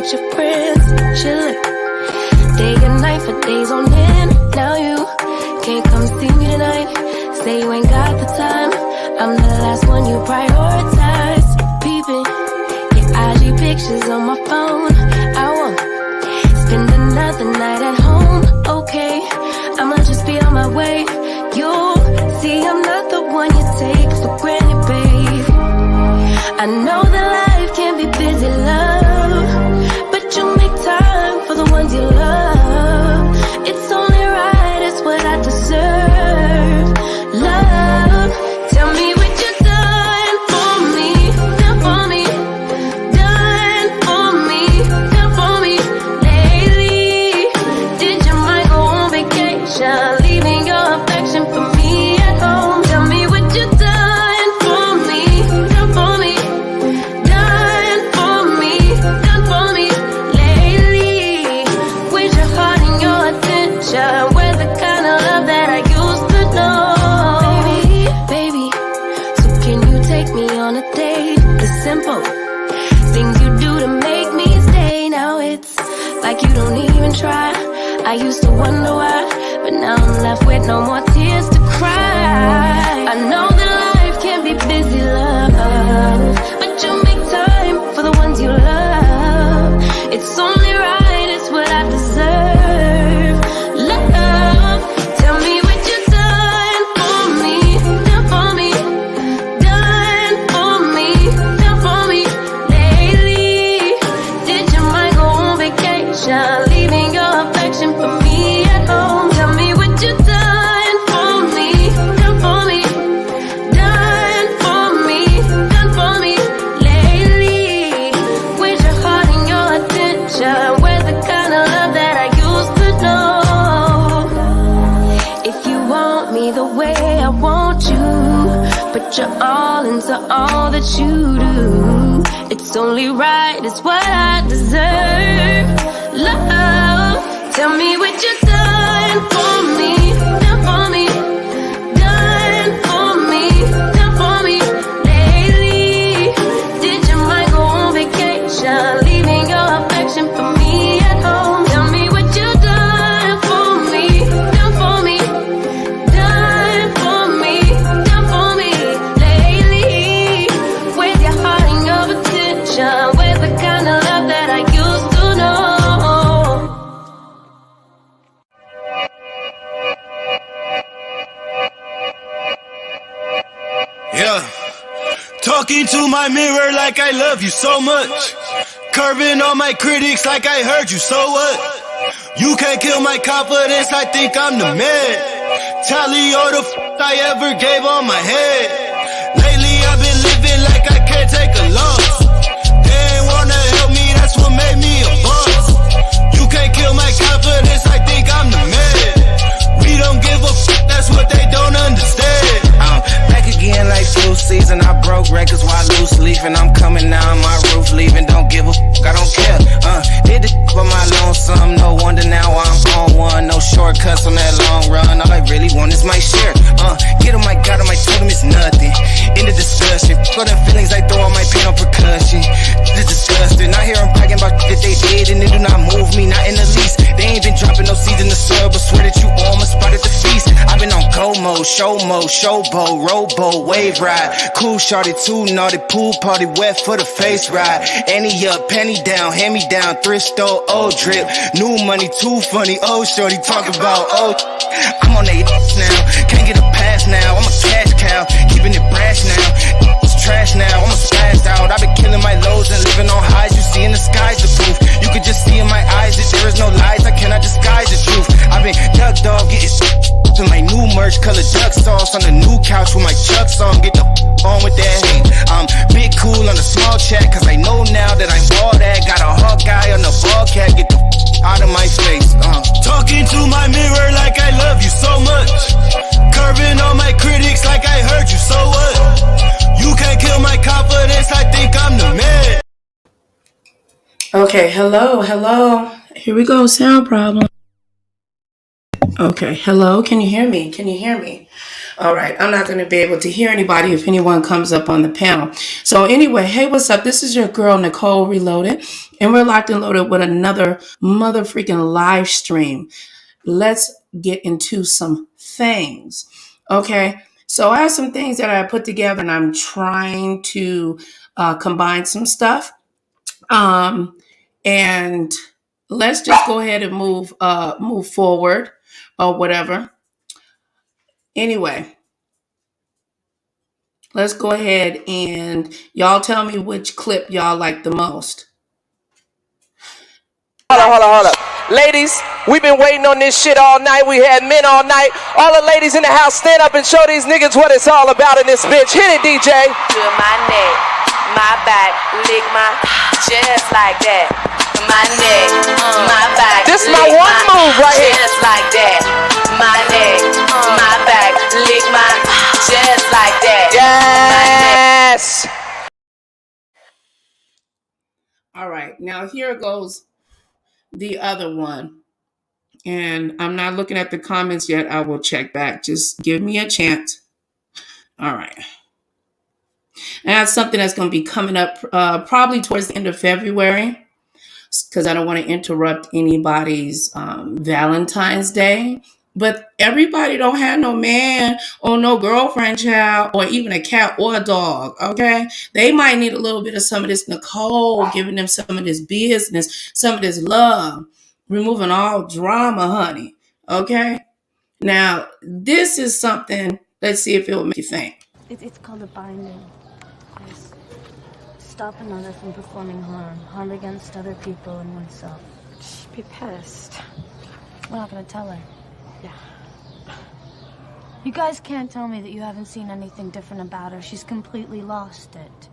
with your friends, chillin'. Day and night for days on end. Now you can't come see me tonight. Say you ain't got the time. I'm the last one you prioritize. Peeping your IG pictures on my phone. I won't spend another night at home. Okay, I'ma just be on my way. You'll see I'm not the one you take for granted, babe. I know that life can be busy, love, but you make time for the ones you love. It's only right, it's what I deserve. Love, tell me what you done for me, done for me, done for me, done for me lately. Did your mind go on vacation, leaving your affection for me at home? Tell me what you done for me, done for me, done for me, done for me lately. Where's your heart and your attention? Where's the kind of love that I used to know? Baby, so can you take me on a date? The simple things you do to make me stay. Now it's like you don't even try. I used to wonder why, but now I'm left with no more tears to cry. I know that life can be busy, love, but you make time for the ones you love. It's only right, it's what I deserve. Love, tell me what you done for me, done for me, done for me, done for me lately. Did your mind go on vacation, leaving your affection for me at home? Tell me what you done for me, done for me, done for me, done for me lately. Where's your heart and your attention? Where's the kind of love that I used to know? If you want me the way I want you, put your all into all that you do. It's only right, it's what I deserve. Love, tell me what you done for me, done for me, done for me, done for me lately. Did your mind go on vacation, leaving your affection for me at home? Tell me what you done for me, done for me, done for me, done for me lately. Where's your heart and your attention? Where's the kind of love that I used to know? Yeah, talking to my mirror like I love you so much. Curving on my critics like I heard you, so what? You can't kill my confidence, I think I'm the man. Tally all the I ever gave on my head. Lately I've been living like I can't take a loss. They ain't wanna help me, that's what made me a boss. You can't kill my confidence, I think I'm the man. We don't give a that's what they don't understand. Back again like flu season. I broke records while loose leafing. I'm coming down my roof, leaving. Don't give a I don't care. Did the for my lonesome. No wonder now I'm on one. No shortcuts on that long run. All I really want is my share. Get on my God, on my totem is nothing. In the discussion, for them feelings I throw on my pain on percussion. It's disgusting. I hear them bragging about that they did, and it do not move me, not in the least. They ain't been dropping no seeds in the soil, but swear that you almost spotted the feast. I've been on go mode, showboat, rowboat, wave ride. Cool shorty, too naughty, pool party, wet for the face ride. Annie up, penny down, hand me down, thrift store, old drip. New money, too funny, old shorty, talk about old. I'm on they now, can't get a pass now. I'm a cash cow, keeping it brash now. It's trash now, I'm a spaz out. I've been killing my lows and living on highs. You see in the skies the proof. You could just see in my eyes that there is no lies. I cannot disguise the truth. I've been duck dog, getting to my new merch, color duck sauce on the new couch with my chucks on. Get the on with that hate. I'm big cool on the small chat, cause I know now that I'm all that. Got a Hawkeye on the ball cat, get the out of my face. Talking to my mirror like I love you so much. Curving on my critics like I heard you, so what? You can't kill my confidence, I think I'm the man. Okay, hello. Here we go, sound problem. Okay, hello, can you hear me? All right, I'm not going to be able to hear anybody if anyone comes up on the panel. So anyway, hey, what's up? This is your girl, Nicole Reloaded, and we're locked and loaded with another mother freaking live stream. Let's get into some things. Okay, so I have some things that I put together, and I'm trying to combine some stuff. And let's just go ahead and move forward or whatever. Anyway, let's go ahead and y'all tell me which clip y'all like the most. Hold up. Ladies, we've been waiting on this shit all night. We had men all night. All the ladies in the house, stand up and show these niggas what it's all about in this bitch. Hit it, DJ. To my neck, my back, lick my just like that. My neck, my back. This my one move right here. Just like that. My neck, my back, lick my just like that. Yes. All right, now here goes the other one. And I'm not looking at the comments yet. I will check back. Just give me a chance. All right. And that's something that's going to be coming up probably towards the end of February, because I don't want to interrupt anybody's Valentine's Day. But everybody don't have no man or no girlfriend, child, or even a cat or a dog, okay? They might need a little bit of some of this Nicole, giving them some of this business, some of this love, removing all drama, honey, okay? Now, this is something, let's see if it will make you think. It's called a binding. It's stop another from performing harm against other people and oneself. She'd be pissed. We're not gonna tell her. Yeah. You guys can't tell me that you haven't seen anything different about her. She's completely lost it.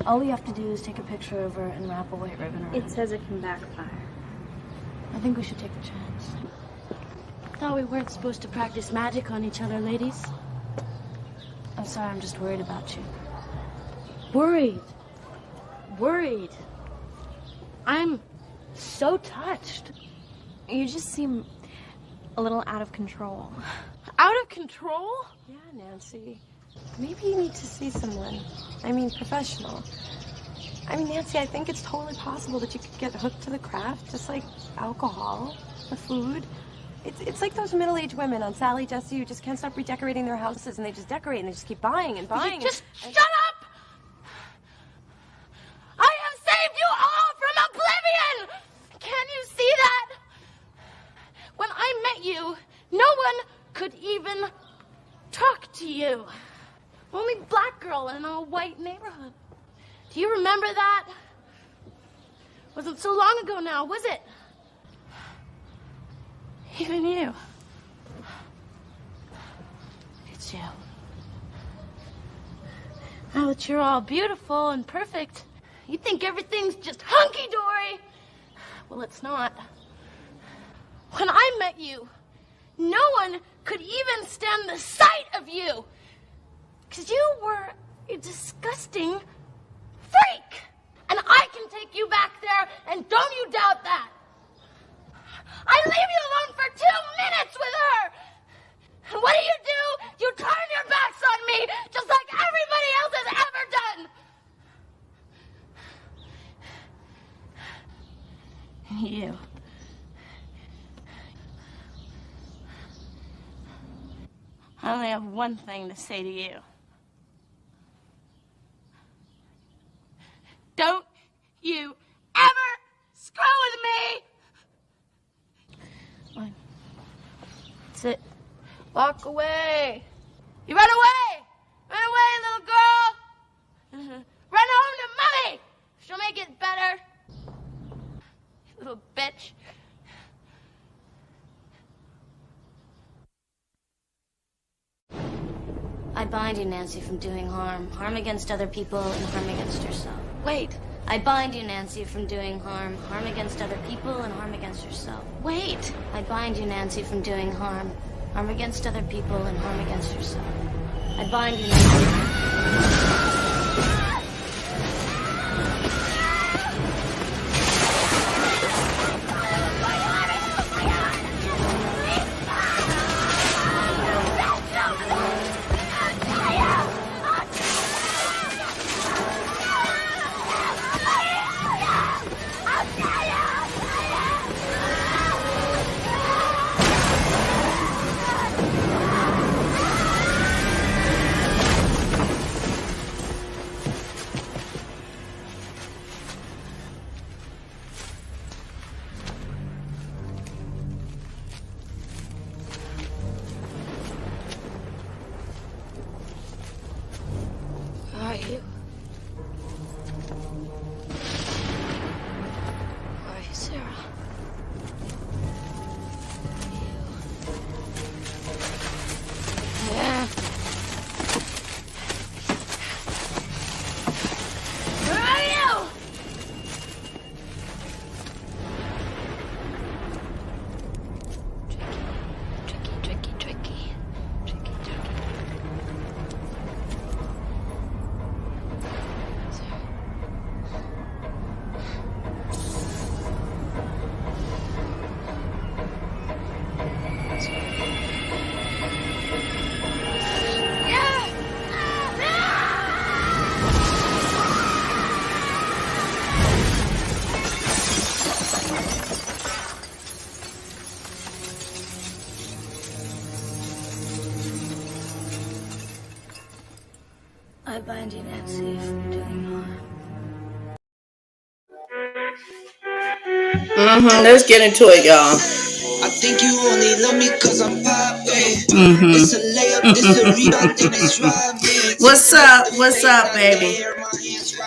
All we have to do is take a picture of her and wrap a white ribbon around It says it can backfire. I think we should take the chance. Thought we weren't supposed to practice magic on each other, ladies. I'm sorry, I'm just worried about you. Worried. I'm so touched. You just seem a little out of control. Out of control? Yeah, Nancy. Maybe you need to see someone. I mean, professional. I mean, Nancy, I think it's totally possible that you could get hooked to the craft, just like alcohol or food. It's like those middle-aged women on Sally Jesse who just can't stop redecorating their houses, and they just decorate and they just keep buying and buying. Just shut up! I have saved you all from oblivion! Can you see that? When I met you, no one could even talk to you. Only black girl in an all-white neighborhood. Do you remember that? Wasn't so long ago now, was it? Even you. It's you. Now that you're all beautiful and perfect, you think everything's just hunky-dory. Well, it's not. When I met you, no one could even stand the sight of you. Because you were a disgusting freak. And I can take you back there, and don't you doubt that. I leave you alone for 2 minutes with her. And what do? You turn your backs on me, just like everybody else has ever done. You. I only have one thing to say to you. Don't you ever screw with me! Fine. That's it. Walk away. You run away! Run away, little girl! Run home to Mommy! She'll make it better. You little bitch. I bind you, Nancy, from doing harm. Harm against other people and harm against yourself. Wait. I bind you, Nancy, from doing harm. Harm against other people and harm against yourself. Wait. I bind you, Nancy, from doing harm. Harm against other people and harm against yourself. I bind you, Nancy. I bind you, Nancy, for doing harm. Let's get into it, y'all. I think you only love me cause I'm poppin'. It's a layup, this a rebound, then it's driving. What's up? What's up, baby?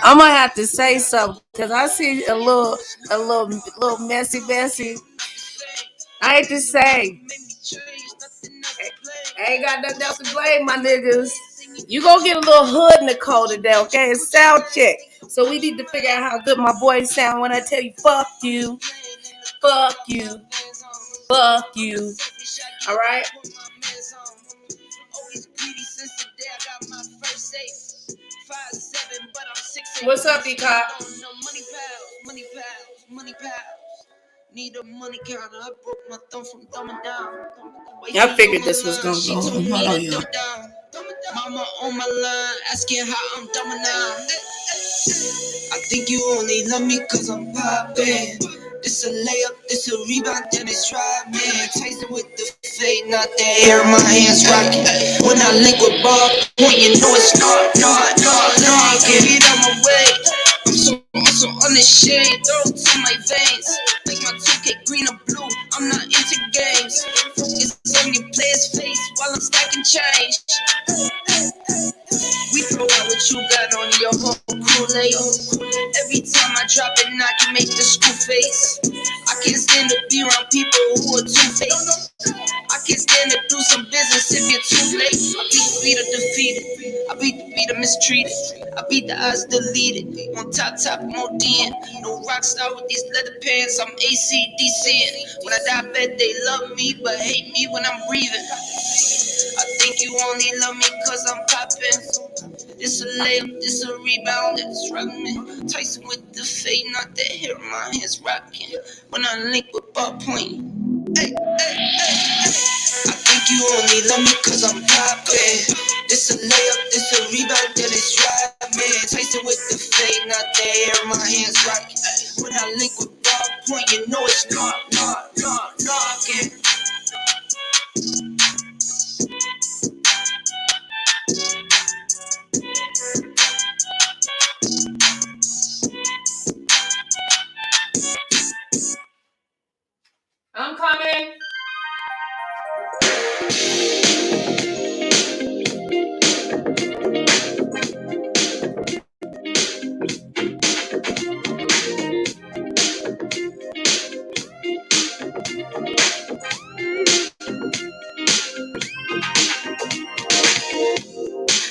I'm gonna have to say something because I see a little messy. I hate to say, I ain't got nothing else to blame, my niggas. You gonna get a little hood Nicole today, okay? It's Soundcheck. So we need to figure out how good my voice sound when I tell you, fuck you, fuck you, fuck you. All right. What's up, D-Cop? Need a money counter. I broke my thumb from thumbing down. I figured this was gonna go. Hold on, y'all. Mama on my line, asking how I'm dumbing now. I think you only love me cause I'm poppin'. This a layup, this a rebound, then it's driving. Tasting with the fade, not the air, my hands rocking. When I link with Bob, when you know it's not. Get out my way. I'm so unashamed, throw to my veins. Like my 2K green or blue, I'm not into games. Focus on your player's face while I'm stacking change. We throw out what you got on your whole Kool-Aid. Every time I drop it, I can make the screw face. I can't stand to be around people who are two-faced. I can't stand to do some business if you're too late. I beat the beat of defeated. I beat the beat of mistreated. I beat the odds deleted. On top, more DN. No rock star with these leather pants. I'm ACDCing. When I die, bet they love me, but hate me when I'm breathing. I think you only love me cause I'm poppin'. This a layup, this a rebound, it's rockin'. Tyson with the fade, not the hair, my hands rockin'. When I link with ball point. I think you only love me cause I'm poppin'. This a layup, this a rebound, then it's driving. Tyson with the fade, not the hair, my hands rockin'. When I link with ball point, you know it's knockin'. I'm coming.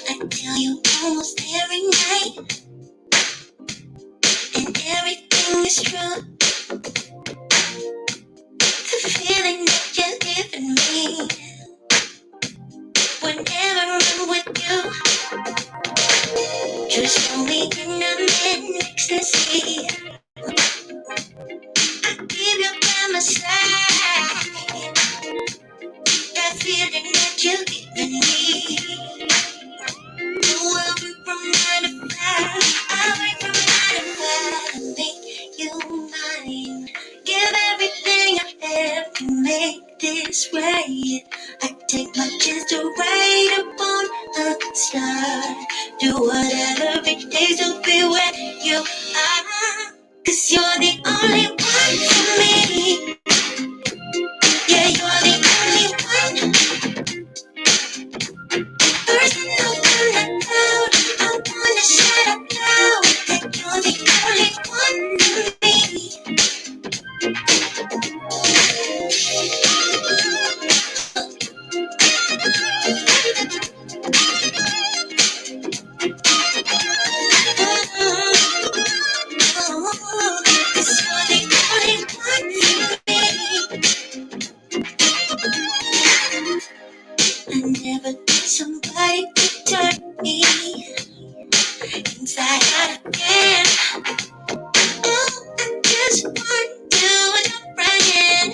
I tell you almost every night, and everything is true. The feeling that you're giving me whenever I'm with you, just know me and I'm in ecstasy. I keep you by my side, that feeling that you're giving me. No, I work from 9 to 5, I work from 9 to 5 to make you mine. Give everything I have to make this right. I take my chance to ride upon a star. Do whatever it takes to be where you are. Cause you're the only one for me. Yeah, you're the only one. Person open the cloud. I wanna shout out loud that you're the only one for me. Cause you're the only one for me. I never did somebody to turn me inside out again. Oh, I just want to do it right.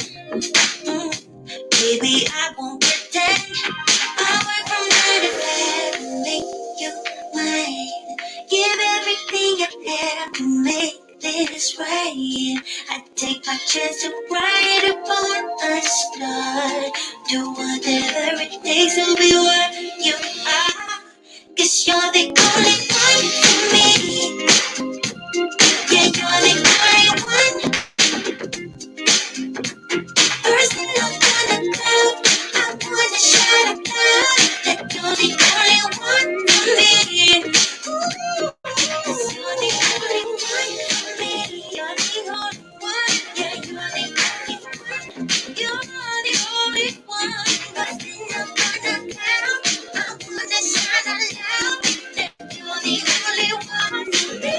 Baby, I won't pretend. I work from 9 to 5 to make you mine. Give everything I have to make this right. I take my chance to ride upon a star. Do whatever it takes to be where you are. 'cause you're the only one for me. Yeah, you're the only one. Person up on the cloud, I wanna shout about that you're the only one for me. Ooh, 'cause you're the only one for me. You're the only one. Yeah, you're the only one. You're the only one. Person up on the cloud, I wanna shout aloud that you're the only one for me.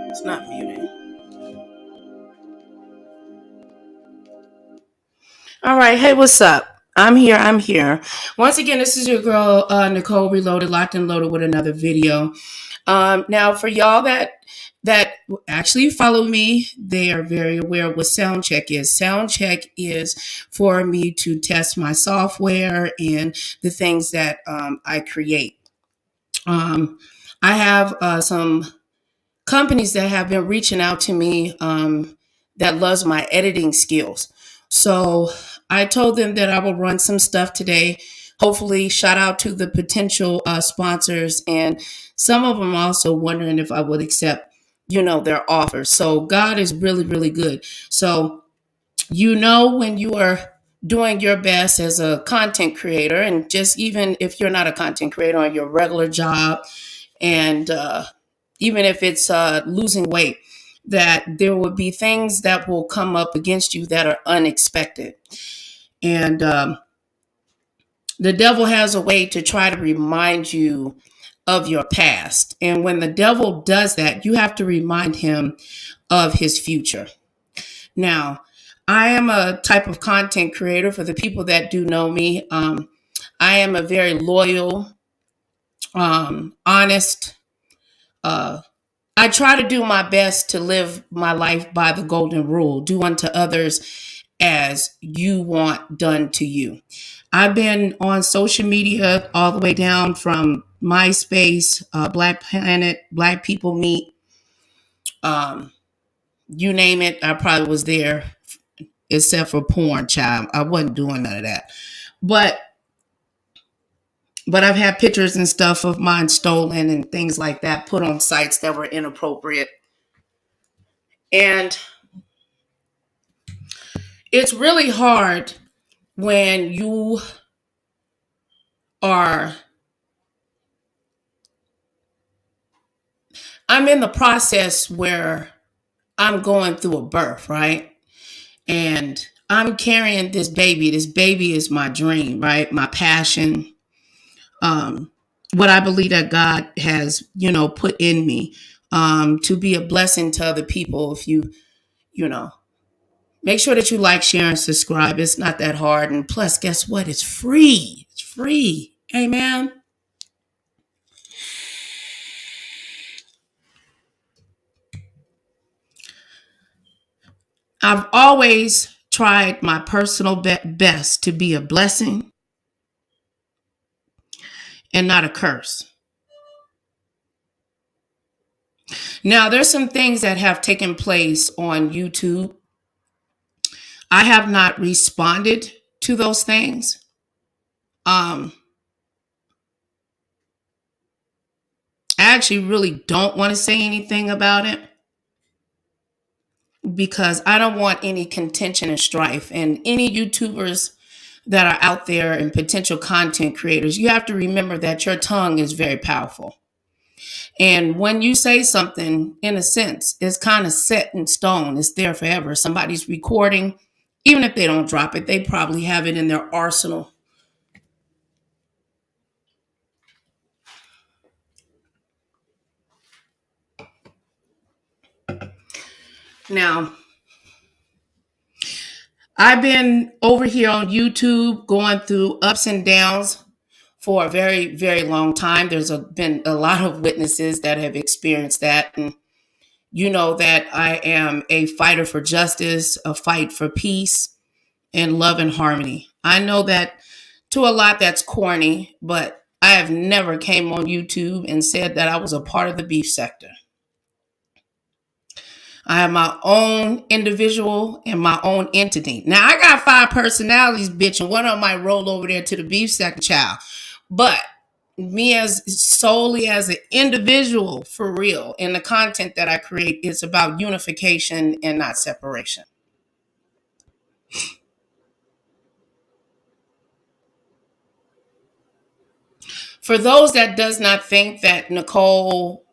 It's not muted. All right. Hey, what's up? I'm here. I'm here. Once again, this is your girl, Nicole Reloaded, locked and loaded with another video. Now, for y'all that actually follow me, they are very aware of what Soundcheck is. Soundcheck is for me to test my software and the things that I create. I have some companies that have been reaching out to me that loves my editing skills. So I told them that I will run some stuff today. Hopefully, shout out to the potential sponsors, and some of them also wondering if I would accept, their offers. So God is really, really good. So when you are doing your best as a content creator, and just even if you're not a content creator on your regular job, and even if it's losing weight, that there will be things that will come up against you that are unexpected. And the devil has a way to try to remind you of your past. And when the devil does that, you have to remind him of his future. Now, I am a type of content creator. For the people that do know me, I am a very loyal, honest, I try to do my best to live my life by the golden rule: do unto others as you want done to you. I've been on social media all the way down from MySpace, Black Planet, Black People Meet, you name it. I probably was there, except for porn, child. I wasn't doing none of that. But I've had pictures and stuff of mine stolen and things like that put on sites that were inappropriate. And it's really hard when you are, I'm in the process where I'm going through a birth, right? And I'm carrying this baby. This baby is my dream, right? My passion. What I believe that God has, put in me, to be a blessing to other people. If you know, make sure that you like, share, and subscribe. It's not that hard. And plus, guess what? It's free. It's free. Amen. I've always tried my personal best to be a blessing and not a curse. Now, there's some things that have taken place on YouTube. I have not responded to those things. I actually really don't want to say anything about it because I don't want any contention and strife. And any YouTubers that are out there and potential content creators, you have to remember that your tongue is very powerful. And when you say something, in a sense, it's kind of set in stone. It's there forever. Somebody's recording. Even if they don't drop it, they probably have it in their arsenal. Now, I've been over here on YouTube going through ups and downs for a very, very long time. Been a lot of witnesses that have experienced that. And you know that I am a fighter for justice, a fight for peace and love and harmony. I know that to a lot that's corny, but I have never came on YouTube and said that I was a part of the beef sector. I have my own individual and my own entity. Now I got 5 personalities, bitch, and one of them might roll over there to the beef sector child. But me as solely as an individual for real, and the content that I create is about unification and not separation. For those that does not think that Nicole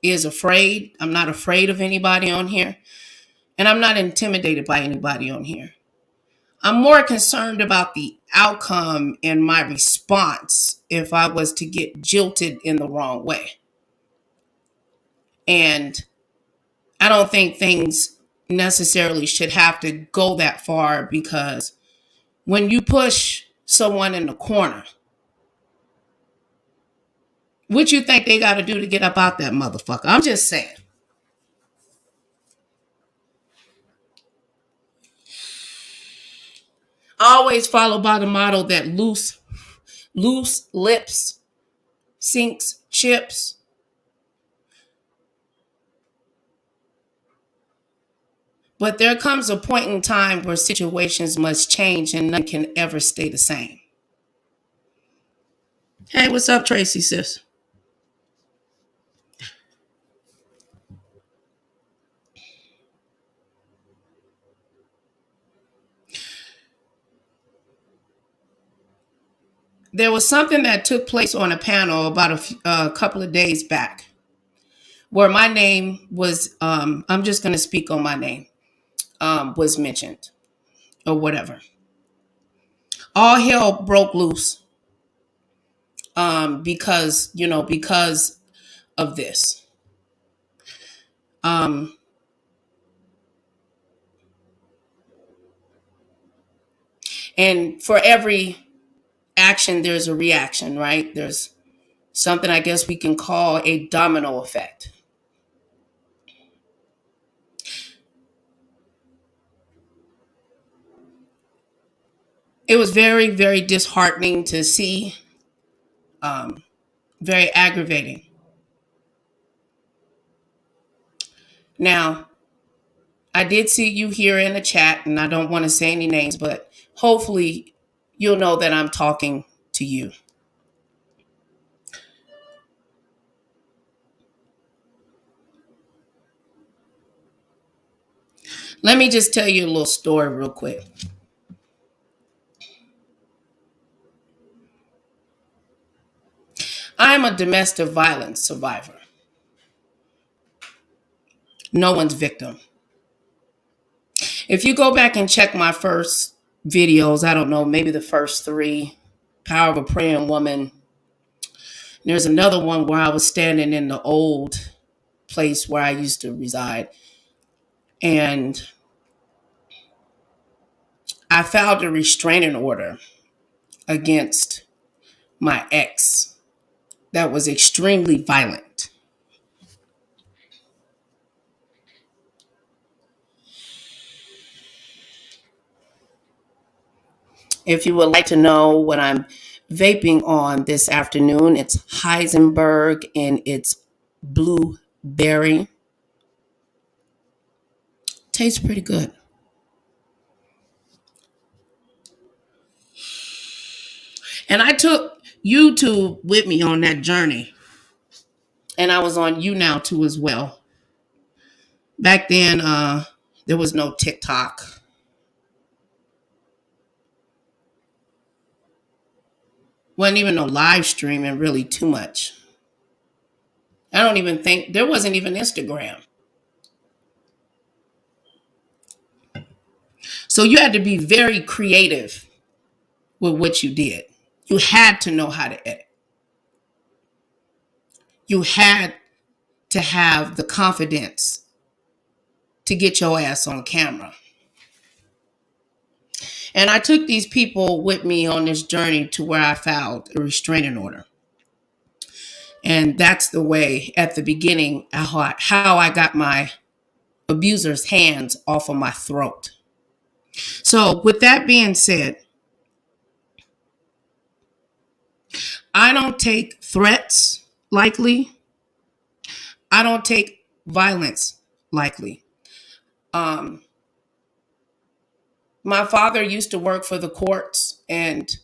is afraid, I'm not afraid of anybody on here, and I'm not intimidated by anybody on here. I'm more concerned about the outcome and my response if I was to get jilted in the wrong way. And I don't think things necessarily should have to go that far, because when you push someone in the corner, what you think they got to do to get up out that motherfucker? I'm just saying. I always follow by the motto that loose lips sinks chips. But there comes a point in time where situations must change and none can ever stay the same. Hey, what's up, Tracy, sis? There was something that took place on a panel about a couple of days back where my name was, I'm just going to speak on my name, was mentioned or whatever. All hell broke loose because of this. And for every action, there's a reaction, right? There's something I guess we can call a domino effect. It was very, very disheartening to see, very aggravating. Now, I did see you here in the chat, and I don't want to say any names, but hopefully you'll know that I'm talking to you. Let me just tell you a little story real quick. I am a domestic violence survivor. No one's victim. If you go back and check my first videos, I don't know, maybe the first 3, Power of a Praying Woman. There's another one where I was standing in the old place where I used to reside. And I filed a restraining order against my ex that was extremely violent. If you would like to know what I'm vaping on this afternoon, it's Heisenberg and it's blueberry. Tastes pretty good. And I took YouTube with me on that journey. And I was on YouNow too as well. Back then, there was no TikTok. Wasn't even no live streaming really too much. I don't even think, there wasn't even Instagram. So you had to be very creative with what you did. You had to know how to edit. You had to have the confidence to get your ass on camera. And I took these people with me on this journey to where I filed a restraining order. And that's the way at the beginning how I got my abuser's hands off of my throat. So with that being said, I don't take threats lightly. I don't take violence lightly. My father used to work for the courts, and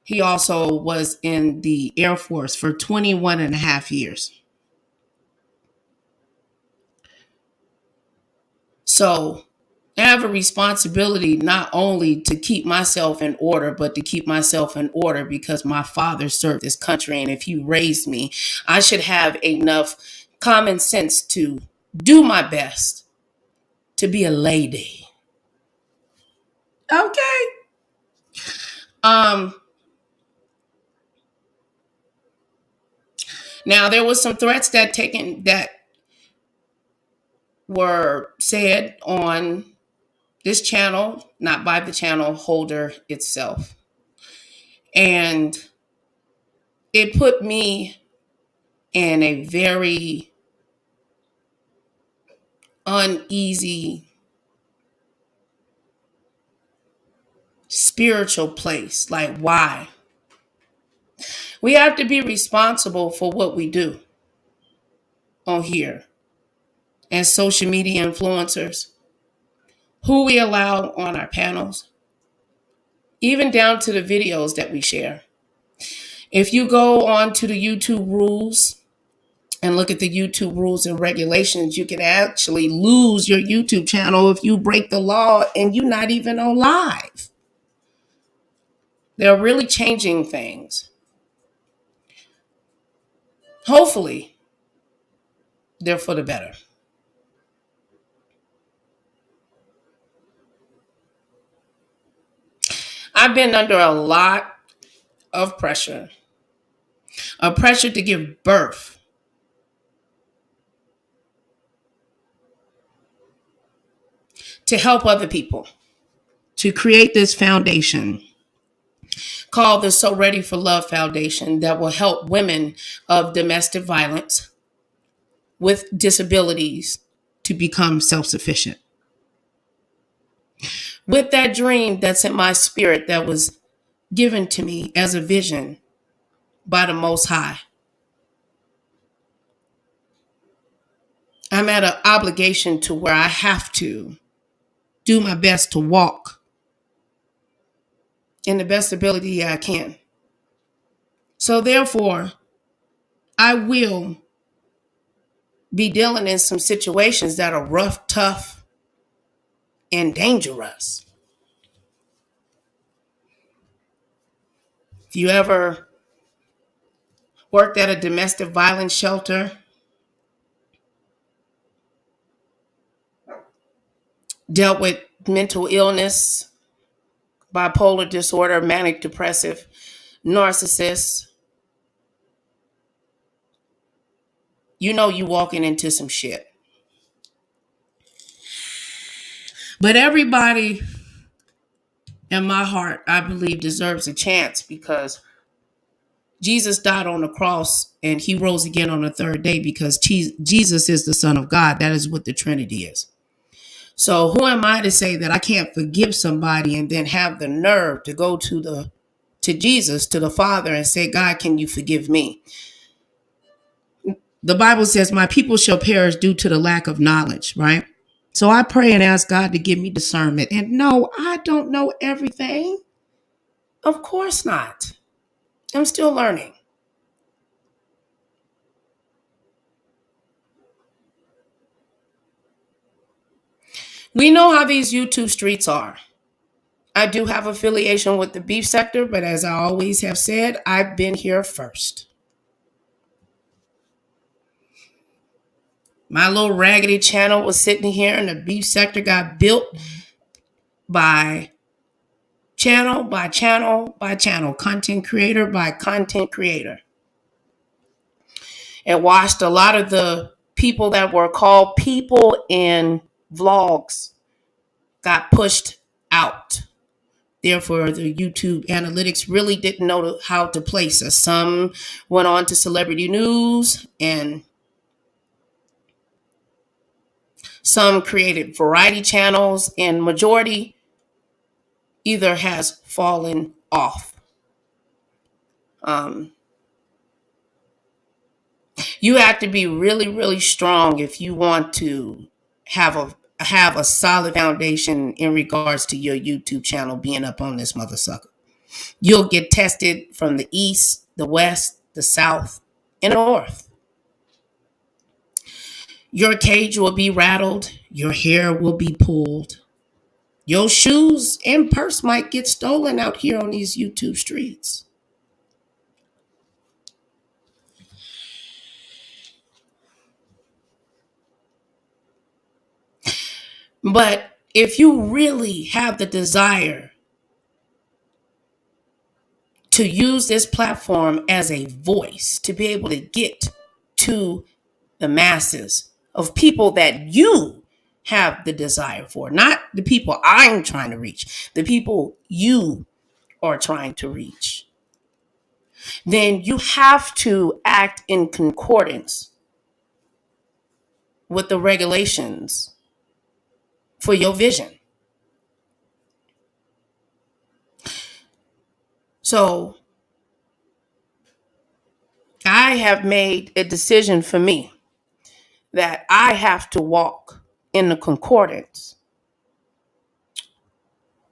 he also was in the Air Force for 21 and a half years. So I have a responsibility not only to keep myself in order, but to keep myself in order because my father served this country. And if he raised me, I should have enough common sense to do my best to be a lady. Okay. Now there was some threats that were said on this channel, not by the channel holder itself. And it put me in a very uneasy spiritual place. Like, why? We have to be responsible for what we do on here and social media influencers, who we allow on our panels, even down to the videos that we share. If you go on to the YouTube rules and look at the YouTube rules and regulations, you can actually lose your YouTube channel if you break the law and you're not even on live. They're really changing things. Hopefully, they're for the better. I've been under a lot of pressure. A pressure to give birth. To help other people. To create this foundation called the So Ready for Love Foundation that will help women of domestic violence with disabilities to become self-sufficient. With that dream that's in my spirit that was given to me as a vision by the Most High, I'm at an obligation to where I have to do my best to walk in the best ability I can. So therefore, I will be dealing in some situations that are rough, tough, and dangerous. If you ever worked at a domestic violence shelter, dealt with mental illness, bipolar disorder, manic depressive, narcissist, you know you walking into some shit. But everybody in my heart, I believe, deserves a chance because Jesus died on the cross and he rose again on the third day because Jesus is the Son of God. That is what the Trinity is. So who am I to say that I can't forgive somebody and then have the nerve to go to Jesus, to the Father, and say, God, can you forgive me? The Bible says, my people shall perish due to the lack of knowledge, right? So I pray and ask God to give me discernment. And no, I don't know everything. Of course not. I'm still learning. We know how these YouTube streets are. I do have affiliation with the beef sector, but as I always have said, I've been here first. My little raggedy channel was sitting here and the beef sector got built by channel by channel by channel, content creator by content creator. And watched a lot of the people that were called people in vlogs got pushed out Therefore, the YouTube analytics really didn't know how to place us. Some went on to celebrity news, and some created variety channels, and majority either has fallen off. You have to be really, really strong if you want to have a solid foundation in regards to your YouTube channel being up on this mother sucker. You'll get tested from the east, the west, the south, and the north. Your cage will be rattled. Your hair will be pulled. Your shoes and purse might get stolen out here on these YouTube streets. But if you really have the desire to use this platform as a voice, to be able to get to the masses of people that you have the desire for, not the people I'm trying to reach, the people you are trying to reach, then you have to act in concordance with the regulations for your vision. So I have made a decision for me that I have to walk in the concordance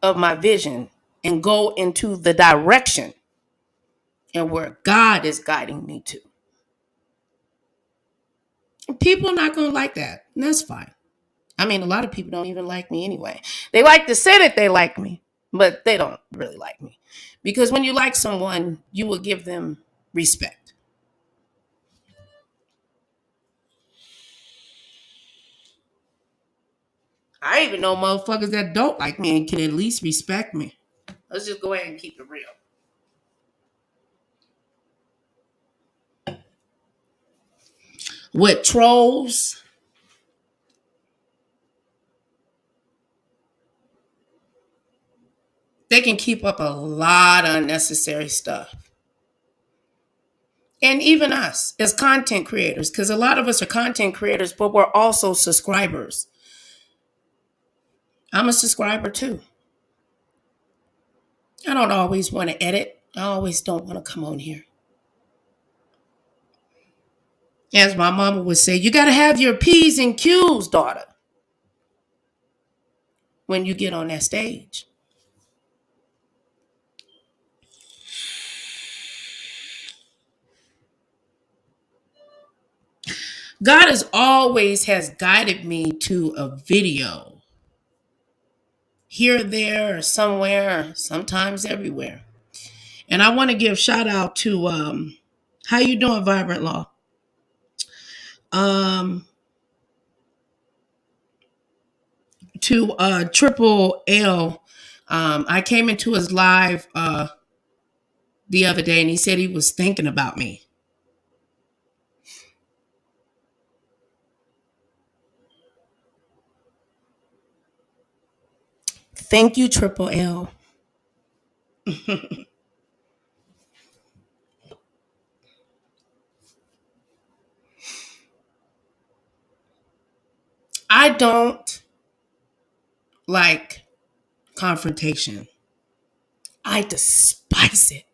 of my vision and go into the direction and where God is guiding me to. And people are not going to like that. And that's fine. I mean, a lot of people don't even like me anyway. They like to say that they like me, but they don't really like me. Because when you like someone, you will give them respect. I even know motherfuckers that don't like me and can at least respect me. Let's just go ahead and keep it real. With trolls, they can keep up a lot of unnecessary stuff. And even us as content creators, because a lot of us are content creators, but we're also subscribers. I'm a subscriber too. I don't always want to edit. I always don't want to come on here. As my mama would say, you got to have your P's and Q's, daughter, when you get on that stage. God has guided me to a video here, there, or somewhere, sometimes everywhere. And I want to give shout out to how you doing, Vibrant Law? To Triple L. I came into his live the other day, and he said he was thinking about me. Thank you, Triple L. I don't like confrontation. I despise it.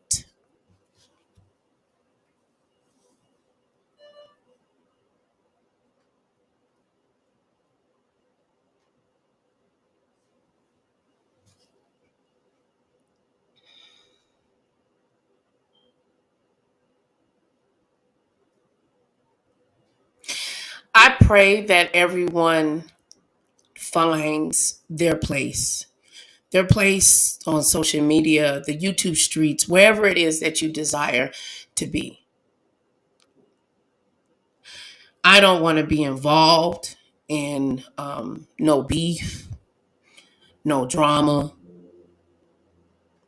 I pray that everyone finds their place on social media, the YouTube streets, wherever it is that you desire to be. I don't want to be involved in no beef, no drama.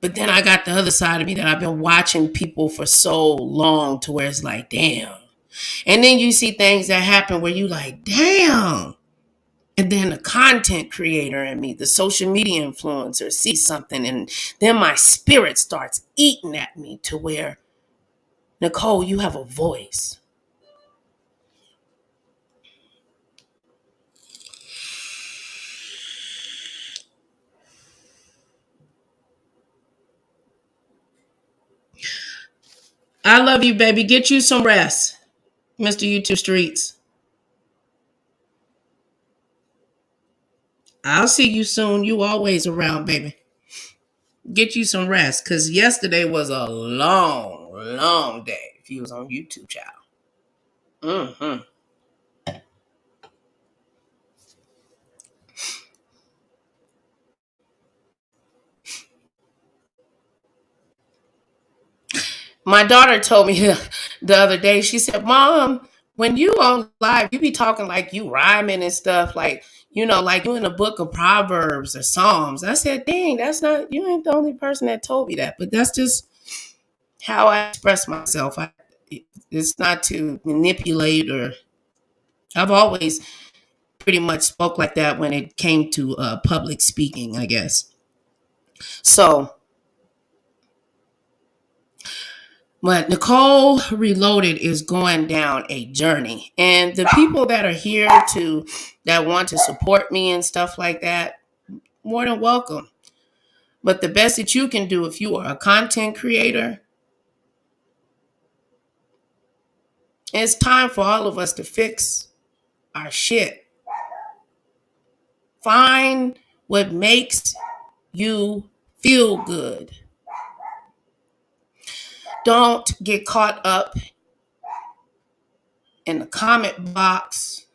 But then I got the other side of me that I've been watching people for so long to where it's like, damn. And then you see things that happen where you like, damn. And then the content creator in me, the social media influencer, sees something, and then my spirit starts eating at me to where, Nicole, you have a voice. I love you, baby. Get you some rest, Mr. YouTube Streets. I'll see you soon. You always around, baby. Get you some rest, because yesterday was a long, long day if you was on YouTube, child. Mm-hmm. My daughter told me the other day, she said, Mom, when you on live, you be talking like you rhyming and stuff, like, like you in the book of Proverbs or Psalms. I said, dang, you ain't the only person that told me that, but that's just how I express myself. It's not to manipulate, or I've always pretty much spoke like that when it came to public speaking, I guess. So, but Nicole Reloaded is going down a journey. And the people that are here that want to support me and stuff like that, more than welcome. But the best that you can do if you are a content creator, it's time for all of us to fix our shit. Find what makes you feel good. Don't get caught up in the comment box,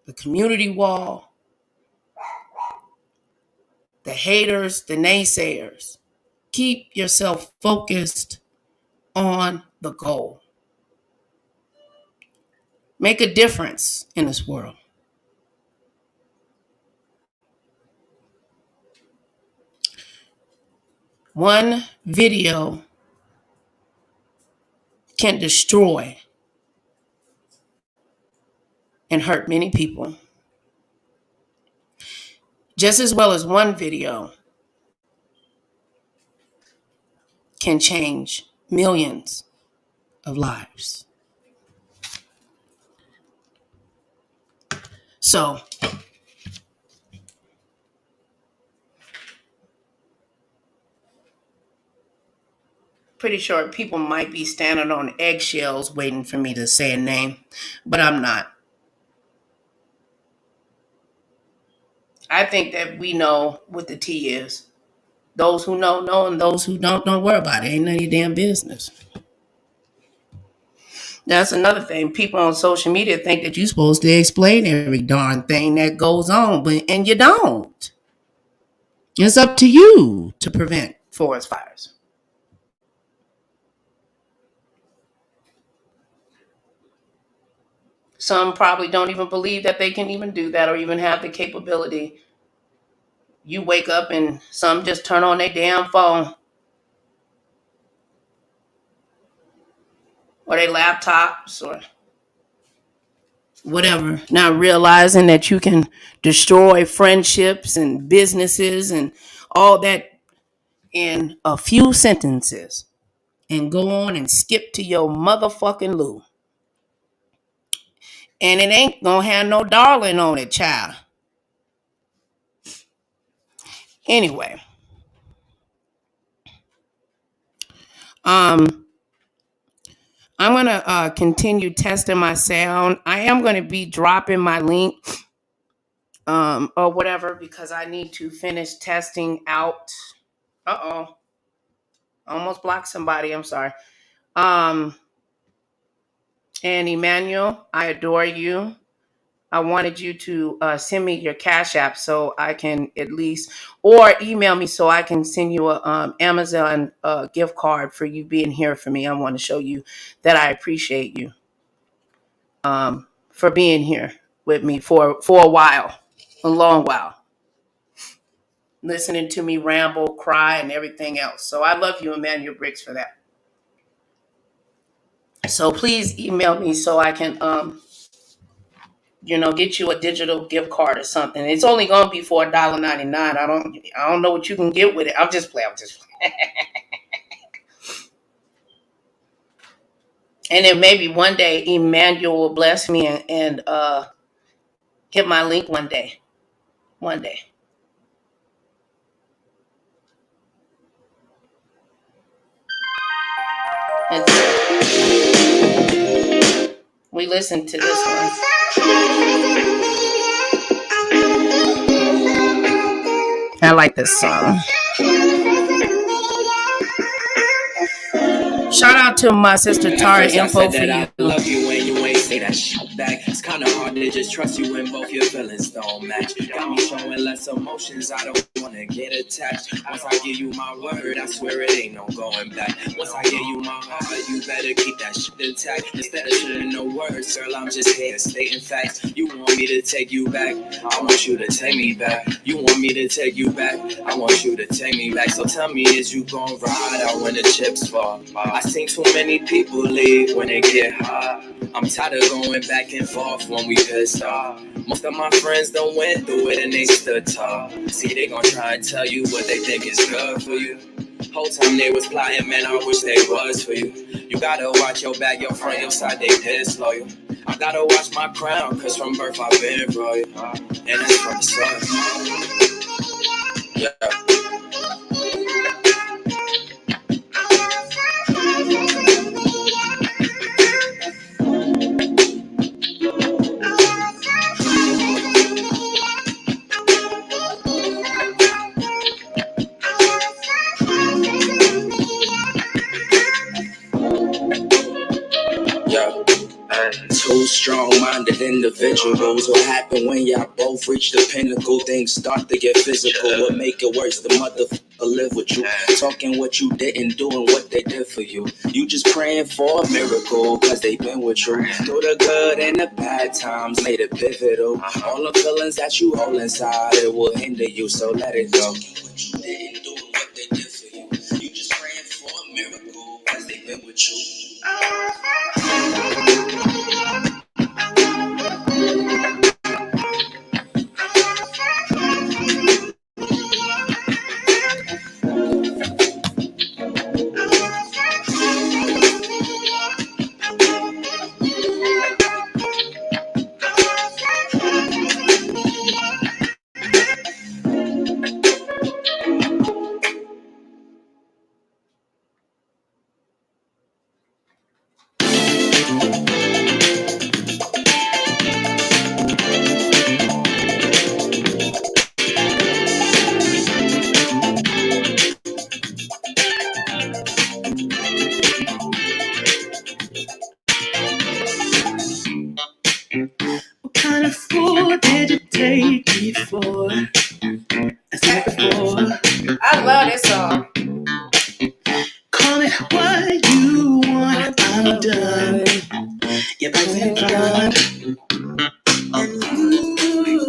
the community wall, the haters, the naysayers. Keep yourself focused on the goal. Make a difference in this world. One video can destroy and hurt many people, just as well as one video can change millions of lives. So, pretty sure people might be standing on eggshells waiting for me to say a name, but I'm not. I think that we know what the T is. Those who know, know, and those who don't worry about it. Ain't none of your damn business. That's another thing. People on social media think that you're supposed to explain every darn thing that goes on, and you don't. It's up to you to prevent forest fires. Some probably don't even believe that they can even do that or even have the capability. You wake up and some just turn on their damn phone or their laptops or whatever, not realizing that you can destroy friendships and businesses and all that in a few sentences and go on and skip to your motherfucking loo. And it ain't gonna have no darling on it, child. Anyway, I'm gonna continue testing my sound. I am gonna be dropping my link or whatever because I need to finish testing out. Almost blocked somebody. I'm sorry. And Emmanuel, I adore you. I wanted you to send me your Cash App so I can at least, or email me so I can send you a Amazon gift card for you being here for me. I want to show you that I appreciate you for being here with me for a while, a long while, listening to me ramble, cry, and everything else. So I love you, Emmanuel Briggs, for that. So please email me so I can get you a digital gift card or something. It's only gonna be for $1.99. I don't know what you can get with it. I'm just playing. And then maybe one day Emmanuel will bless me and hit my link one day. One day. And we listen to this one. I like this song. Shout out to my sister Tara Info for you. I love you when you ain't say that shit back. It's kinda hard to just trust you when both your feelings don't match. Got me showing less emotions, I don't wanna get attached. Once I give you my word, I swear it ain't no going back. Once I give you my heart, you better keep that shit intact. Instead of shooting no words, girl, I'm just here stating facts. You want me to take you back, I want you to take me back. You want me to take you back, I want you to take me back. So tell me, is you gon' ride out when the chips fall? I seen too many people leave when they get hot. I'm tired of going back and forth when we pissed off. Most of my friends done went through it and they stood tall. See, they gon' try and tell you what they think is good for you. Whole time they was plotting, man, I wish they was for you. You gotta watch your back, your front, your side, they piss loyal. I gotta watch my crown, cause from birth I've been royal. And that's from the start. Yeah. Yeah. Two strong-minded individuals. What happen when y'all both reach the pinnacle? Things start to get physical. What make it worse? The motherfucker live with you, talking what you didn't do and what they did for you. You just praying for a miracle, cause they been with you through the good and the bad times, made it pivotal. All the feelings that you hold inside, it will hinder you, so let it go. What you didn't do and what they did for you. You just praying for a miracle, cause they been with you. What kind of fool did you take me for? I said before. I love this song. Call it what you want, I'm done. You're back in front. And you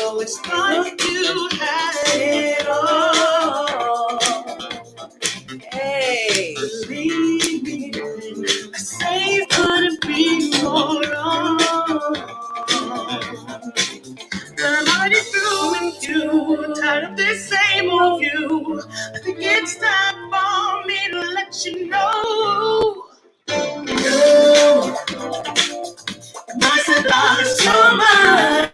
always thought you had it all. Hey. Believe me, I say it couldn't be more wrong. But I'm already through with you, tired of this same old view. I think it's time for me to let you know. You must have lost your mind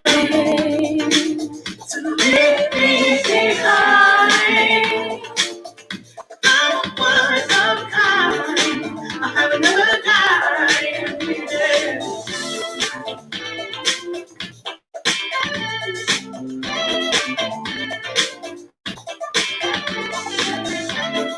to leave me behind. I'm one of a kind. I have another kind. Yeah.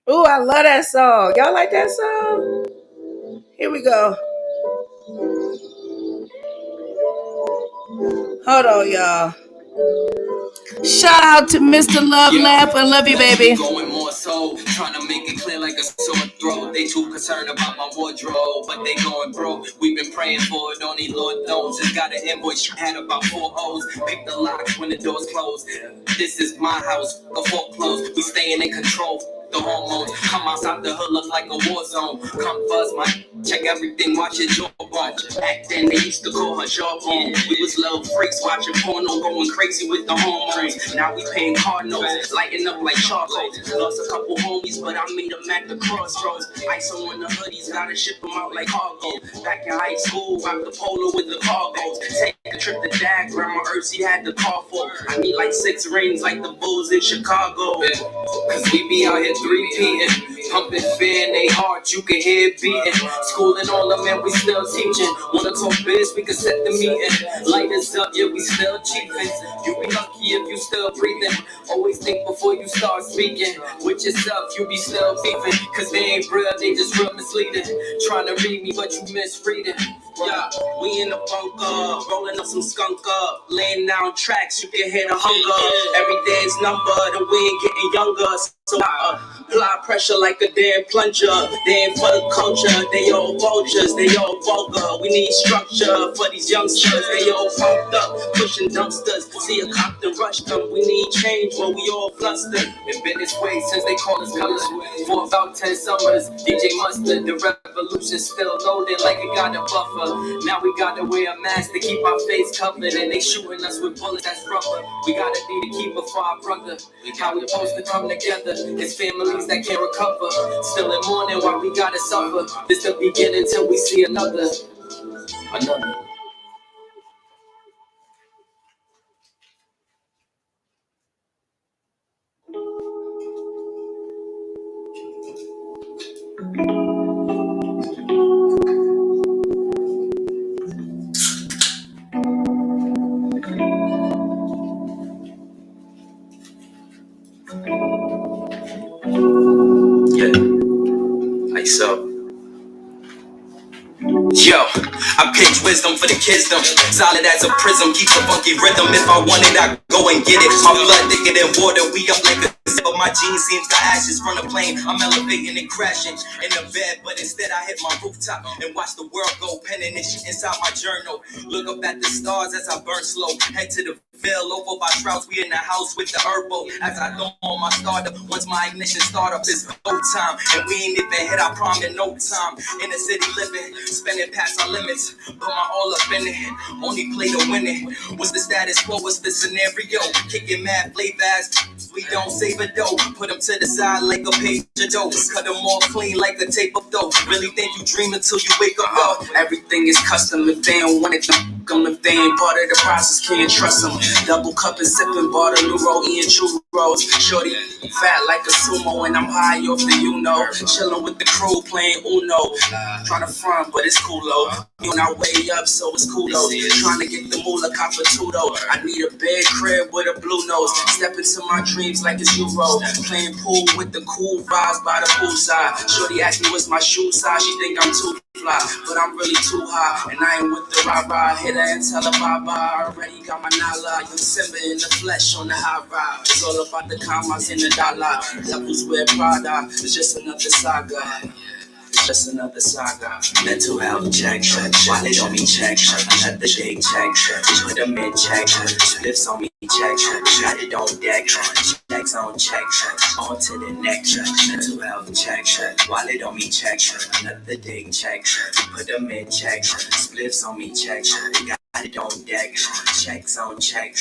Ooh, I love that song. Y'all like that song? Here we go. Hold on, y'all. Shout out to Mr. Love Laugh. I love you, baby. Going more so, trying to make it clear like a sore throat. They too concerned about my wardrobe, but they going broke. We've been praying for it, only Lord knows. Just got an invoice, had about 4 O's. Pick the locks when the doors close. This is my house, the foreclosed. We staying in control. The hormones come outside the hood, look like a war zone. Come fuzz my check everything, watch it jawbone. Back then they used to call her jawbone. We was little freaks watching porno, going crazy with the hormones. Now we paying car notes, lighting up like charcoal. Lost a couple homies, but I made them at the crossroads. Ice on the hoodies, gotta ship them out like cargo. Back in high school, rock the polo with the cargos. Take a trip to Dad, Grandma Ursi had the car for. I need like 6 rings like the Bulls in Chicago. Cause we be out here 3-peating, pumping fear in they heart, you can hear it beating. Schooling all of them, we still teaching. Wanna talk biz, we can set the meeting. Light us up, yeah, we still chiefin'. You be lucky if you still breathing. Always think before you start speaking. With yourself, you be still beefing. Cause they ain't real, they just real misleading. Trying to read me, but you misreading. Yeah, we in the bunker, rolling up some skunk up, laying down tracks, you can hear the hunger. Every day's numbered and we ain't getting younger. So I apply pressure like a damn plunger. They ain't for the culture, they all vultures, they all vulgar. We need structure for these youngsters, they all pumped up, pushing dumpsters. See a cop to rush them, we need change, but we all flustered. It's been this way since they called us colors. For about 10 summers, DJ Mustard, the revolution still loaded like it got a buffer. Now we gotta wear a mask to keep our face covered, and they shooting us with bullets that's rubber. We gotta be the keeper for our brother. How we supposed to come together? It's families that can't recover. Still in mourning while we gotta suffer. This the beginning till we see another. Yeah, like so. Yo, I pitch wisdom for the kidsdom. Solid as a prism, keep the funky rhythm. If I want it, I go and get it. My blood thicker than water, we up like a but my jeans seems to ashes from the plane. I'm elevating and crashing in the bed, but instead I hit my rooftop and watch the world go, penning this shit inside my journal. Look up at the stars as I burn slow. Head to the veil over by droughts. We in the house with the herbal as I throw on my starter. Once my ignition start up, it's go time, and we ain't even hit our prom in no time. In the city living, spending past our limits. Put my all up in it, only play to win it. What's the status quo? What's the scenario? Kicking mad flavor as we don't save a dough. Put them to the side like a page of dough. Cut them all clean like a tape of dough. Really think you dream until you wake up though. Everything is custom. If they don't want it, them. If they ain't part of the process, can't trust them. Double cup and sipping, bought a new roll, eating churros. Shorty fat like a sumo, and I'm high off the Chilling with the crew, playing Uno. Trying to front, but it's cool though. You on our way up, so it's cool though. Trying to get the moolah capatudo. I need a big crib with a blue nose. Step into my dreams like it's Euro. Playing pool with the cool vibes by the poolside. Shorty asked me what's my shoe size. She think I'm too fly, but I'm really too high. And I ain't with the rah-rah. Hit her and tell her bye-bye. I already got my nala. You Simba in the flesh on the high ride. It's all about the commas in the dollar. Devils wear Prada. It's just another saga. It's just another saga. Mental health check. Why they don't me check? Another day check. Put them in check. Spliffs on me check. Got it on deck. Checks on check. On to the next. Mental health check. Why they don't me check? Another day check. Put them in check. Spliffs on me check. Got it on deck. Checks on check.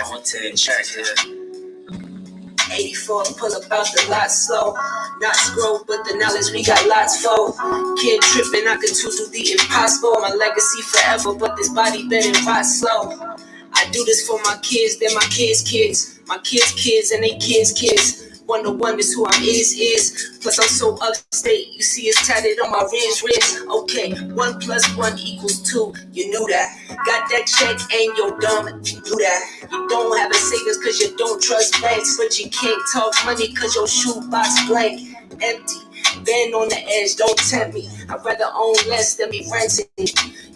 On to the check. 84, pull up out the lot slow. Not scroll, but the knowledge we got lots for. Kid tripping, I could do the impossible. My legacy forever, but this body better rot slow. I do this for my kids, they're my kids' kids. My kids' kids and they kids' kids. One is who I'm is. Plus I'm so upstate, you see it's tatted on my wrist. Okay, 1 + 1 = 2, you knew that. Got that check and you're dumb, you knew that. You don't have a savings cause you don't trust banks. But you can't talk money cause your shoebox blank, empty. Been on the edge, don't tempt me. I'd rather own less than be renting.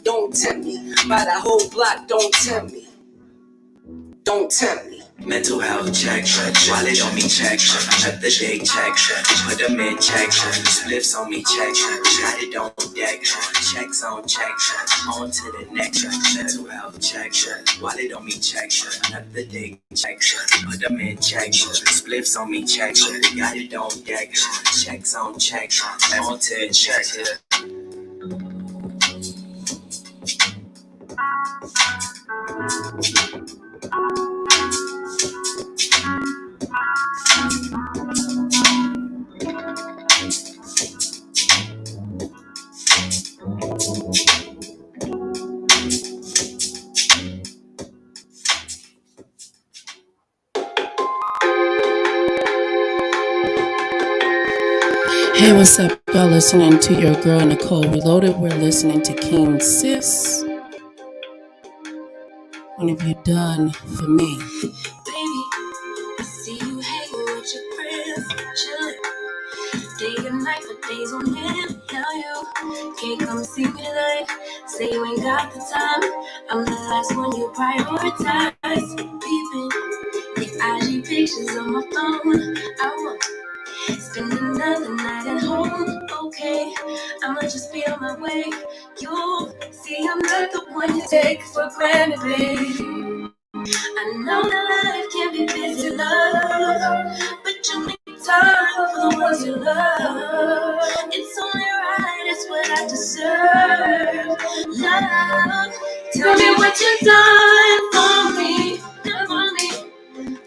Don't tempt me, buy the whole block, don't tempt me. Don't tempt me. Mental health check. Why they don't me check? Another day check. Put them in check. Spliffs on me check. Got it on deck. Checks on check. On to the next. Mental health check. Why they don't me check? Another day check. Put them in check. Spliffs on me check. Got it on deck. Checks on check. On to the check. Hey, what's up? Y'all listening to your girl Nicole Reloaded. We're listening to King Sis. What have you done for me? Baby, I see you hanging with your friends, chilling. Day and night for days on end. Hell, you can't come see me tonight. Say you ain't got the time. I'm the last one you prioritize. Peeping the IG pictures on my phone. I won't spend another night at home. Okay, I'ma just be on my way. You see, I'm not the one you take for granted, baby. I know that life can be busy, love, but you make time for the ones you love. It's only right, it's what I deserve. Love, tell me what you've done for me, done for me,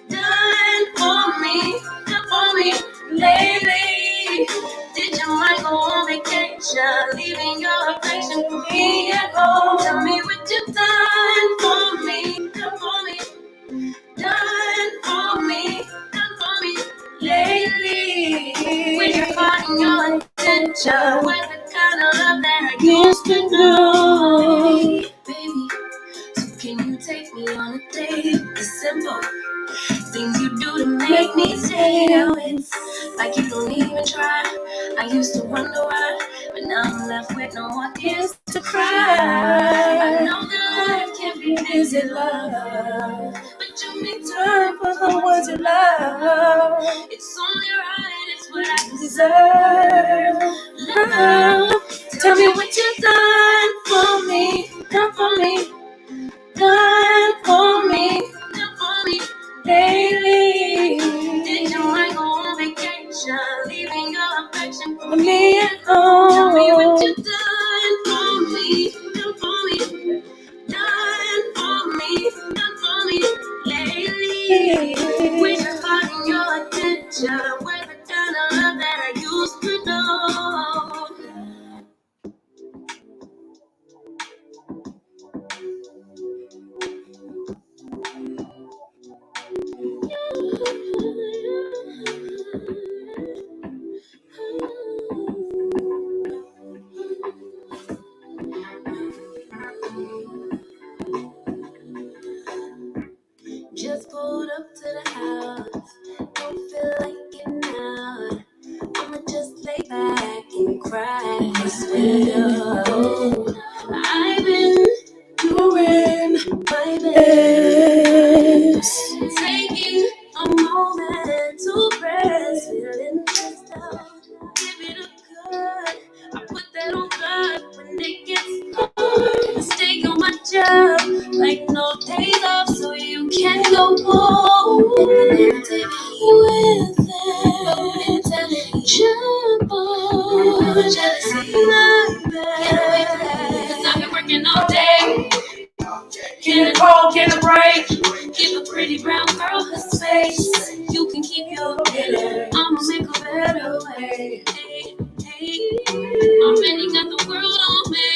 done for me, done for me lately. Did your mind go on vacation, leaving your affection for me at home? Tell me what you've done for me, done for me. Done for me lately. When you're finding your attention, with the kind of love that I used to know. Baby, so can you take me on a date? It's simple. Things you do to make me say, oh, it's like you don't even try. I used to wonder why, but now I'm left with no more tears to cry. I know that life can be busy, love, but you make time for the ones you love. It's only right, it's what I deserve. Love, tell me what you've done for me, done for me, done for me, done for me lately. Did you mind go on vacation, leaving your affection for me at home? Tell me what you've done for me, done for me, done for me lately. When you're finding your attention, with the kind of love that I used to know. Just pulled up to the house, don't feel like getting out. I'ma just lay back and cry this window. I've been doing my best, taking a moment to rest, feeling stressed out. Give it a good. brown girl her space. You can keep your bitter. I'ma make a better way. Hey, hey. Already got the world on me.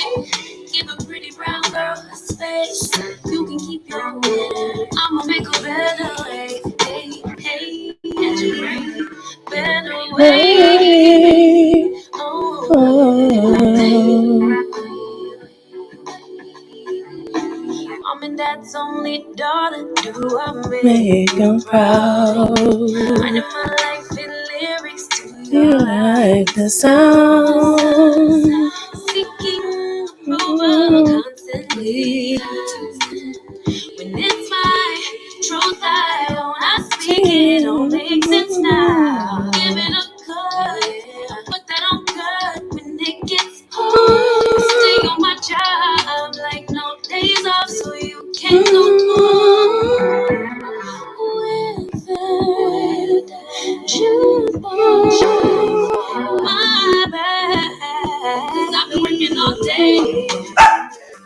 Give a pretty brown girl her space. You can keep your bitter. I'ma make a better way. Hey, hey. Get your brain. Better way. Mom and dad's only daughter, do I make them proud? Finding my life in lyrics to you like the sound. Seeking approval constantly. When it's my truth, I speak it, don't make sense now. Give it a cut, put that on cut when it gets hard. Stay on my job like no days off, so you can go with it. Jukebox, my bad. 'Cause I've been working all day.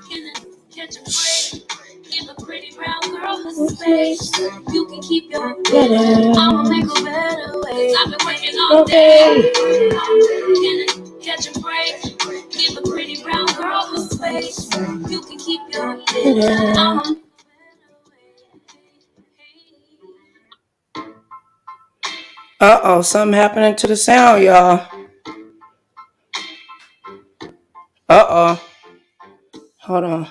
Can I catch a break? Give a pretty brown girl her space. You can keep your better. I'ma make a better way. I've been working all day. Can I catch a break? Give a pretty brown girl her space. You can keep your better. Uh-oh, something happening to the sound, y'all. Uh-oh. Hold on.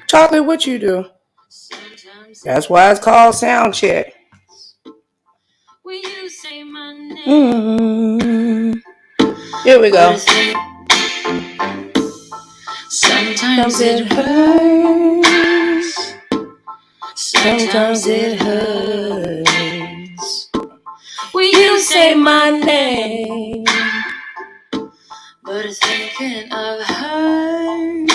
Chocolate, what you do? That's why it's called Soundcheck. Here we go. Sometimes it hurts. Sometimes it hurts. When you say my name, but it's thinking of hers.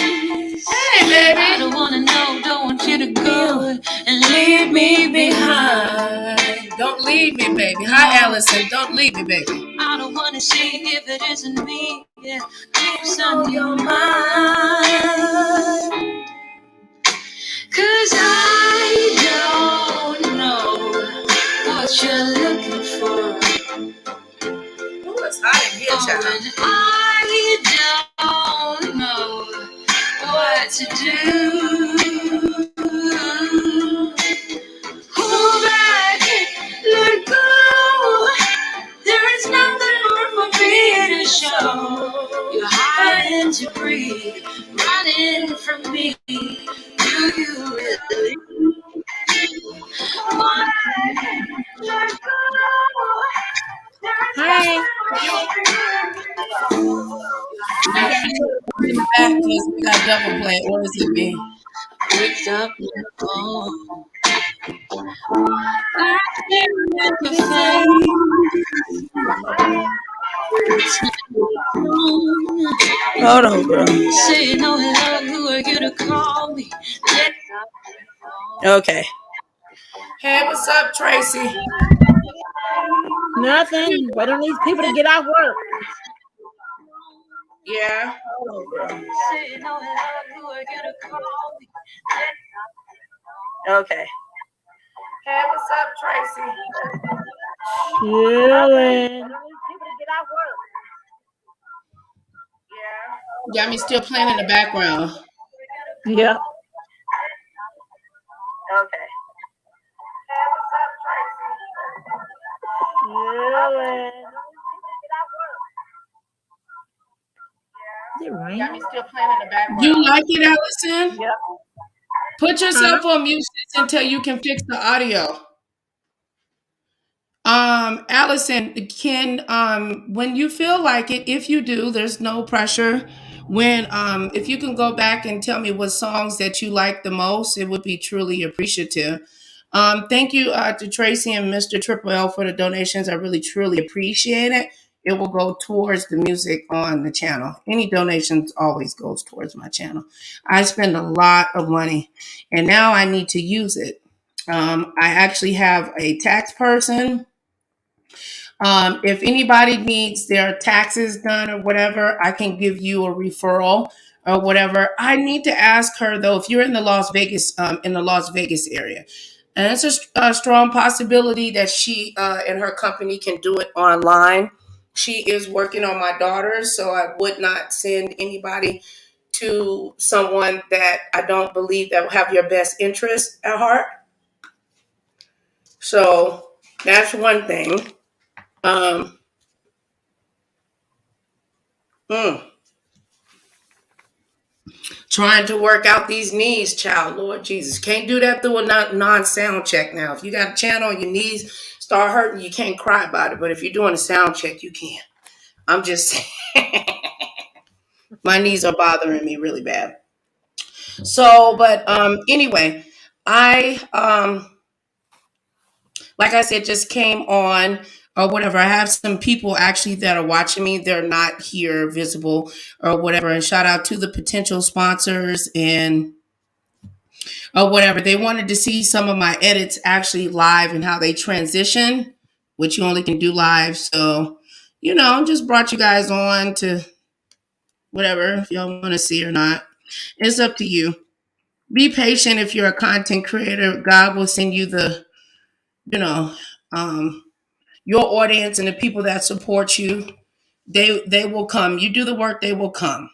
Hey, baby. I don't wanna know, don't want you to go and leave me behind. Don't leave me, baby. Hi, Allison. Don't leave me, baby. I don't wanna see if it isn't me. Yeah, keeps on your mind. 'Cause I don't know what you're looking for. Ooh, it's hot in here, child. I don't know what to do. Hold back, let go. There is nothing more for me to show. You're hiding to breathe, running from me. Do you really want to let go? Hi. In the back because we got double play. What is it be? Picked up your phone. I can't remember the Hold on, bro. Say no hello, who are you to call me? Okay. Hey, what's up, Tracy? Nothing. Wait on these people to get off work. Yeah. Hold on, bro. Say no hello, who are you to call me? Okay. Hey, what's up, Tracy? Chilling. Yeah. Got me still playing in the background. Yeah. Okay. Hey, what's up, Tracy? Chilling. Is it raining? Got me still playing in the background. You like it, Allison? Yep. Put yourself on mute until you can fix the audio. Allison, can when you feel like it, if you do, there's no pressure. When if you can go back and tell me what songs that you like the most, it would be truly appreciative. Thank you to Tracy and Mr. Triple L for the donations. I really truly appreciate it. It will go towards the music on the channel. Any donations always goes towards my channel. I spend a lot of money and now I need to use it. I actually have a tax person If anybody needs their taxes done or whatever, I can give you a referral or whatever. I need to ask her though, if you're in the Las Vegas area, and it's a strong possibility that she and her company can do it online. She is working on my daughter, so I would not send anybody to someone that I don't believe that will have your best interest at heart. So that's one thing. Um, mm. Trying to work out these knees, child. Lord Jesus. Can't do that through a non-sound check now. If you got a channel and your knees start hurting, you can't cry about it. But if you're doing a sound check, you can. I'm just saying. My knees are bothering me really bad. So, but anyway, I like I said, just came on or whatever. I have some people actually that are watching me. They're not here visible or whatever. And shout out to the potential sponsors and or whatever. They wanted to see some of my edits actually live and how they transition, which you only can do live. So, just brought you guys on to whatever, if y'all want to see or not. It's up to you. Be patient if you're a content creator. God will send you the, you know, your audience and the people that support you. They will come. You do the work, they will come.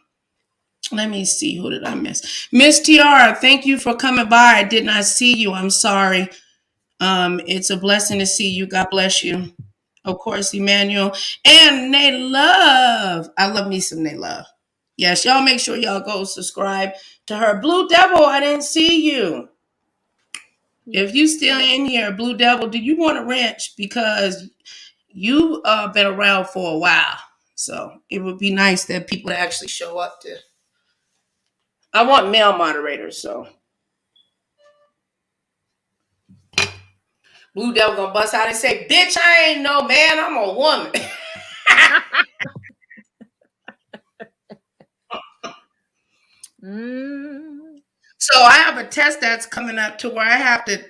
Let me see. Who did I miss? Miss Tiara, thank you for coming by. I did not see you. I'm sorry. It's a blessing to see you. God bless you. Of course, Emmanuel and Nay Love. I love me some Nay Love. Yes, y'all make sure y'all go subscribe to her. Blue Devil, I didn't see you. If you still in here, Blue Devil, do you want a wrench? Because you've been around for a while. So it would be nice that people actually show up to. I want male moderators, so. Blue Devil gonna bust out and say, bitch, I ain't no man, I'm a woman. So I have a test that's coming up to where I have to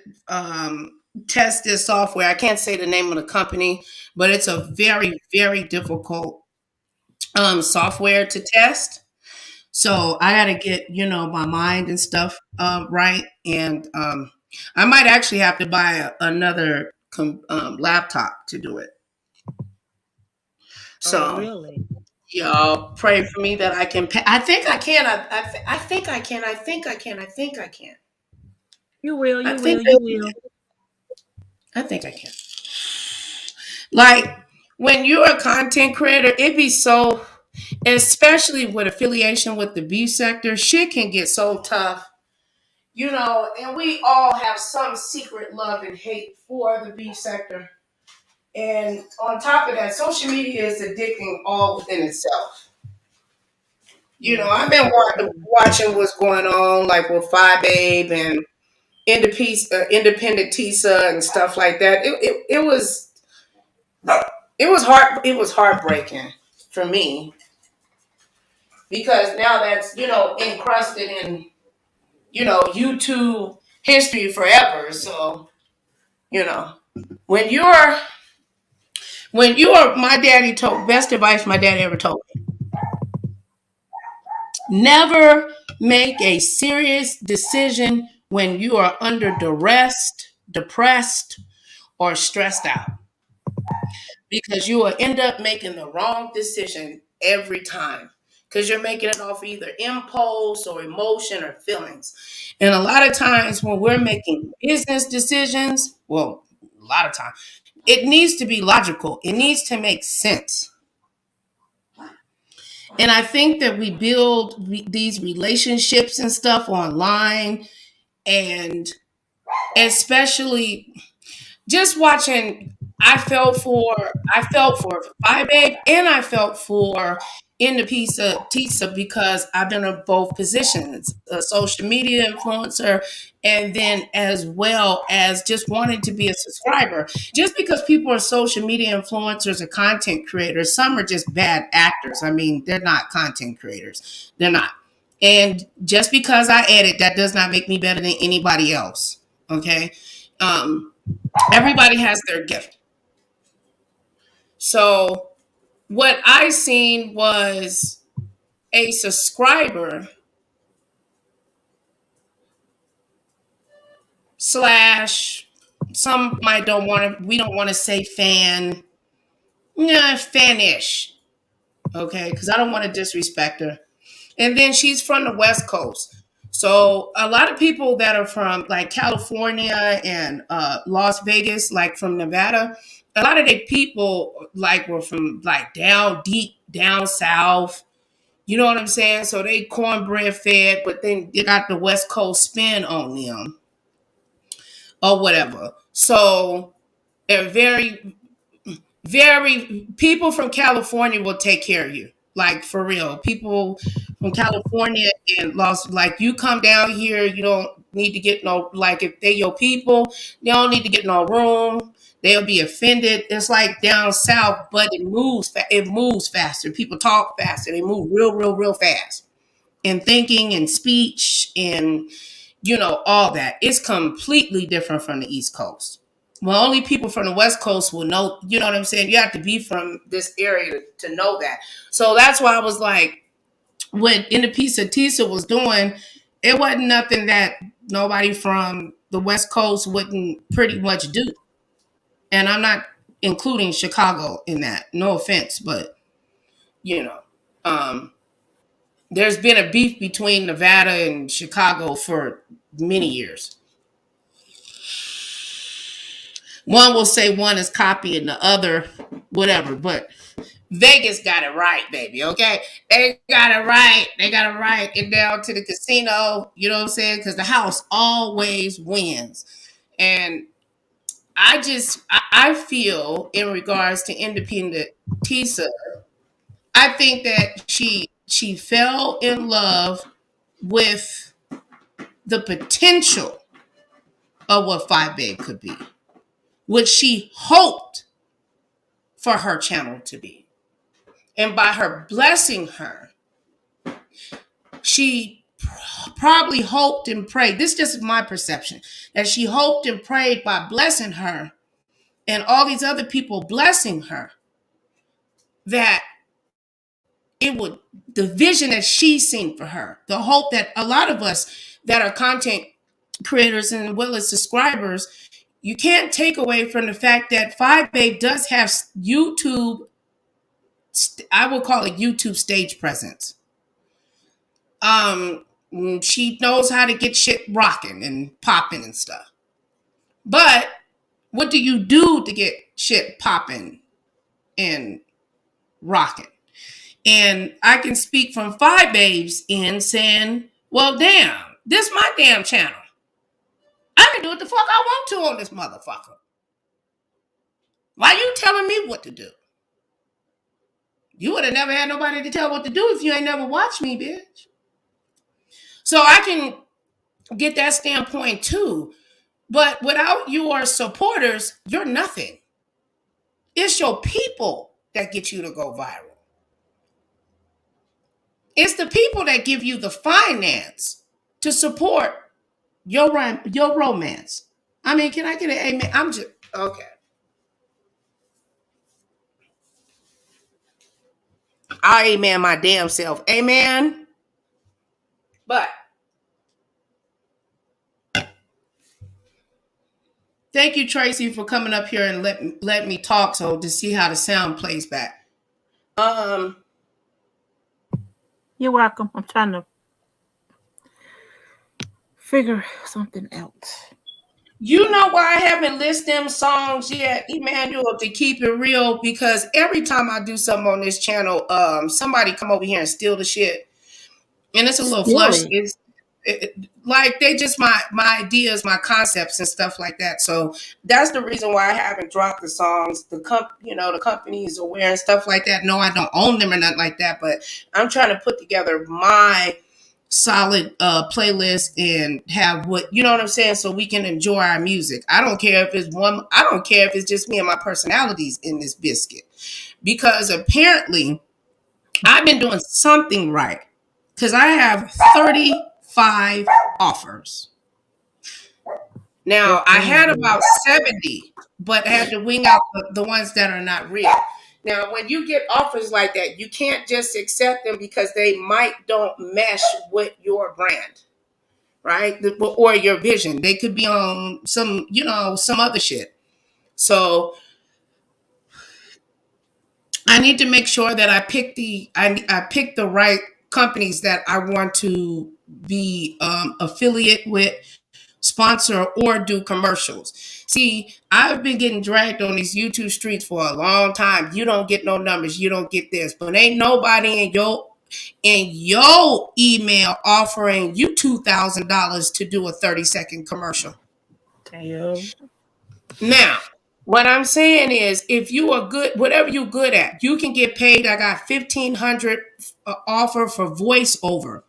test this software. I can't say the name of the company, but it's a very, very difficult software to test. So I got to get, my mind and stuff right. And I might actually have to buy another laptop to do it. So really? Y'all pray for me that I can pay. I think I can. I think I can. I think I can. I think I can. You will. You will. You will. I think I can. Like when you're a content creator, it be so, especially with affiliation with the B sector, shit can get so tough. And we all have some secret love and hate for the B sector. And on top of that, social media is addicting all within itself. I've been watching what's going on, like with Phi Babe and Independent Tisa and stuff like that. It was hard. It was heartbreaking for me because now that's encrusted in YouTube history forever. So when you're my daddy told best advice my daddy ever told me. Never make a serious decision when you are under duress, depressed, or stressed out. Because you will end up making the wrong decision every time. Because you're making it off either impulse or emotion or feelings. And a lot of times when we're making business decisions, well, a lot of times, it needs to be logical. It needs to make sense. And I think that we build these relationships and stuff online, and especially just watching, I felt for Phi Babe, and I felt for In the Piece of Tisa because I've been in both positions, a social media influencer, and then as well as just wanting to be a subscriber. Just because people are social media influencers or content creators, some are just bad actors. I mean, they're not content creators. They're not. And just because I edit, that does not make me better than anybody else. Okay. Everybody has their gift. So what I seen was a subscriber slash some might don't want to we don't want to say fan, yeah, fanish, okay, because I don't want to disrespect her. And then she's from the West Coast. So a lot of people that are from like California and Las Vegas, like from Nevada, a lot of the people like were from like down deep down south. You know what I'm saying? So they cornbread fed, but then they got the West Coast spin on them or whatever. So they're very people from California will take care of you. Like for real. People from California and like you come down here, you don't need to get no, like if they your people, they don't need to get no room. They'll be offended. It's like down south, but it moves faster. People talk faster. They move real fast. And thinking and speech and all that. It's completely different from the East Coast. Well, only people from the West Coast will know, you know what I'm saying? You have to be from this area to know that. So that's why I was like, what in the piece of Tisa was doing, it wasn't nothing that nobody from the West Coast wouldn't pretty much do. And I'm not including Chicago in that. No offense, but um, there's been a beef between Nevada and Chicago for many years. One will say one is copying the other, whatever, but Vegas got it right, baby, okay? They got it right. They got it right. And down to the casino, you know what I'm saying? Because the house always wins. And I feel in regards to independent Tisa, I think that she fell in love with the potential of what Five Babe could be, which she hoped for her channel to be. And by her blessing her, she probably hoped and prayed. This is just my perception, that she hoped and prayed by blessing her and all these other people blessing her, that it would, the vision that she's seen for her, the hope that a lot of us that are content creators and as well as subscribers, you can't take away from the fact that Five Babe does have YouTube, I will call it YouTube stage presence. She knows how to get shit rocking and popping and stuff. But what do you do to get shit popping and rocking? And I can speak from Five Babes in saying, well, damn, this my damn channel. I can do what the fuck I want to on this motherfucker. Why you telling me what to do? You would have never had nobody to tell what to do if you ain't never watched me, bitch. So I can get that standpoint too. But without your supporters, you're nothing. It's your people that get you to go viral. It's the people that give you the finance to support your romance. I mean, can I get an amen? I'm just, okay. I amen my damn self. Amen. But thank you, Tracy, for coming up here and let me talk so to see how the sound plays back. You're welcome. I'm trying to figure something out. You know why I haven't listed them songs yet, Emmanuel, to keep it real? Because every time I do something on this channel, somebody come over here and steal the shit. And it's a little flush. Like they just my ideas, my concepts and stuff like that. So that's the reason why I haven't dropped the songs. The company is aware and stuff like that. No, I don't own them or nothing like that, but I'm trying to put together my solid playlist and have what, you know what I'm saying, so we can enjoy our music. I don't care if it's just me and my personalities in this biscuit, because apparently I've been doing something right, because I have 35 offers. Now I had about 70, but I had to wing out the ones that are not real. Now, when you get offers like that, you can't just accept them because they don't mesh with your brand, right? Or your vision. They could be on some other shit. So I need to make sure that I pick the right companies that I want to be affiliate with, sponsor, or do commercials. See, I've been getting dragged on these YouTube streets for a long time. You don't get no numbers, you don't get this, but ain't nobody in your email offering you $2,000 to do a 30-second commercial. Damn. Now, what I'm saying is, if you are good, whatever you're good at, you can get paid. I got $1,500 offer for voiceover.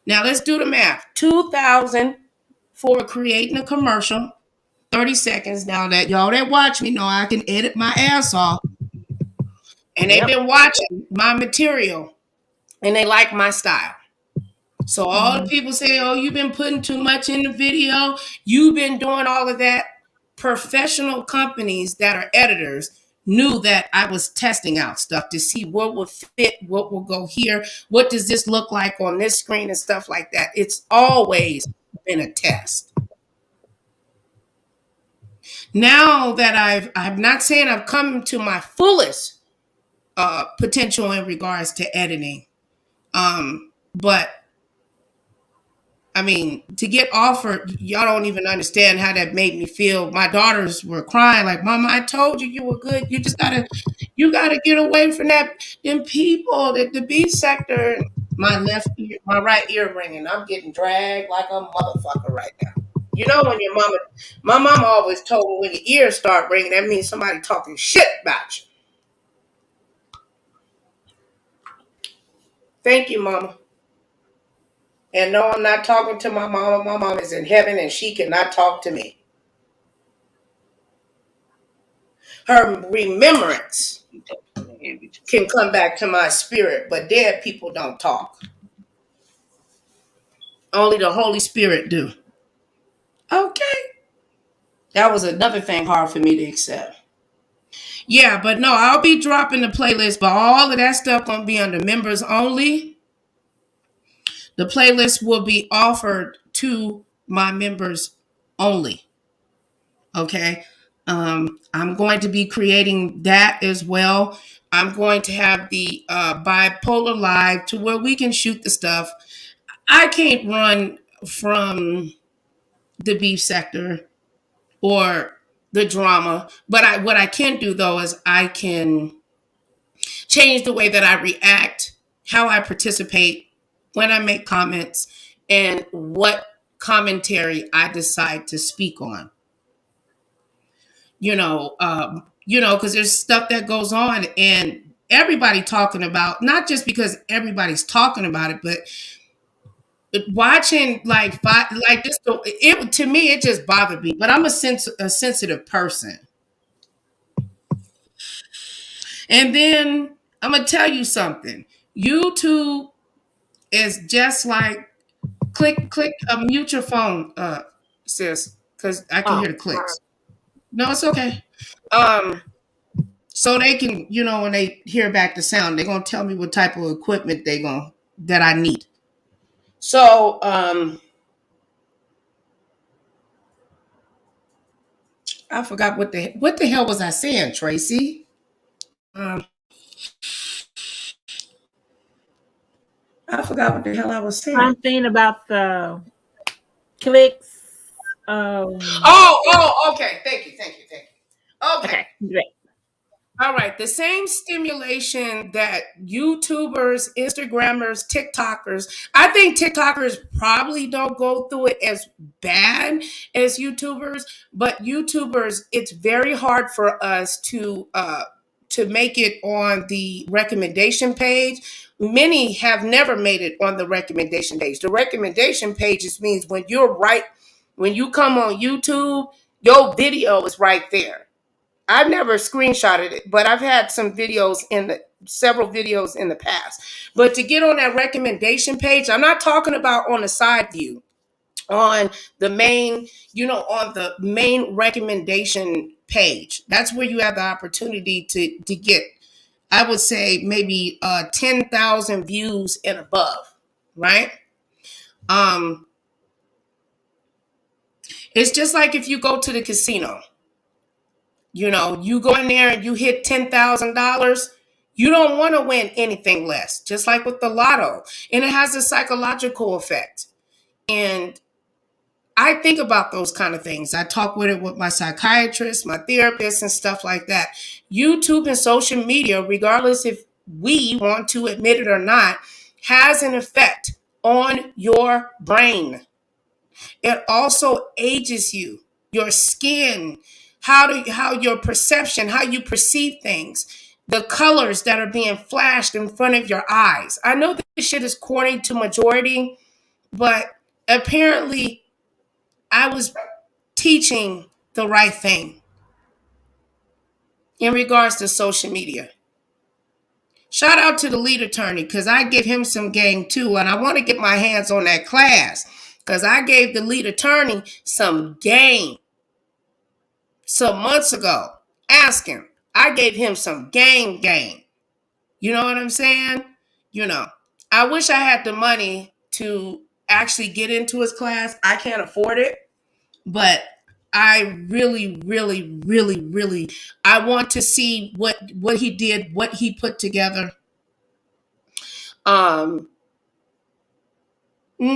Now let's do the math. $2,000 for creating a commercial, 30 seconds. Now that y'all that watch me know I can edit my ass off, and they've been watching my material, and they like my style. So all the people say, "Oh, you've been putting too much in the video. You've been doing all of that." Professional companies that are editors knew that I was testing out stuff to see what would fit, what will go here, what does this look like on this screen and stuff like that. It's always been a test. Now that I'm not saying I've come to my fullest potential in regards to editing, but I mean, to get offered, y'all don't even understand how that made me feel. My daughters were crying like, "Mama, I told you you were good. You gotta get away from them people, the beef sector." My right ear ringing. I'm getting dragged like a motherfucker right now. You know when my mama always told me when your ears start ringing, that means somebody talking shit about you. Thank you, Mama. And no, I'm not talking to my mama. My mom is in heaven and she cannot talk to me. Her remembrance can come back to my spirit, but dead people don't talk. Only the Holy Spirit do. Okay. That was another thing hard for me to accept. Yeah, but no, I'll be dropping the playlist, but all of that stuff gonna be under members only. The playlist will be offered to my members only. Okay. I'm going to be creating that as well. I'm going to have the BiPolar Live to where we can shoot the stuff. I can't run from the beef sector or the drama, but what I can do though is I can change the way that I react, how I participate, when I make comments, and what commentary I decide to speak on. Because there's stuff that goes on and everybody talking about, not just because everybody's talking about it, but watching like this. To me, it just bothered me. But I'm a sensitive person. And then I'm gonna tell you something. YouTube is just like click, mute your phone, sis, because I can hear the clicks. No, it's okay. So they can, when they hear back the sound, they're gonna tell me what type of equipment that I need. So I forgot what the hell was I saying, Tracy? I forgot what the hell I was saying. Something about the clicks. Okay. Thank you. Okay. Great. All right. The same stimulation that YouTubers, Instagrammers, TikTokers, I think TikTokers probably don't go through it as bad as YouTubers, but YouTubers, it's very hard for us to make it on the recommendation page. Many have never made it on the recommendation page. The recommendation pages means when you come on YouTube, your video is right there. I've never screenshotted it, but I've had several videos in the past. But to get on that recommendation page, I'm not talking about on the side view, on the main, on the main recommendation page. That's where you have the opportunity to get I would say maybe 10,000 views and above, right? It's just like if you go to the casino. You know, you go in there and you hit $10,000, you don't want to win anything less, just like with the lotto. And it has a psychological effect. And I think about those kind of things. I talk with it with my psychiatrist, my therapist, and stuff like that. YouTube and social media, regardless if we want to admit it or not, has an effect on your brain. It also ages you, your skin, how your perception, how you perceive things, the colors that are being flashed in front of your eyes. I know this shit is corny to majority, but apparently I was teaching the right thing in regards to social media. Shout out to the lead attorney, because I give him some game too, and I want to get my hands on that class, because I gave the lead attorney some game some months ago. Ask him. I gave him some game. You know what I'm saying? You know, I wish I had the money to actually get into his class. I can't afford it, but I really, I want to see what he did, what he put together.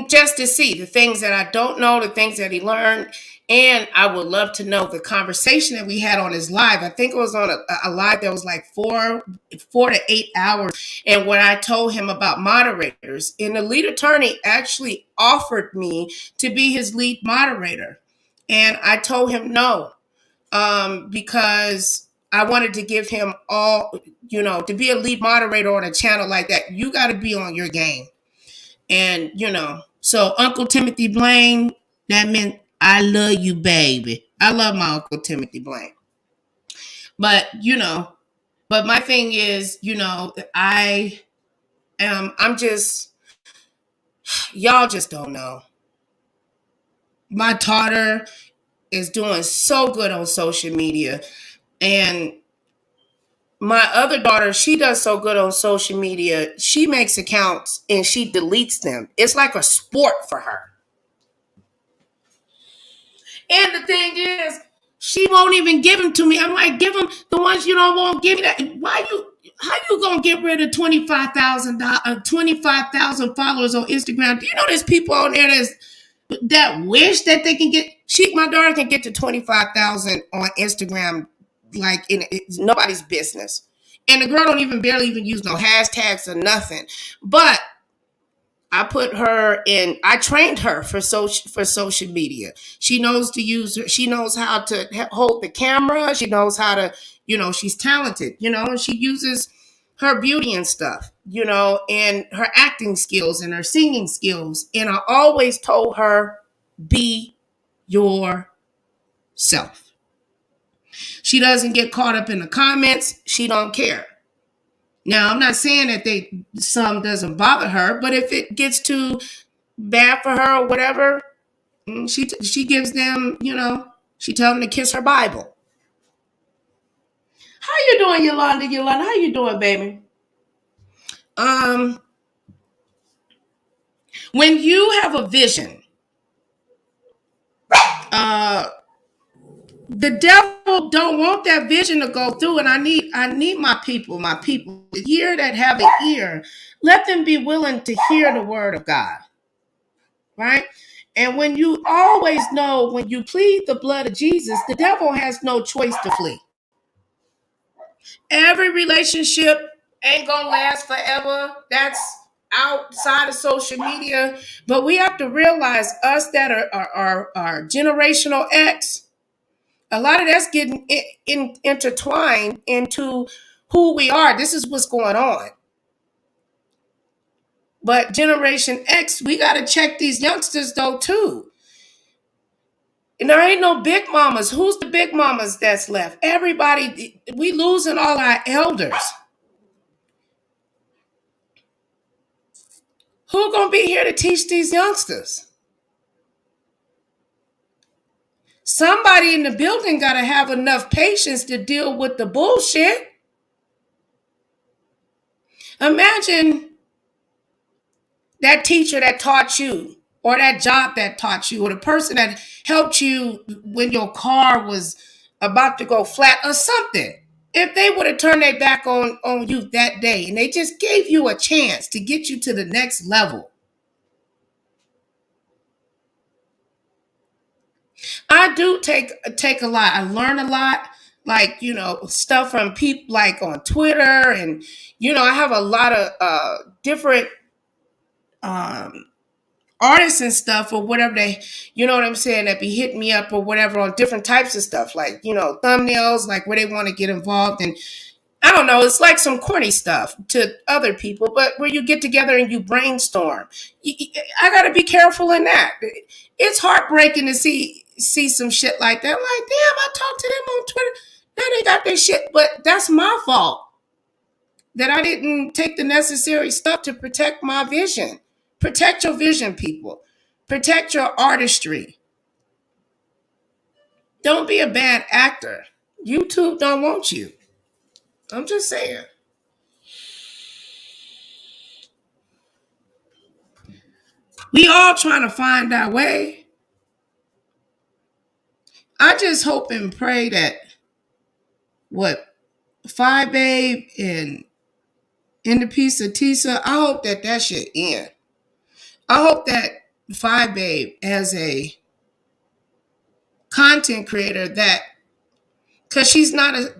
Just to see the things that I don't know, the things that he learned. And I would love to know the conversation that we had on his live. I think it was on a live that was like 4 to 8 hours. And when I told him about moderators, and the lead attorney actually offered me to be his lead moderator. And I told him no, because I wanted to give him all, you know, to be a lead moderator on a channel like that, you got to be on your game. And, you know, so Uncle Timothy Blaine, that meant I love you, baby. I love my Uncle Timothy Blaine. But, you know, but my thing is, you know, I'm just, y'all just don't know. My daughter is doing so good on social media. And my other daughter, she does so good on social media. She makes accounts and she deletes them. It's like a sport for her. And the thing is, she won't even give them to me. I'm like, give them the ones you don't want. Give me that. How you gonna get rid of 25,000 followers on Instagram? Do you know there's people on there that wish that they can get? My daughter can get to 25,000 on Instagram, like it's nobody's business. And the girl don't even barely use no hashtags or nothing. But I put her in, I trained her for social media. She knows to use her, she knows how to hold the camera. She knows how to, you know, she's talented, you know, and she uses her beauty and stuff, you know, and her acting skills and her singing skills. And I always told her, be yourself. She doesn't get caught up in the comments. She don't care. Now, I'm not saying that some doesn't bother her, but if it gets too bad for her or whatever, she gives them, you know, she tells them to kiss her Bible. How you doing, Yolanda? How you doing, baby? When you have a vision, the devil don't want that vision to go through, and I need my people here that have an ear. Let them be willing to hear the word of God, right? And when you always know, when you plead the blood of Jesus, the devil has no choice to flee. Every relationship ain't gonna last forever. That's outside of social media, but we have to realize us that are generational X. A lot of that's getting intertwined into who we are. This is what's going on. But Generation X, we got to check these youngsters though too. And there ain't no big mamas. Who's the big mamas that's left? Everybody, we losing all our elders. Who gonna be here to teach these youngsters? Somebody in the building got to have enough patience to deal with the bullshit. Imagine that teacher that taught you, or that job that taught you, or the person that helped you when your car was about to go flat or something. If they would have turned their back on you that day and they just gave you a chance to get you to the next level. I do take a lot. I learn a lot, like, stuff from people like on Twitter, and I have a lot of different artists and stuff, or whatever they, what I'm saying, that be hitting me up or whatever on different types of stuff, like, thumbnails, like where they want to get involved. And I don't know, it's like some corny stuff to other people, but where you get together and you brainstorm. I got to be careful in that. It's heartbreaking to see some shit like that. I'm like, damn, I talked to them on Twitter. Now they got their shit, but that's my fault that I didn't take the necessary stuff to protect my vision. Protect your vision, people. Protect your artistry. Don't be a bad actor. YouTube don't want you. I'm just saying. We all trying to find our way. I just hope and pray that Phi Babe and In the Piece of Tisa, I hope that shit end. I hope that Phi Babe, as a content creator, that because she's not a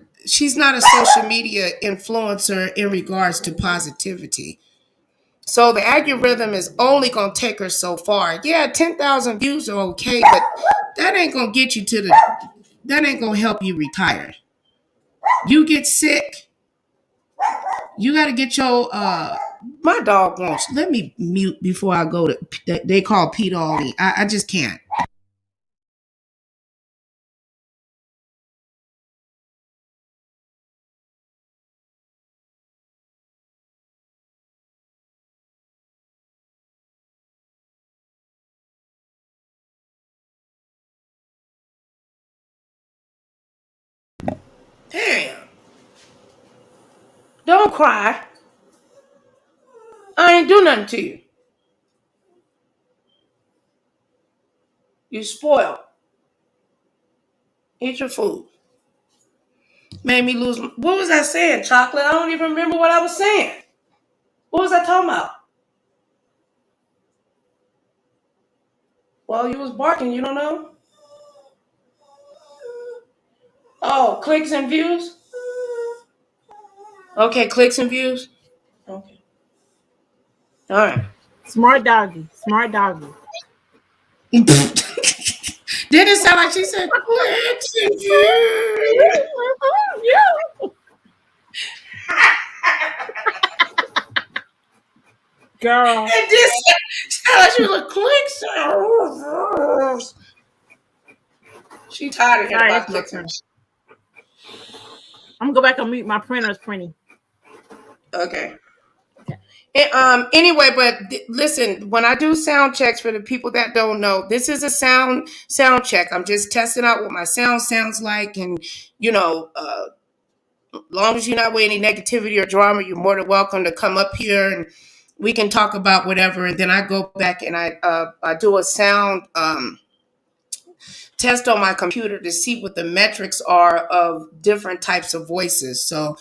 social media influencer in regards to positivity. So the algorithm is only going to take her so far. Yeah, 10,000 views are okay, but that ain't going to get you that ain't going to help you retire. You get sick, you got to get your, my dog wants, let me mute before I go to, they call Pior. I just can't. Damn. Don't cry. I ain't do nothing to you. You spoiled. Eat your food. Made me lose. What was I saying, Chocolate? I don't even remember what I was saying. What was I talking about? Well, you was barking. You don't know? Oh, clicks and views? Okay, clicks and views? Okay. All right. Smart doggy. Smart doggy. Didn't it sound like she said clicks and views? Girl. It did sound like she was like clicks. She tired of hearing about clicks and views. I'm gonna go back and mute my printer's printing. Okay. Anyway, but listen, when I do sound checks, for the people that don't know, this is a sound check. I'm just testing out what my sound sounds like, and as long as you're not with any negativity or drama, you're more than welcome to come up here and we can talk about whatever. And then I go back and I do a sound test on my computer to see what the metrics are of different types of voices. So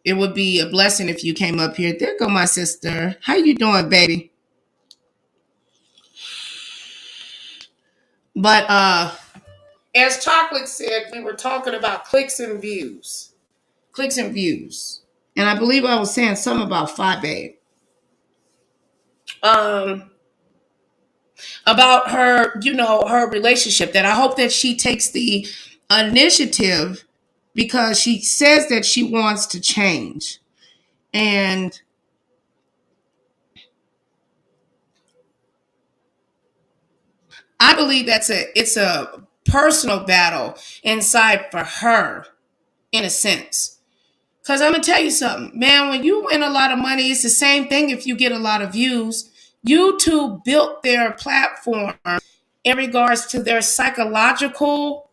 it would be a blessing if you came up here. There go my sister. How you doing, baby? But as Chocolate said, we were talking about clicks and views. Clicks and views. And I believe I was saying something about Phi Babe. About her, her relationship, that I hope that she takes the initiative, because she says that she wants to change. And I believe it's a personal battle inside for her, in a sense. Because I'm going to tell you something, man, when you win a lot of money, it's the same thing if you get a lot of views. YouTube built their platform in regards to their psychological,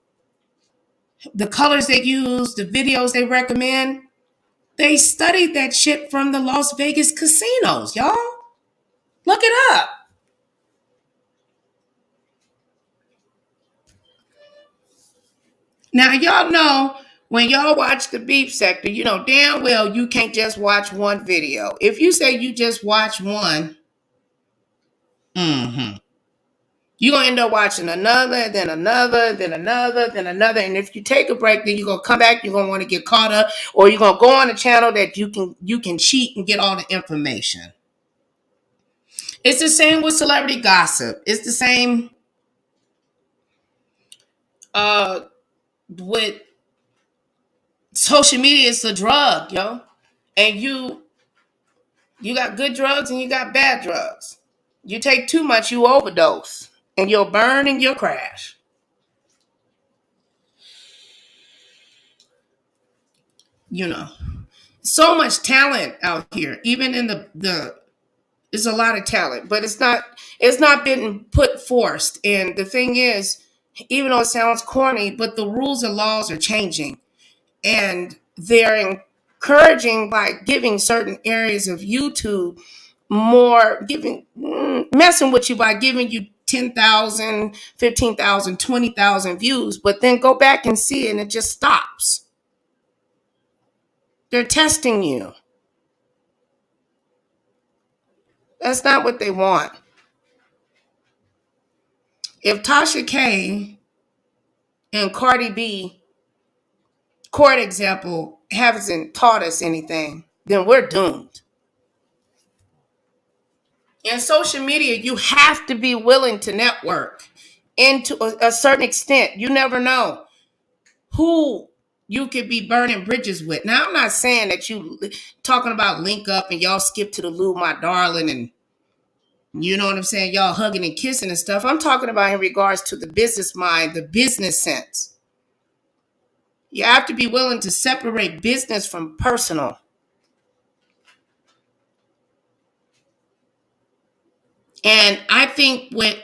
the colors they use, the videos they recommend. They studied that shit from the Las Vegas casinos, y'all. Look it up. Now, y'all know when y'all watch the beef sector, you know damn well you can't just watch one video. If you say you just watch one, you're going to end up watching another, then another, then another, then another. And if you take a break, then you're going to come back, you're going to want to get caught up, or you're going to go on a channel that you can cheat and get all the information. It's the same with celebrity gossip. It's the same with social media. It's a drug, yo. And you got good drugs and you got bad drugs. You take too much, you overdose. And you'll burn and you'll crash. You know. So much talent out here. Even in the there's a lot of talent, but it's not been put forced. And the thing is, even though it sounds corny, but the rules and laws are changing. And they're encouraging by giving certain areas of YouTube more, messing with you by giving you 10,000, 15,000, 20,000 views, but then go back and see it and it just stops. They're testing you. That's not what they want. If Tasha K and Cardi B court example hasn't taught us anything, then we're doomed. In social media, you have to be willing to network into a certain extent. You never know who you could be burning bridges with. Now, I'm not saying that you talking about link up and y'all skip to the loo, my darling, and you know what I'm saying? Y'all hugging and kissing and stuff. I'm talking about in regards to the business mind, the business sense. You have to be willing to separate business from personal. And I think with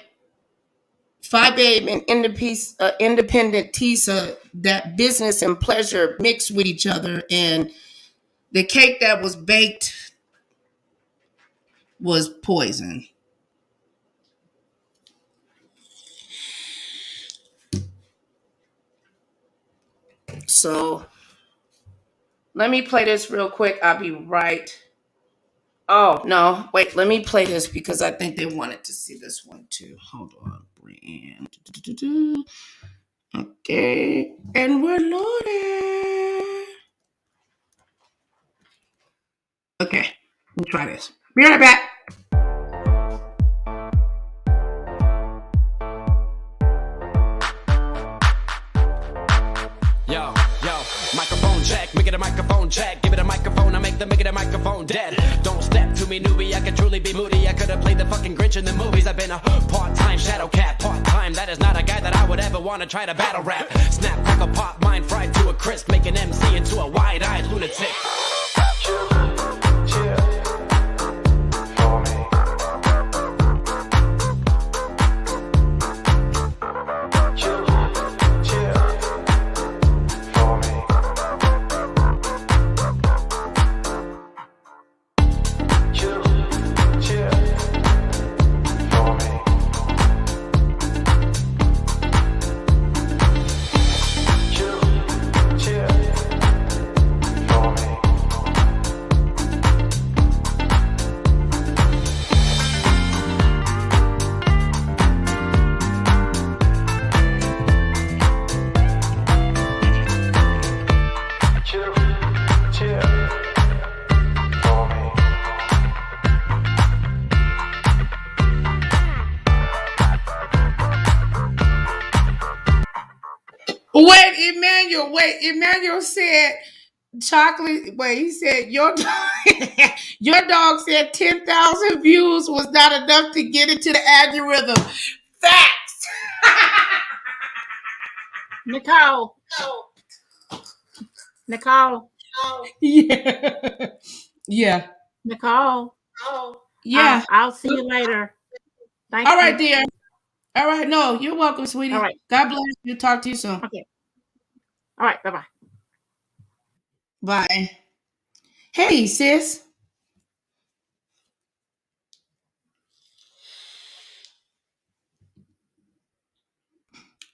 Phi Babe and Independent Tisa, that business and pleasure mixed with each other, and the cake that was baked was poison. So let me play this real quick. I'll be right. Oh, no. Wait, let me play this because I think they wanted to see this one too. Hold on. Brand. Okay. And we're loaded. Okay. Let me try this. Be right back. Yo, microphone check, make it a microphone check. Give it a microphone, I make it a microphone dead. Don't step to me, newbie, I could truly be moody. I could have played the fucking Grinch in the movies. I've been a part-time shadow cat, part-time. That is not a guy that I would ever want to try to battle rap. Snap, crackle, pop, mind fried to a crisp. Make an MC into a wide-eyed lunatic. Emmanuel said chocolate. Wait, he said your dog said 10,000 views was not enough to get into the algorithm. Facts. Nicole. Yeah. Yeah. Nicole. Yeah. I'll see you later. Thank you. All right, dear. All right. No, you're welcome, sweetie. All right. God bless you. Talk to you soon. Okay. All right. Bye-bye. Bye. Hey, sis.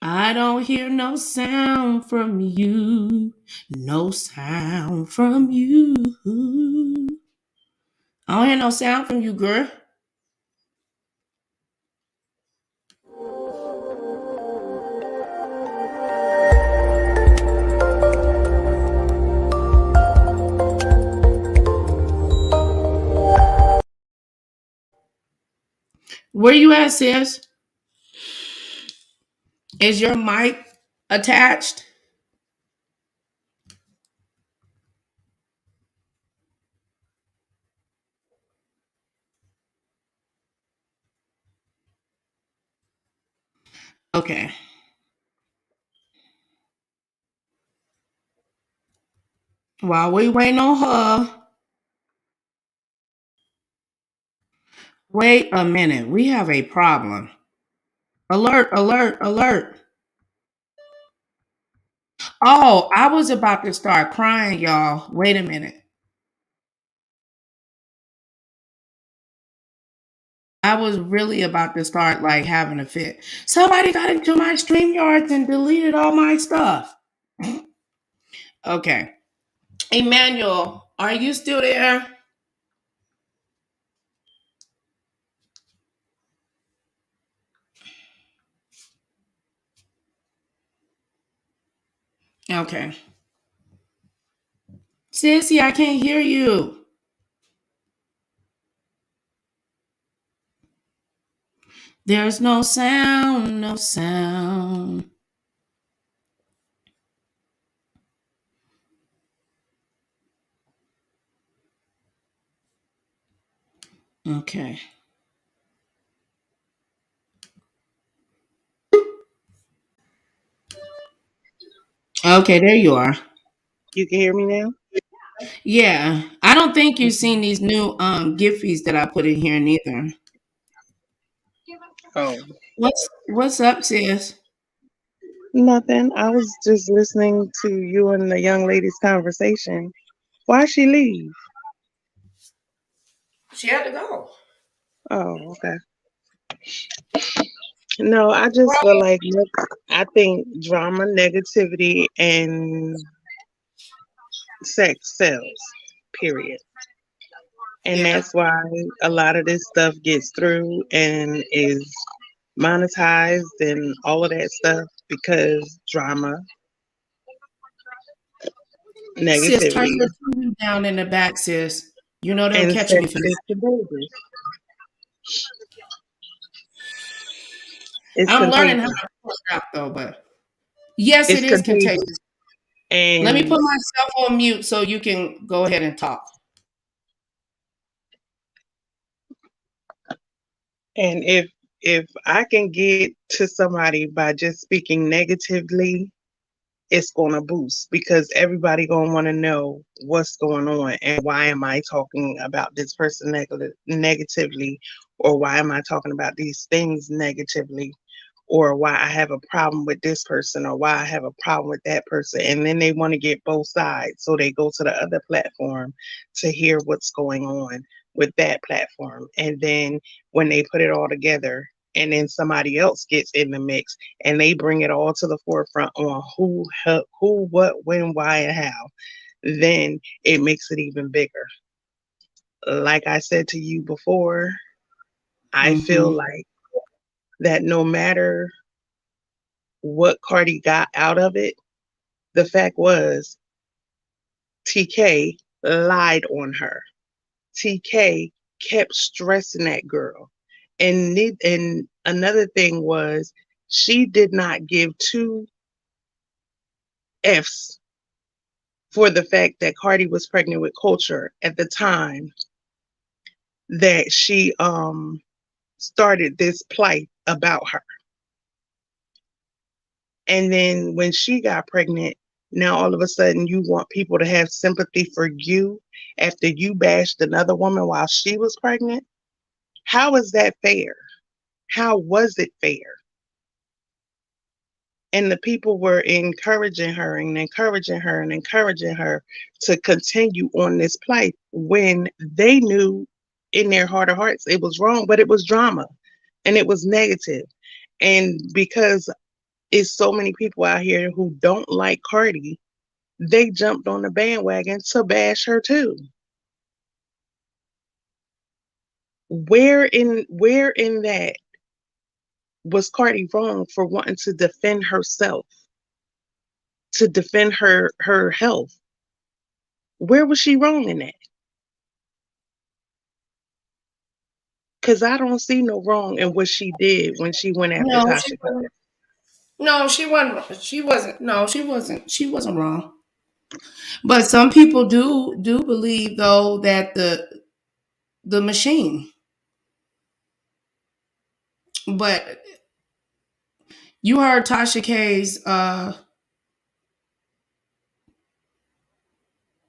I don't hear no sound from you. No sound from you. I don't hear no sound from you, girl. Where you at, sis? Is your mic attached? Okay. While we waiting on her, wait a minute. We have a problem. Alert, alert, alert. Oh, I was about to start crying, y'all. Wait a minute. I was really about to start like having a fit. Somebody got into my StreamYards and deleted all my stuff. Okay. Emmanuel, are you still there? Okay. Sissy, I can't hear you. There's no sound, no sound. Okay. Okay, there you are. You can hear me now? Yeah. I don't think you've seen these new Giphies that I put in here neither. Oh, What's up, sis? nothing. I was just listening to you and the young lady's conversation. Why'd she leave? She had to go. Oh, okay. No, I just feel like I think drama, negativity, and sex sells. Period. And Yeah. that's why a lot of this stuff gets through and is monetized and all of that stuff because drama, Sis, turn negativity, your TV down in the back, sis. You know they'll and catch sex me for is that. the basis. It's I'm learning how contagious. to pull it out though, but yes, It's it is contagious. contagious. Let me And put myself on mute so you can go ahead and talk. and if I can get to somebody by just speaking negatively, it's gonna boost because everybody gonna want to know what's going on and why am I talking about this person negatively, or why am I talking about these things negatively, or why I have a problem with this person, or why I have a problem with that person. And then they want to get both sides. So they go to the other platform to hear what's going on with that platform. And then when they put it all together, and then somebody else gets in the mix and they bring it all to the forefront on who, what, when, why, and how, then it makes it even bigger. Like I said to you before, I feel Mm-hmm. like that no matter what Cardi got out of it, the fact was TK lied on her. TK kept stressing that girl. And another thing was she did not give two F's for the fact that Cardi was pregnant with Culture at the time that she started this plight about her. And then when she got pregnant, now all of a sudden you want people to have sympathy for you after you bashed another woman while she was pregnant? How is that fair? How was it fair? And the people were encouraging her and encouraging her and encouraging her to continue on this plight when they knew in their heart of hearts it was wrong, but it was drama and it was negative. And because it's so many people out here who don't like Cardi, they jumped on the bandwagon to bash her too. Where in that was Cardi wrong for wanting to defend herself, to defend her health? Where was she wrong in that? Because I don't see no wrong in what she did when she went after No, Tasha Cobbs. no, she wasn't. She wasn't. No, she wasn't. She wasn't wrong. But some people do believe though that the machine. But you heard Tasha K's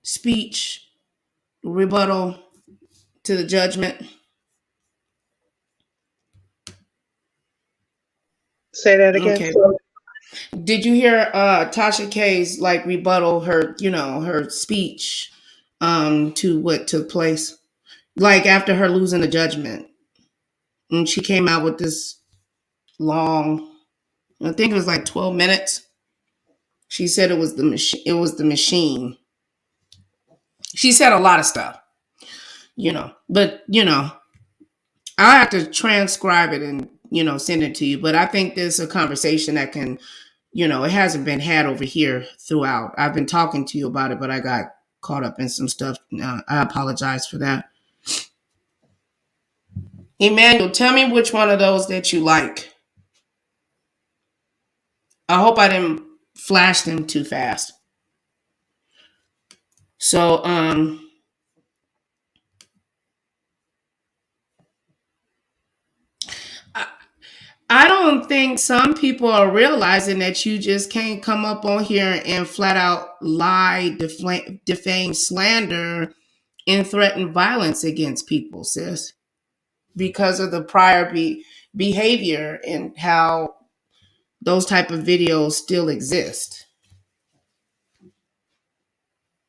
speech rebuttal to the judgment. Say that again. Okay. Did you hear Tasha K's like rebuttal her, her speech to what took place? Like after her losing the judgment. And she came out with this long, I think it was like 12 minutes. She said it was the machine. She said a lot of stuff, but I'll have to transcribe it and, send it to you. But I think there's a conversation that can, it hasn't been had over here throughout. I've been talking to you about it, but I got caught up in some stuff. I apologize for that. Emmanuel, tell me which one of those that you like. I hope I didn't flash them too fast. So, I don't think some people are realizing that you just can't come up on here and flat out lie, defame, slander, and threaten violence against people, sis, because of the prior behavior and how those type of videos still exist.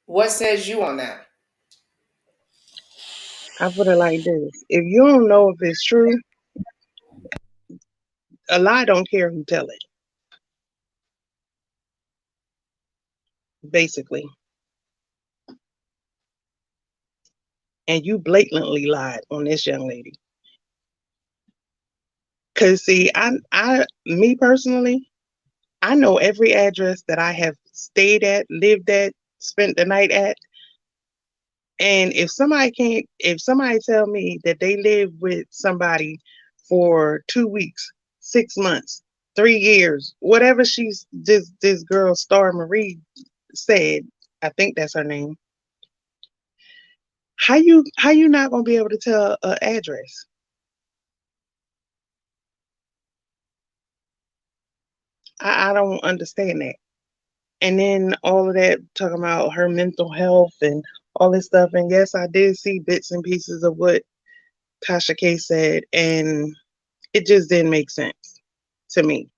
What says you on that? I put it like this. If you don't know if it's true, a lie don't care who tell it. Basically. And you blatantly lied on this young lady. Cause see, me personally, I know every address that I have stayed at, lived at, spent the night at. And if somebody tell me that they live with somebody for 2 weeks, 6 months, 3 years, whatever this girl Star Marie said, I think that's her name. How you not gonna be able to tell an address? I don't understand that. And then all of that talking about her mental health and all this stuff. And yes, I did see bits and pieces of what Tasha K said, and it just didn't make sense to me.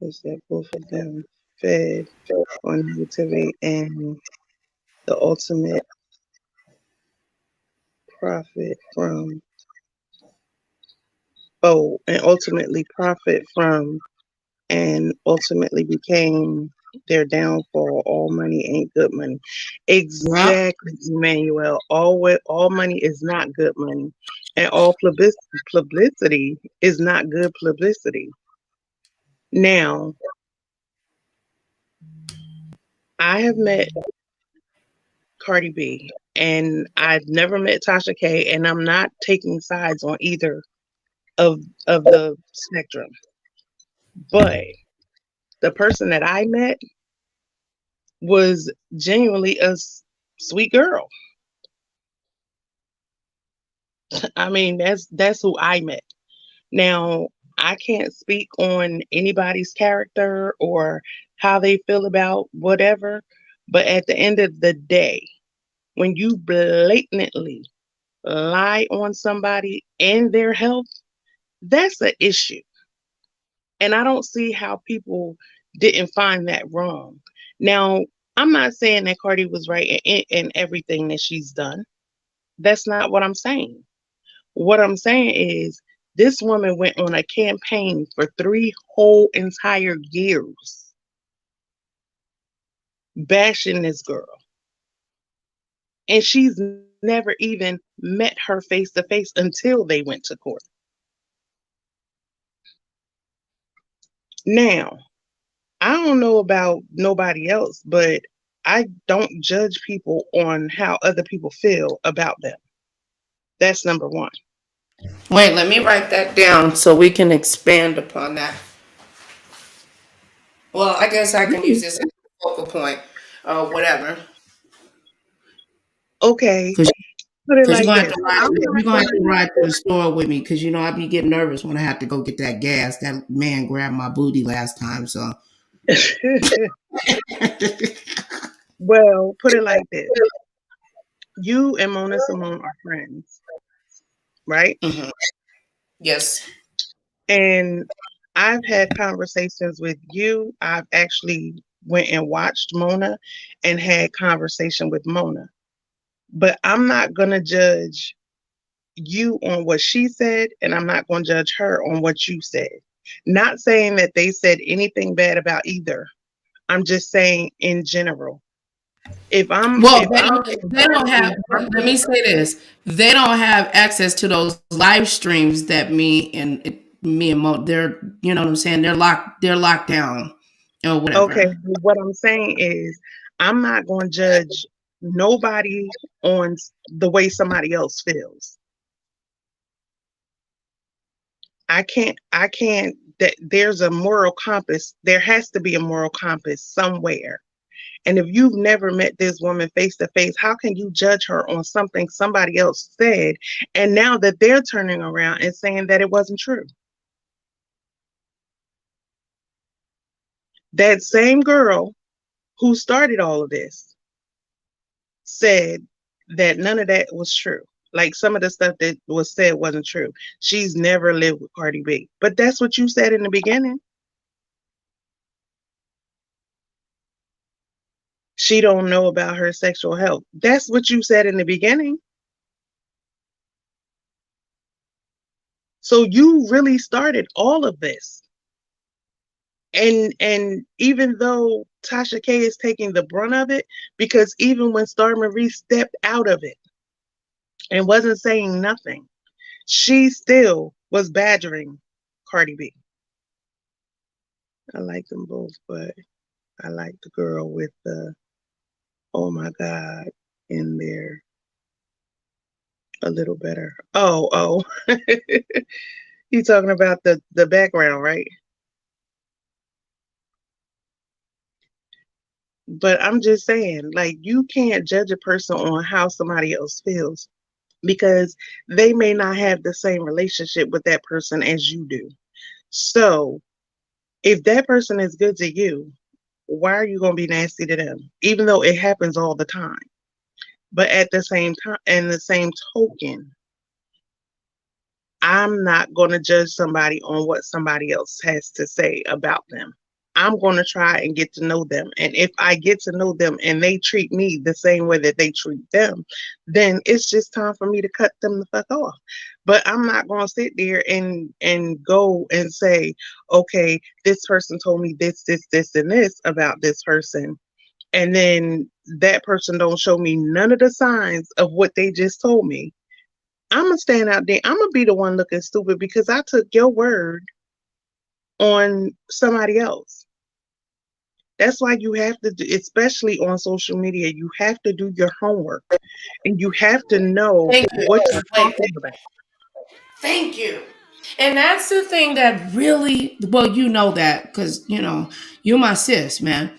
They said both of them fed on negativity and the ultimate profit from and ultimately profit from and ultimately became their downfall. All money ain't good money. Exactly, Emmanuel. All money is not good money. And all publicity is not good publicity. Now, I have met Cardi B and I've never met Tasha K, and I'm not taking sides on either of the spectrum. But the person that I met was genuinely a sweet girl. I mean, that's who I met. Now, I can't speak on anybody's character or how they feel about whatever, but at the end of the day, when you blatantly lie on somebody and their health, That's an issue. And I don't see how people didn't find that wrong. Now, I'm not saying that Cardi was right in everything that she's done. That's not what I'm saying. What I'm saying is this woman went on a campaign for 3 whole entire years bashing this girl. And she's never even met her face to face until they went to court. Now, I don't know about nobody else, but I don't judge people on how other people feel about them. That's number one. Wait, let me write that down so we can expand upon that. Well, I guess I can use this as a focal point or whatever. Okay, Because put it you're like gonna have this. to ride. I'm You're not gonna have to gonna ride to the store with me because I be getting nervous when I have to go get that gas. That man grabbed my booty last time, so. well, put it like this. You and Mona Simone are friends, right? Mhm. Yes. And I've had conversations with you. I've actually went and watched Mona and had conversation with Mona. But I'm not gonna judge you on what she said, and I'm not gonna judge her on what you said. Not saying that they said anything bad about either. I'm just saying in general. Well, If I'm in a they don't have. Let me say this: they don't have access to those live streams that me and Mo. They're, you know what I'm saying. They're locked. They're locked down or okay, whatever. what I'm saying is I'm not going to judge nobody on the way somebody else feels. I can't that there's a moral compass. There has to be a moral compass somewhere. And if you've never met this woman face to face, how can you judge her on something somebody else said? And now that they're turning around and saying that it wasn't true. That same girl who started all of this said that none of that was true. Like some of the stuff that was said wasn't true. She's never lived with Cardi B. But that's what you said in the beginning. She don't know about her sexual health. That's what you said in the beginning. So you really started all of this. And even though Tasha K is taking the brunt of it, because even when Star Marie stepped out of it and wasn't saying nothing, she still was badgering Cardi B. I like them both, but I like the girl with the oh my God in there a little better. Oh. You talking about the background, right? But I'm just saying, like, you can't judge a person on how somebody else feels because they may not have the same relationship with that person as you do. So if that person is good to you, why are you going to be nasty to them? Even though it happens all the time. But at the same time, and the same token, I'm not going to judge somebody on what somebody else has to say about them. I'm going to try and get to know them. And if I get to know them and they treat me the same way that they treat them, then it's just time for me to cut them the fuck off. But I'm not going to sit there and go and say, okay, this person told me this, and this about this person. And then that person don't show me none of the signs of what they just told me. I'm going to stand out there. I'm going to be the one looking stupid because I took your word on somebody else. That's why you have to do, especially on social media, you have to do your homework and you have to know Thank you. what you're talking about. Thank you. And that's the thing that really, well, you know that because you're my sis, man.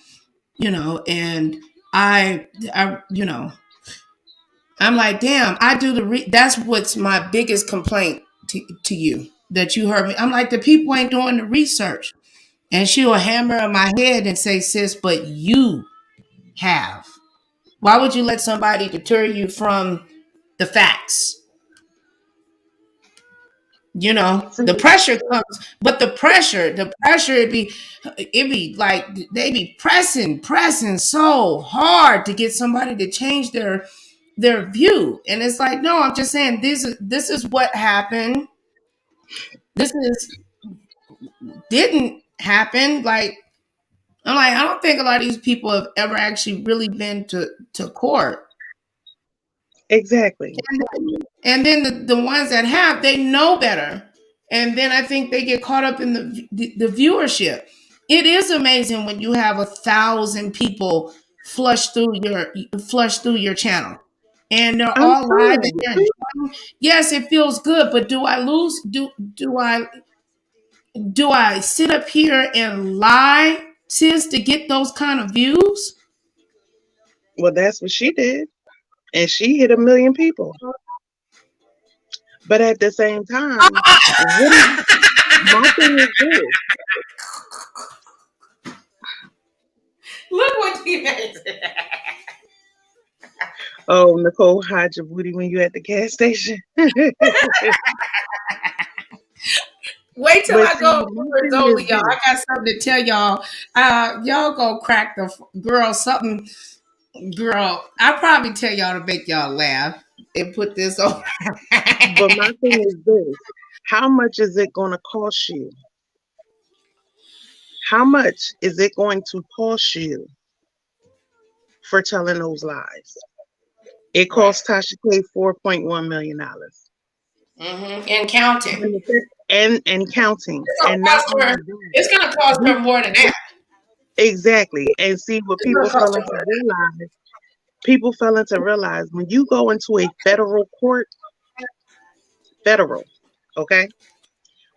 And I, I'm like, damn, I do that's what's my biggest complaint to you that you heard me. I'm like, the people ain't doing the research. And she'll hammer on my head and say, sis, but you have. Why would you let somebody deter you from the facts? You know, the pressure comes, but the pressure, it be like they be pressing so hard to get somebody to change their view. And it's like, no, I'm just saying this is what happened. This is didn't happen. Like, I'm like, I don't think a lot of these people have ever actually really been to court. Exactly. And then the ones that have, they know better. And then I think they get caught up in the viewership. It is amazing when you have 1,000 people flush through your channel, and they're I'm all live and sure. they're enjoying. Yes, it feels good, but do I lose? Do I sit up here and lie, sis, to get those kind of views? Well, that's what she did. And she hit 1 million people. But at the same time, my thing is this. Look what he made. Oh, Nicole, hide your booty when you at the gas station. Wait till But I see, go my for thing is Zoli, y'all. this. I got something to tell y'all. Y'all go crack the girl something. Girl, I probably tell y'all to make y'all laugh and put this on. But my thing is this. How much is it going to cost you? How much is it going to cost you for telling those lies? It Right. cost Tasha K $4.1 million. And counting. And counting. And not only that, It's gonna cost her more than that. exactly. And see what It's gonna people cost fell her into more than realize. People fell into realize when you go into a federal court, federal, okay?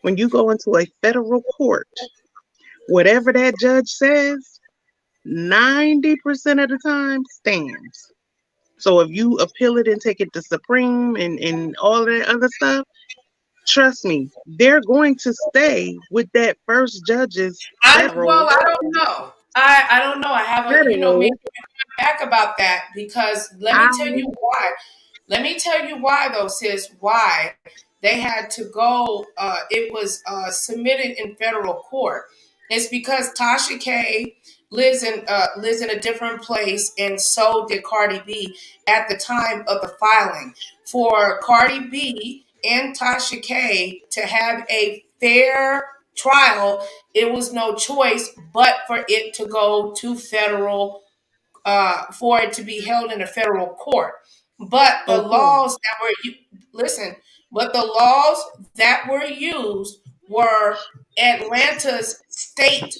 When you go into a federal court, whatever that judge says, 90% of the time stands. So if you appeal it and take it to Supreme and all that other stuff, trust me, they're going to stay with that first judge's federal. I don't know. I don't know. I haven't, maybe Federal. back about that because let I me tell you why. Let me tell you why, though, sis. Why they had to go? It was submitted in federal court. It's because Tasha K lives in a different place, and so did Cardi B at the time of the filing. For Cardi B and Tasha K to have a fair trial, it was no choice but for it to go to federal, for it to be held in a federal court. But the okay. laws that were listen, but the laws that were used were Atlanta's state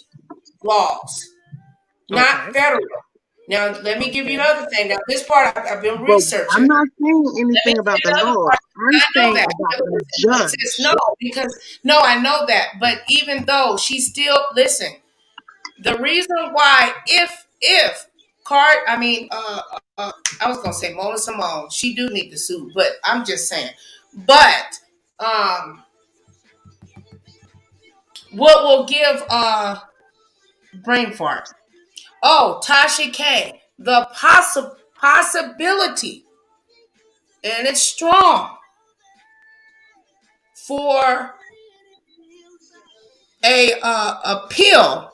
laws, not Okay. federal. Now, let me give you Okay. another thing. Now, this part I've been But I'm researching. not saying Let me anything about say the the other law. part. I'm I know saying that. about But the listen, but sis, judge. no, because no, I know that. But even though she still listen, the reason why, if Card, I was gonna say Mona Simone, she do need to sue, but I'm just saying. But um, what will give brain fart? Oh, Tasha K, the possibility, and it's strong for a appeal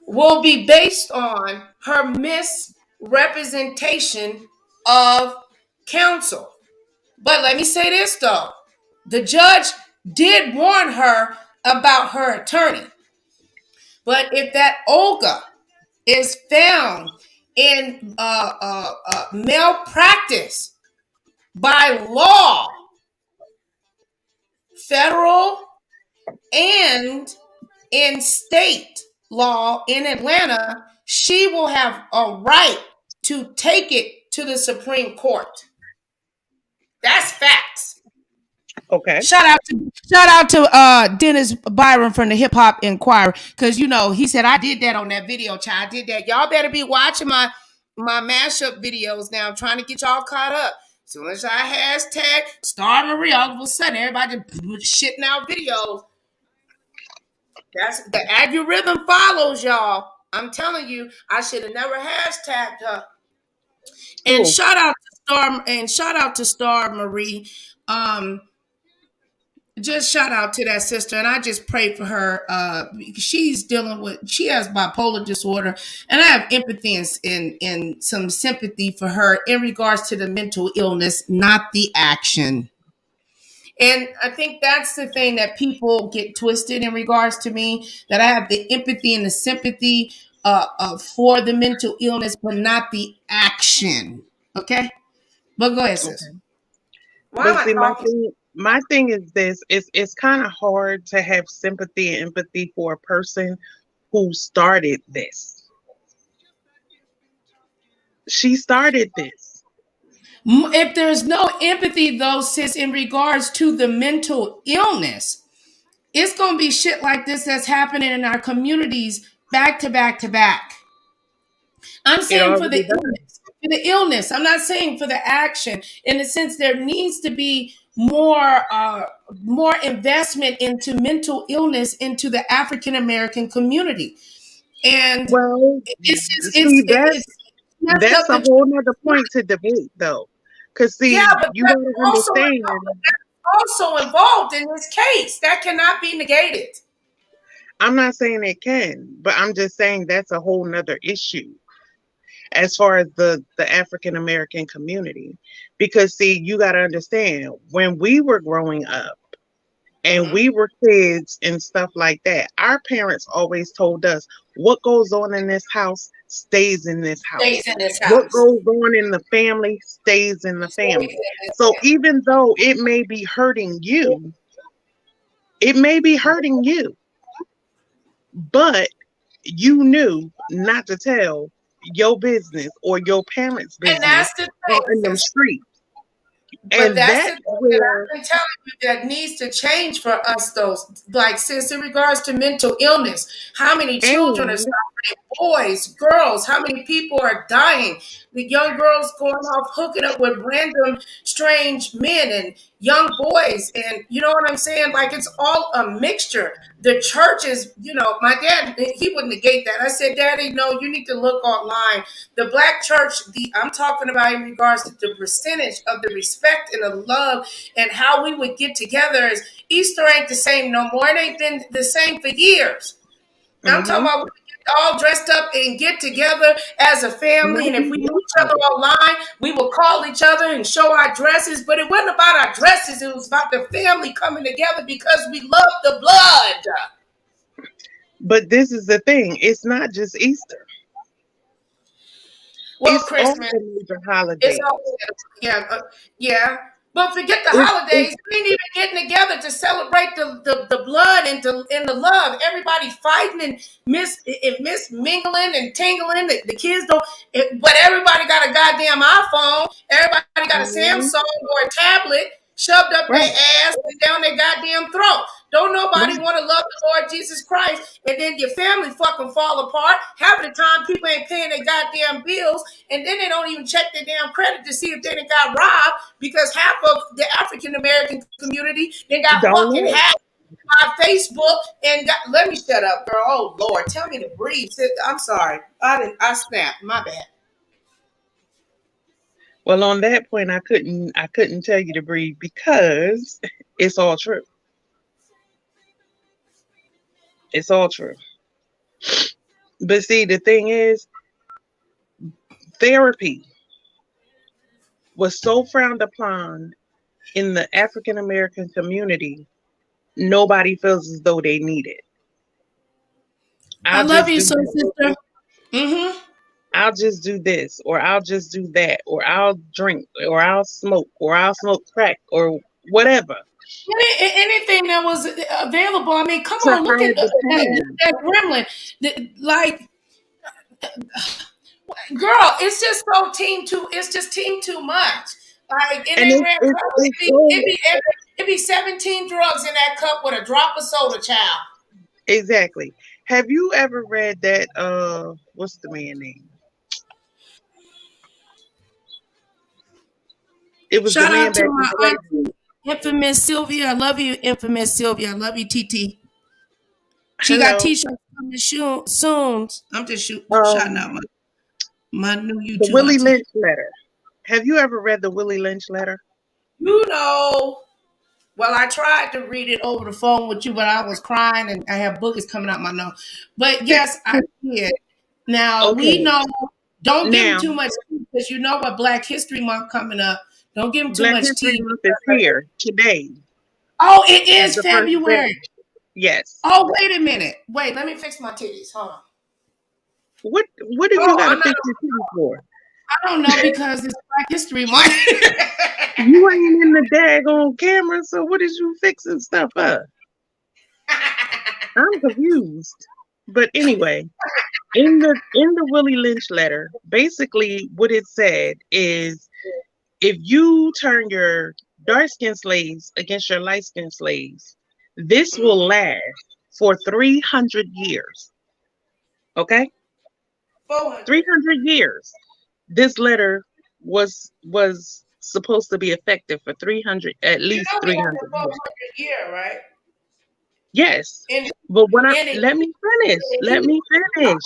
will be based on her misrepresentation of counsel. But let me say this though. The judge did warn her about her attorney. But if that Olga is found in malpractice by law, federal and in state law in Atlanta, she will have a right to take it to the Supreme Court. That's facts. Okay. Shout out to Dennis Byron from the Hip Hop Inquirer, because he said I did that on that video, child. I did that. Y'all better be watching my mashup videos now. I'm trying to get y'all caught up. As soon as I hashtag Star Marie, all of a sudden everybody just shitting out videos. That's the algorithm follows y'all. I'm telling you, I should have never hashtagged her. And Cool. shout out to Star Marie. Um, just shout out to that sister, and I just pray for her. She's dealing with, she has bipolar disorder, and I have empathy and some sympathy for her in regards to the mental illness, not the action. And I think that's the thing that people get twisted in regards to me, that I have the empathy and the sympathy for the mental illness, but not the action. Okay, but go ahead, sis. Okay. Why am But I see, talking? my thing is this: it's kind of hard to have sympathy and empathy for a person who started this. She started this. If there's no empathy, though, sis, in regards to the mental illness, it's going to be shit like this that's happening in our communities back to back to back. I'm It saying for the already done. illness, for the illness. I'm not saying for the action. In the sense, there needs to be more investment into mental illness into the African American community, and Well, see, it's messed that's up. a whole nother point to debate, though. Because Yeah, see, but you that's gotta also understand. involved in this case. That cannot be negated. I'm not saying it can, but I'm just saying that's a whole nother issue as far as the African American community. Because see, you got to understand, when we were growing up and we were kids and stuff like that, our parents always told us what goes on in this house stays in this Stays house. in this What house. goes on in the family stays in the family. So even though it may be hurting you, it may be hurting you, but you knew not to tell your business or your parents' And business that's the out in thing, them sis. streets. But And that's the that's thing that where, I've been telling you that needs to change for us, though. Like, sis, in regards to mental illness, how many children are and suffering? Boys, girls, how many people are dying? The young girls going off hooking up with random strange men and young boys. And you know what I'm saying? Like, it's all a mixture. The churches, my dad, he would negate that. I said, Daddy, no, you need to look online. The black church, I'm talking about in regards to the percentage of the respect and the love and how we would get together. As Easter ain't the same no more. It ain't been the same for years. I'm talking about we get all dressed up and get together as a family. And if we knew each other online, we would call each other and show our dresses. But it wasn't about our dresses. It was about the family coming together because we love the blood. but this is the thing, it's not just Easter. Well, It's all Christmas. the major It's holidays. all, yeah. But forget the It's holidays. We ain't even getting together to celebrate the blood and the love. Everybody fighting and mingling and tingling. The kids don't, but everybody got a goddamn iPhone. Everybody got a Samsung or a tablet shoved up their right, ass and down their goddamn throat. Don't nobody right. want to love the Lord Jesus Christ, and then your family fucking fall apart. Half of the time, people ain't paying their goddamn bills, and then they don't even check their damn credit to see if they done got robbed, because half of the African American community they got Don't fucking know. hacked by Facebook and got. Let me shut up, girl. Oh Lord, tell me to breathe. I'm sorry. I snapped. My bad. Well, on that point, I couldn't tell you to breathe because it's all true. It's all true. But see, the thing is, therapy was so frowned upon in the African American community, nobody feels as though they need it. I I'll love just you, do so this. sister. Mm-hmm. I'll just do this, or I'll just do that, or I'll drink, or I'll smoke, or I'll smoke crack, or whatever Anything that was available. I mean, come to on, look hide at the pain. that gremlin. Like, girl, it's just so team too. It's just team too much. Like, and And they ran colors. it's so It'd be 17 drugs in that cup with a drop of soda, child. exactly. Have you ever read that? What's the man name? It was the Shout man out to back in my slavery. auntie, infamous Sylvia. I love you, infamous Sylvia. I love you, TT. She got Hello. t-shirts coming soon. I'm just shouting Um, out my new the YouTube Willie auntie. Lynch letter. Have you ever read the Willie Lynch letter? You know. Well, I tried to read it over the phone with you, but I was crying and I have boogers coming out my nose. But yes, I did. Now we Okay. know. Don't give them Now, too much tea because you know what Black History Month coming up. Don't give them too Black much History tea. Month is here today. Oh, it Is is the first day. February. Yes. Oh, wait a minute. Wait, let me fix my titties. Hold on. What do you Oh, got to I'm not. fix your titties for? I don't know because it's Black History Month. You ain't in the daggone camera, so what is you fixing stuff up? I'm confused. But anyway, in the Willie Lynch letter, basically what it said is if you turn your dark skinned slaves against your light skinned slaves, this will last for 300 years. Okay? 400. 300 years. This letter was supposed to be effective for 300, at You least know we have 300 the years. 400 year, right? Yes. In But in it, let me finish. Let me I'm finish.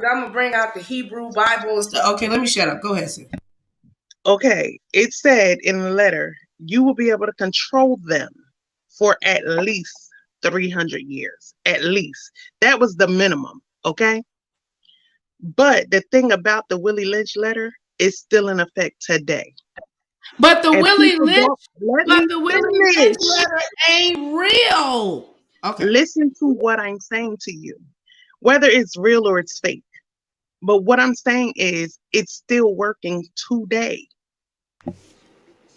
gonna bring out the Hebrew Bible and stuff. Okay, let me shut up. Go ahead, sis. Okay. It said in the letter, you will be able to control them for at least 300 years. At least. That was the minimum. Okay. But the thing about the Willie Lynch letter is still in effect today. But the And Willie people Lynch, don't let but me the Willie Lynch finish. letter ain't real. Okay. Listen to what I'm saying to you. Whether it's real or it's fake. But what I'm saying is it's still working today.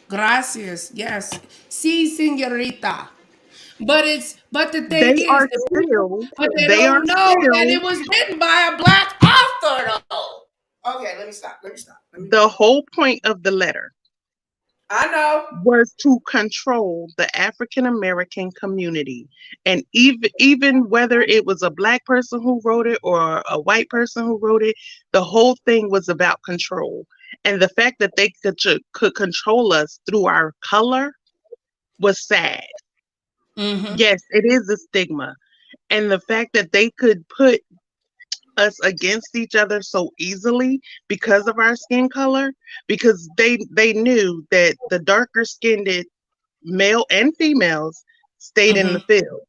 Gracias. Yes. Sí, señorita. But the They thing is are that still, but they they are don't know that still, it was written by a black author though. Okay, let me stop. Let me stop. the whole point of the letter I know. was to control the African American community. And even whether it was a black person who wrote it or a white person who wrote it, the whole thing was about control. And the fact that they could control us through our color was sad. Mm-hmm. Yes, it is a stigma. And the fact that they could put us against each other so easily because of our skin color, because they knew that the darker skinned male and females stayed in Mm-hmm. the field,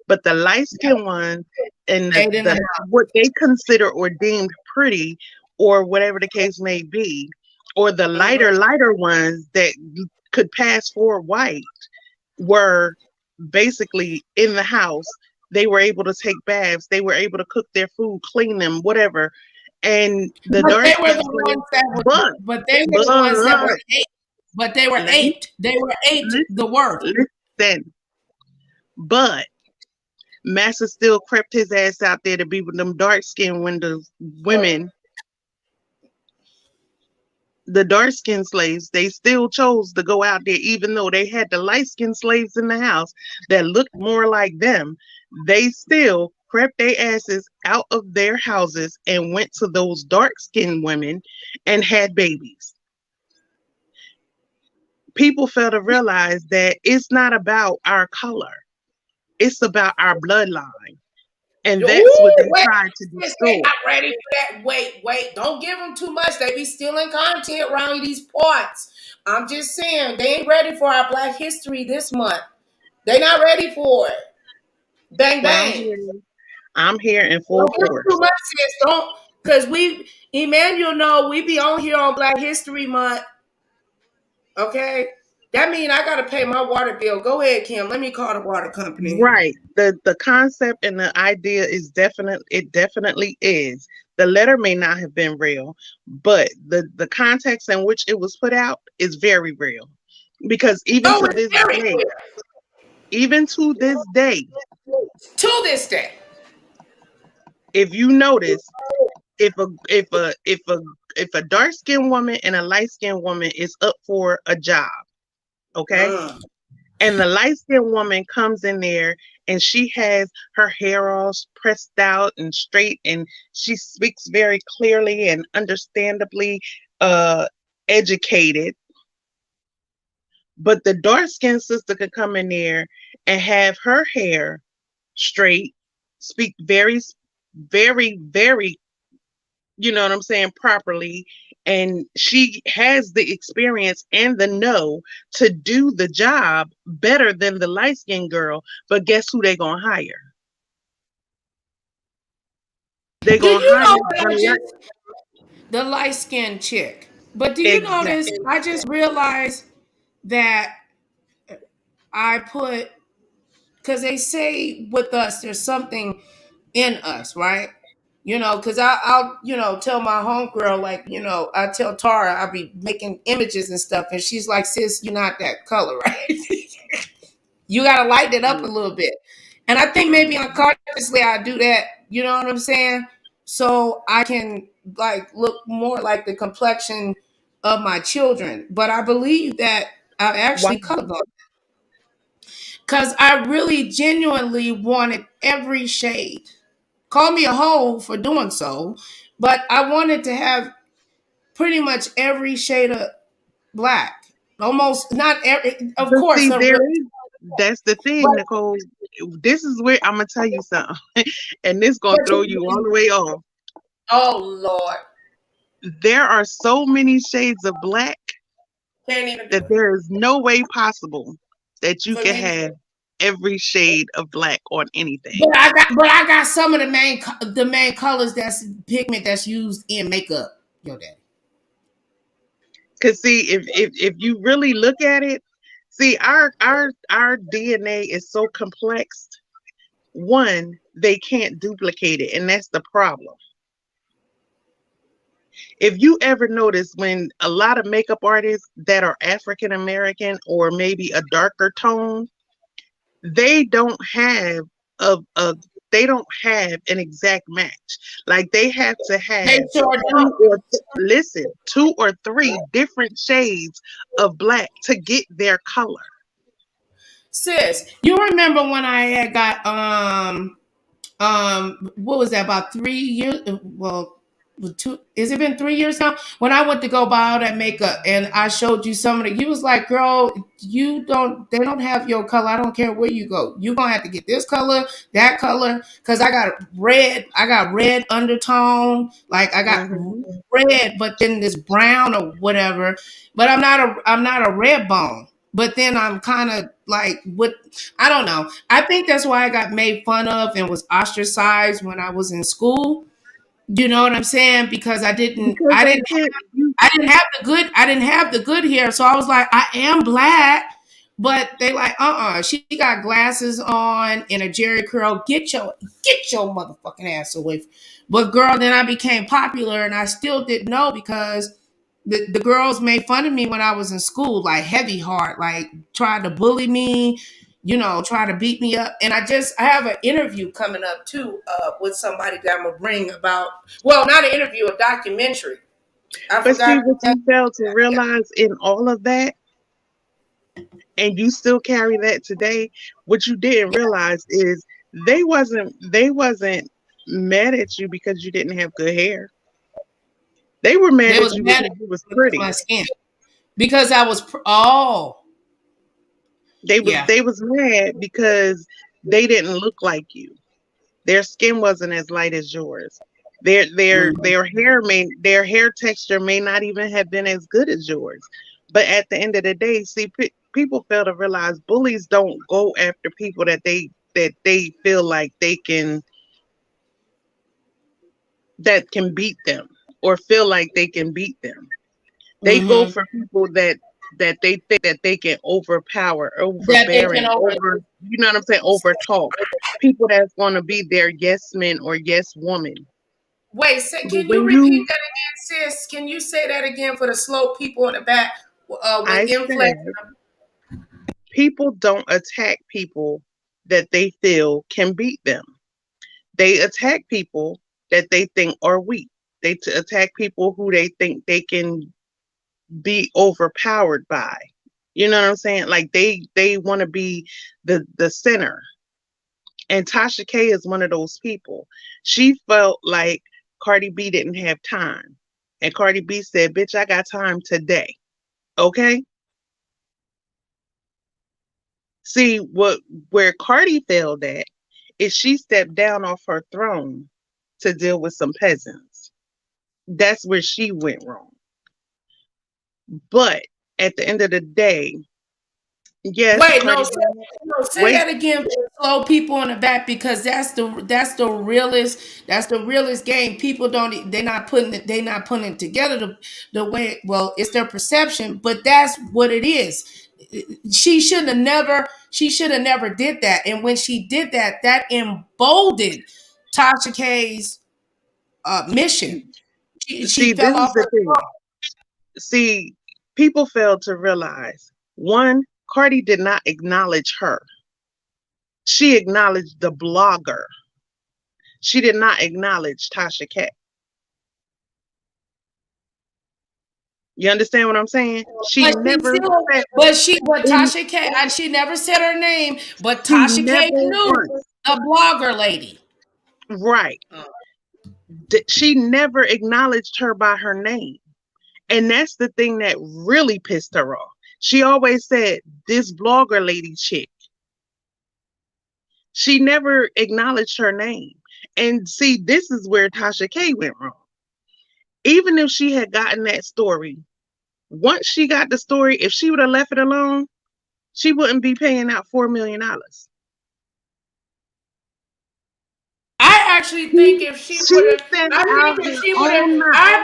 but the light skinned ones and Stayed in the the house. what they consider or deemed pretty or whatever the case may be, or the lighter ones that could pass for white were basically in the house. They were able to take baths. They were able to cook their food, clean them, whatever. And the But dark they were skinned the ones that were but they were but the ones that were aped. But they were let me aped. They were aped the worst. listen. But Massa still crept his ass out there to be with them dark skinned women. The dark skinned slaves, they still chose to go out there, even though they had the light skinned slaves in the house that looked more like them. They still crept their asses out of their houses and went to those dark skinned women and had babies. People fail to realize that it's not about our color, it's about our bloodline. And that's what Ooh, they wait. tried to Sis, they destroy. not ready for that. Wait. Don't give them too much. They be stealing content around these parts. I'm just saying, they ain't ready for our Black History this month. They not ready for it. Bang, Well, bang. I'm here in full Don't give them too force. much, sis. Don't, because Emmanuel know we be on here on Black History Month. Okay? That mean I got to pay my water bill. Go ahead, Kim. Let me call the water company. Right. The concept and the idea is definitely is. The letter may not have been real, but the context in which it was put out is very real. Because Oh, it's very clear. even to this day, To this day. if you notice, if a dark skinned woman and a light skinned woman is up for a job, okay? And the light skinned woman comes in there and she has her hair all pressed out and straight, and she speaks very clearly and understandably educated. But the dark skinned sister could come in there and have her hair straight, speak very, very, very, you know what I'm saying, properly, and she has the experience and the know to do the job better than the light skinned girl. But guess who they gonna hire? They Do gonna you hire know what I the just the light skinned chick? But do you notice exactly. I just realized that I put because they say with us there's something in us, right? You know, because I'll, you know, tell my homegirl, like, you know, I tell Tara, I'll be making images and stuff, and she's like, sis, you're not that color, right? You got to lighten it up a little bit. And I think maybe unconsciously I do that, you know what I'm saying? So I can, like, look more like the complexion of my children. But I believe that I Why? actually colorblind because I really genuinely wanted every shade. Call me a hoe for doing so, but I wanted to have pretty much every shade of black. Almost not every, of But course, see, a there real, is that's the but, thing, Nicole. This is where I'm gonna tell you something, and this gonna but throw you all the way off. oh Lord, There are so many shades of black can't even do that it there is no way possible that you for can me. have every shade of black on anything. But I got some of the main colors that's pigment that's used in makeup. Yo, daddy. Cause see, if you really look at it, see our DNA is so complex. One, they can't duplicate it, and that's the problem. If you ever notice when a lot of makeup artists that are African American or maybe a darker tone, they don't have a they don't have an exact match. Like they have to They have sure don't. listen, two or three different shades of black to get their color. Sis, you remember when I had got what was that, about 3 years, well, two, has it been 3 years now, when I went to go buy all that makeup and I showed you some of it, you was like, girl, they don't have your color. I don't care where you go, you gonna have to get this color, that color, because I got red undertone, like I got Hmm. red but then this brown or whatever, but I'm not a red bone, but then I'm kind of like, what, I don't know. I think that's why I got made fun of and was ostracized when I was in school. You know what I'm saying? Because I didn't Because I I didn't said I didn't have the good hair. So I was like, I am black. But they like, she got glasses on and a Jerry curl. Get your motherfucking ass away. But girl, then I became popular and I still didn't know because the girls made fun of me when I was in school, like heavy heart, like tried to bully me, try to beat me up. And I have an interview coming up too, with somebody that I'm gonna bring about, well, not an interview, a documentary. I but forgot see to what tell you fail to you that. Yeah. realize in all of that, and you still carry that today, what you didn't realize is they wasn't mad at you because you didn't have good hair. They were mad They at was you mad because at you was me because of pretty. my skin. Because I was, oh, They was yeah. they was mad because they didn't look like you. Their skin wasn't as light as yours. Mhm. Their hair texture may not even have been as good as yours. But at the end of the day, see, people fail to realize bullies don't go after people that they feel like that can beat them or feel like they can beat them. They go Mm-hmm. for people that they think that they can overpower, That they can overbearing, over. you know what I'm saying, over talk. People that's gonna be their yes men or yes woman. Wait, But can you when repeat you that again, sis? Can you say that again for the slow people in the back, with I inflex? said people don't attack people that they feel can beat them. They attack people that they think are weak. They attack people who they think they can be overpowered by. You know what I'm saying? Like they want to be the center. And Tasha K is one of those people. She felt like Cardi B didn't have time. And Cardi B said, "Bitch, I got time today." Okay? See, where Cardi failed at is she stepped down off her throne to deal with some peasants. That's where she went wrong. But at the end of the day, yes. Wait, Cardi say that again for slow people in the back, because that's the realest game. People they're not putting it together the way, well, it's their perception, but that's what it is. She should have never did that. And when she did that, that emboldened Tasha K's mission. She this fell is off the her thing. throne. See, people fail to realize, one, Cardi did not acknowledge her. She acknowledged the blogger. She did not acknowledge Tasha K. You understand what I'm saying? She never said, but Tasha K, she never said her name, but Tasha K knew the blogger lady. Right. She never acknowledged her by her name. And that's the thing that really pissed her off. She always said, this blogger lady chick. She never acknowledged her name. And see, this is where Tasha K went wrong. Even if she had gotten that story, once she got the story, if she would have left it alone, she wouldn't be paying out $4 million. I actually think if she would have, I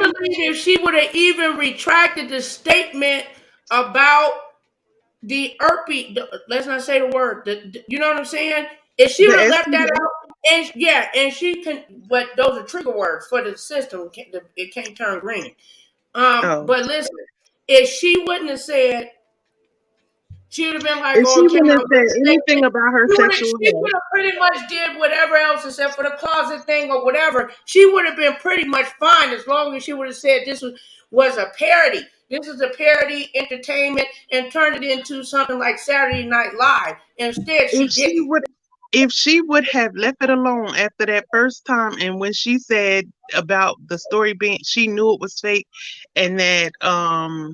believe if she would have even retracted the statement about the herpes, let's not say the word, you know what I'm saying? If she would have left that out, and she can, but those are trigger words for the system. It can't turn green. But listen, if she wouldn't have said, she would have been like, if she wouldn't have said anything about her sexual health, she would have pretty much did whatever else except for the closet thing or whatever. She would have been pretty much fine as long as she would have said this was a parody. This is a parody entertainment, and turned it into something like Saturday Night Live. Instead, she didn't. If she would have left it alone after that first time, and when she said about the story being, she knew it was fake, and that now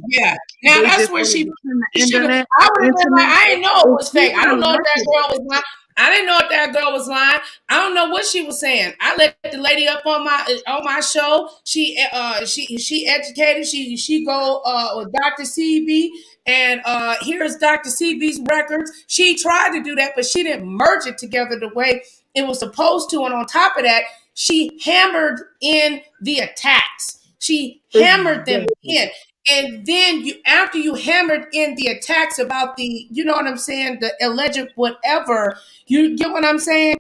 that's when she should have. I would have been like, I didn't know it was fake. I don't know if that girl was lying. I didn't know if that girl was lying. I don't know what she was saying. I let the lady up on my show. She educated. She go with Dr. CB, and here's Dr. CB's records. She tried to do that, but she didn't merge it together the way it was supposed to. And on top of that, she hammered in the attacks. She hammered them in. And then after you hammered in the attacks about the, you know what I'm saying, the alleged whatever, you get what I'm saying?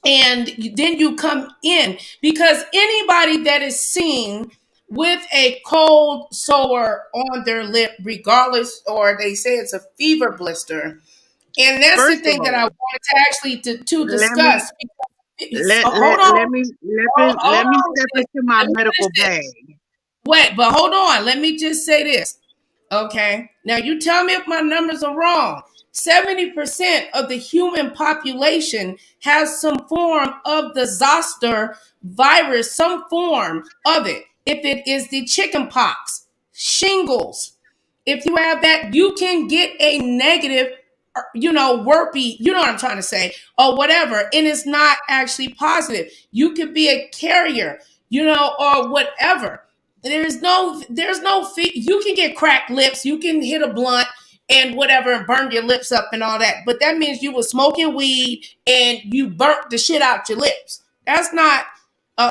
And then you come in, because anybody that is seen with a cold sore on their lip, regardless, or they say it's a fever blister. And that's the thing that I wanted to actually to discuss. Let me step into my medical bag. Wait, but hold on. Let me just say this. Okay. Now you tell me if my numbers are wrong. 70% of the human population has some form of the zoster virus, some form of it. If it is the chicken pox, shingles, if you have that, you can get a negative, warpy, you know what I'm trying to say, or whatever, and it's not actually positive. You could be a carrier, or whatever. There's no you can get cracked lips, you can hit a blunt and whatever and burn your lips up and all that, but that means you were smoking weed and you burnt the shit out your lips. That's not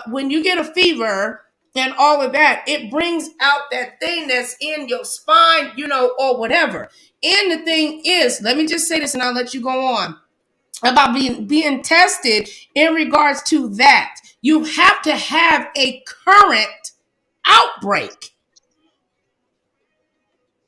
when you get a fever and all of that, it brings out that thing that's in your spine, or whatever. And the thing is, let me just say this and I'll let you go on about being tested in regards to that. You have to have a current outbreak,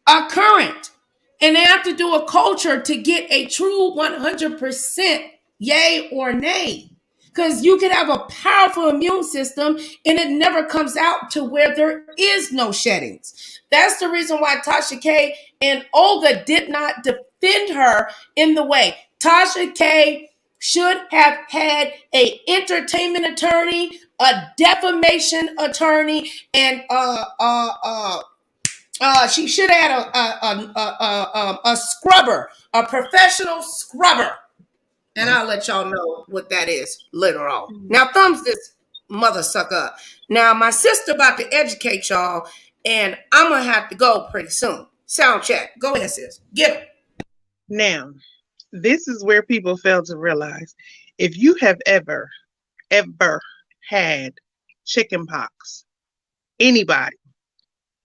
and they have to do a culture to get a true 100% yay or nay, because you could have a powerful immune system and it never comes out to where there is no sheddings. That's the reason why Tasha K and Olga did not defend her in the way. Tasha K should have had a entertainment attorney, a defamation attorney, and she should have had a scrubber, a professional scrubber. And I'll let y'all know what that is later on. Now, thumbs this mother sucker up. Now, my sister about to educate y'all, And I'm gonna have to go pretty soon. Sound check. Go ahead, sis. Get him. Now, this is where people fail to realize if you have ever had chicken pox, anybody,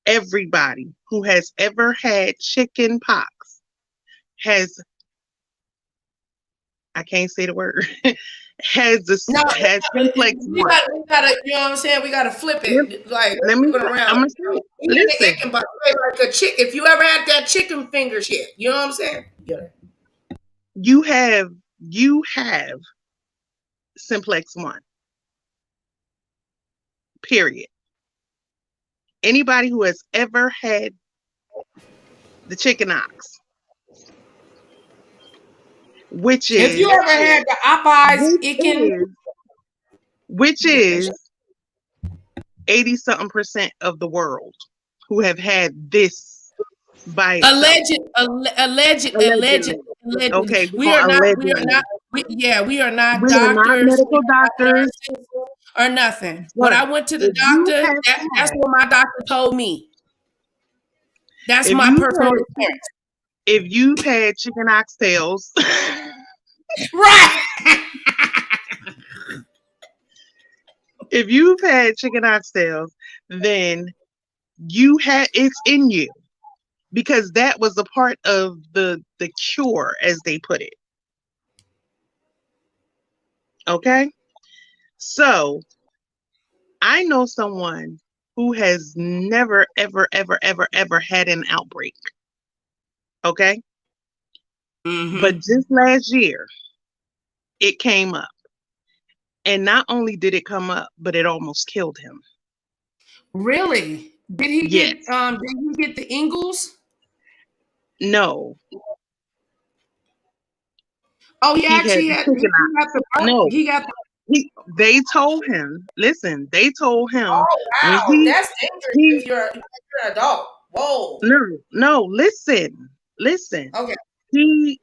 everybody who has ever had chicken pox has, I can't say the word, has simplex we one. gotta, you know what I'm saying? We gotta flip it, like Let me. flip it around. I'm gonna say. Listen. Like a chick. If you ever had that chicken finger shit, you know what I'm saying? Yeah. You have simplex one. Period. Anybody who has ever had the chicken ox, which is, if you ever had the Popeyes chicken, which is 80-something% of the world who have had this by itself. Allegedly. Okay, We are not. We are not. We are not doctors. Medical doctors or nothing. But when I went to the doctor, that's what my doctor told me. That's my personal experience. If you've had chicken oxtails, right? If you've had chicken oxtails, then it's in you, because that was a part of the cure, as they put it. Okay, so I know someone who has never ever had an outbreak. Okay, but just last year it came up, and not only did it come up, but it almost killed him. Really? Did he get the Ingles? No. Oh, he actually got the they told him, listen, they told him. Oh, wow. That's dangerous if you're an adult. Whoa. No, listen. Okay. He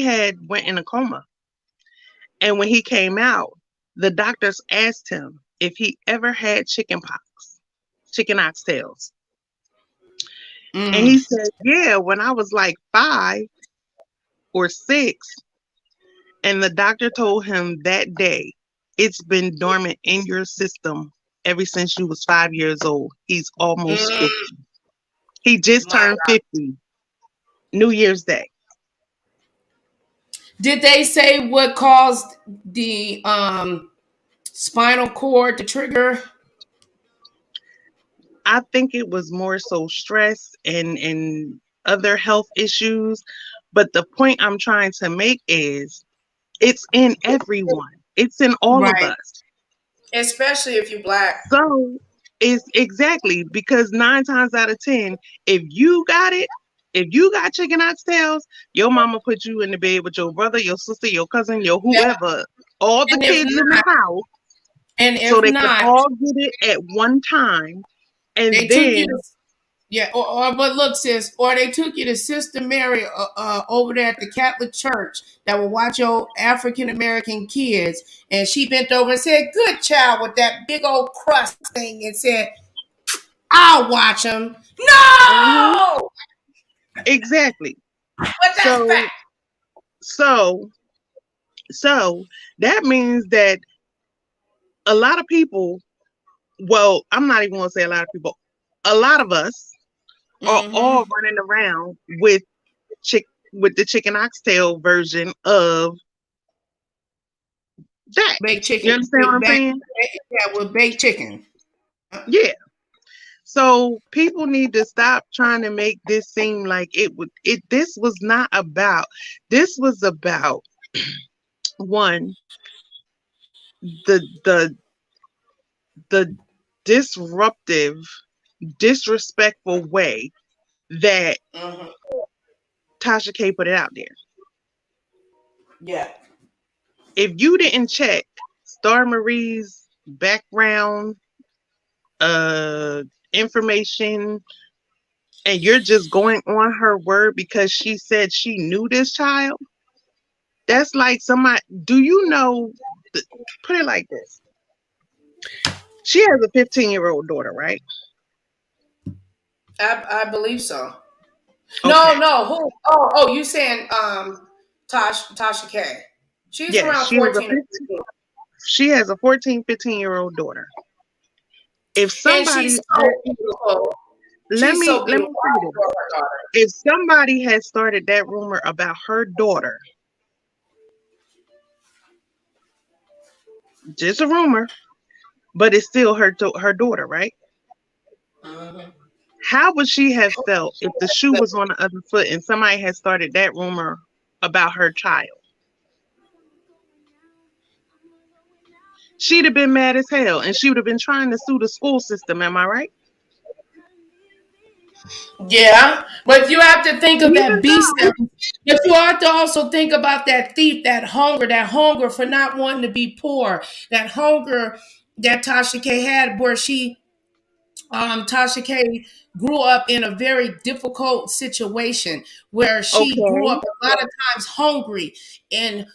had went in a coma. And when he came out, the doctors asked him if he ever had chicken pox, chicken oxtails. And he said, yeah, when I was like 5 or 6. And the doctor told him that day, it's been dormant in your system ever since you was 5 years old. He's almost 50. He just turned 50, New Year's Day. Did they say what caused the spinal cord to trigger? I think it was more so stress and other health issues. But the point I'm trying to make is it's in everyone. It's in all of us. Especially if you're Black. So it's exactly, because 9 times out of 10, if you got chicken oxtails, your mama put you in the bed with your brother, your sister, your cousin, your whoever, all the kids in the house. And if so they not, could all get it at one time. And they then took you to, but look, sis, or they took you to Sister Mary over there at the Catholic Church that will watch your African American kids, and she bent over and said, "Good child," with that big old crust thing, and said, "I'll watch them." No, exactly. But that's fact. So that means that a lot of people, well, I'm not even going to say a lot of people, a lot of us are all running around with the chicken oxtail version of that. Baked chicken. You understand what I'm saying? Yeah, with baked chicken. Yeah. So people need to stop trying to make this seem like this was about one, the disruptive, disrespectful way that Tasha K put it out there. Yeah. If you didn't check Star Marie's background information, and you're just going on her word because she said she knew this child, that's like somebody, do you know, put it like this. She has a 15-year-old daughter, right? I believe so. Okay. No. Who? Oh, you saying Tasha K? She's Yes, around she has a 14 or 15. 15. She has a 14, 15-year-old daughter. If And somebody she's so beautiful. let She's me so let me beautiful. say I this. adore her daughter. If somebody has started that rumor about her daughter, just a rumor, but it's still her daughter, right? Mhm. How would she have felt if the shoe was on the other foot and somebody had started that rumor about her child? She'd have been mad as hell and she would have been trying to sue the school system, am I right? Yeah, but you have to think of that Even beast. though, But you have to also think about that thief, that hunger for not wanting to be poor, that hunger that Tasha K had, where Tasha K grew up in a very difficult situation where she grew okay, up a lot of times hungry and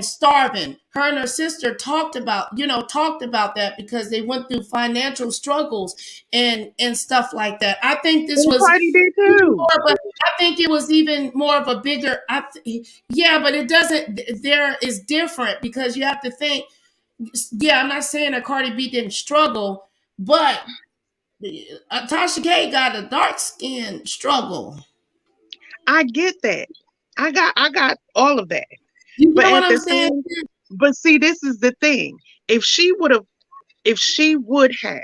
starving. Her and her sister talked about that because they went through financial struggles and stuff like that. I think this and was Cardi did even too. more, but I think it was even more of a bigger. Yeah, but it doesn't. There is different because you have to think. Yeah, I'm not saying that Cardi B didn't struggle, but Tasha K got a dark skin struggle. I get that. I got all of that. You But know what at I'm the saying? but see, this is the thing. If she would have if she would have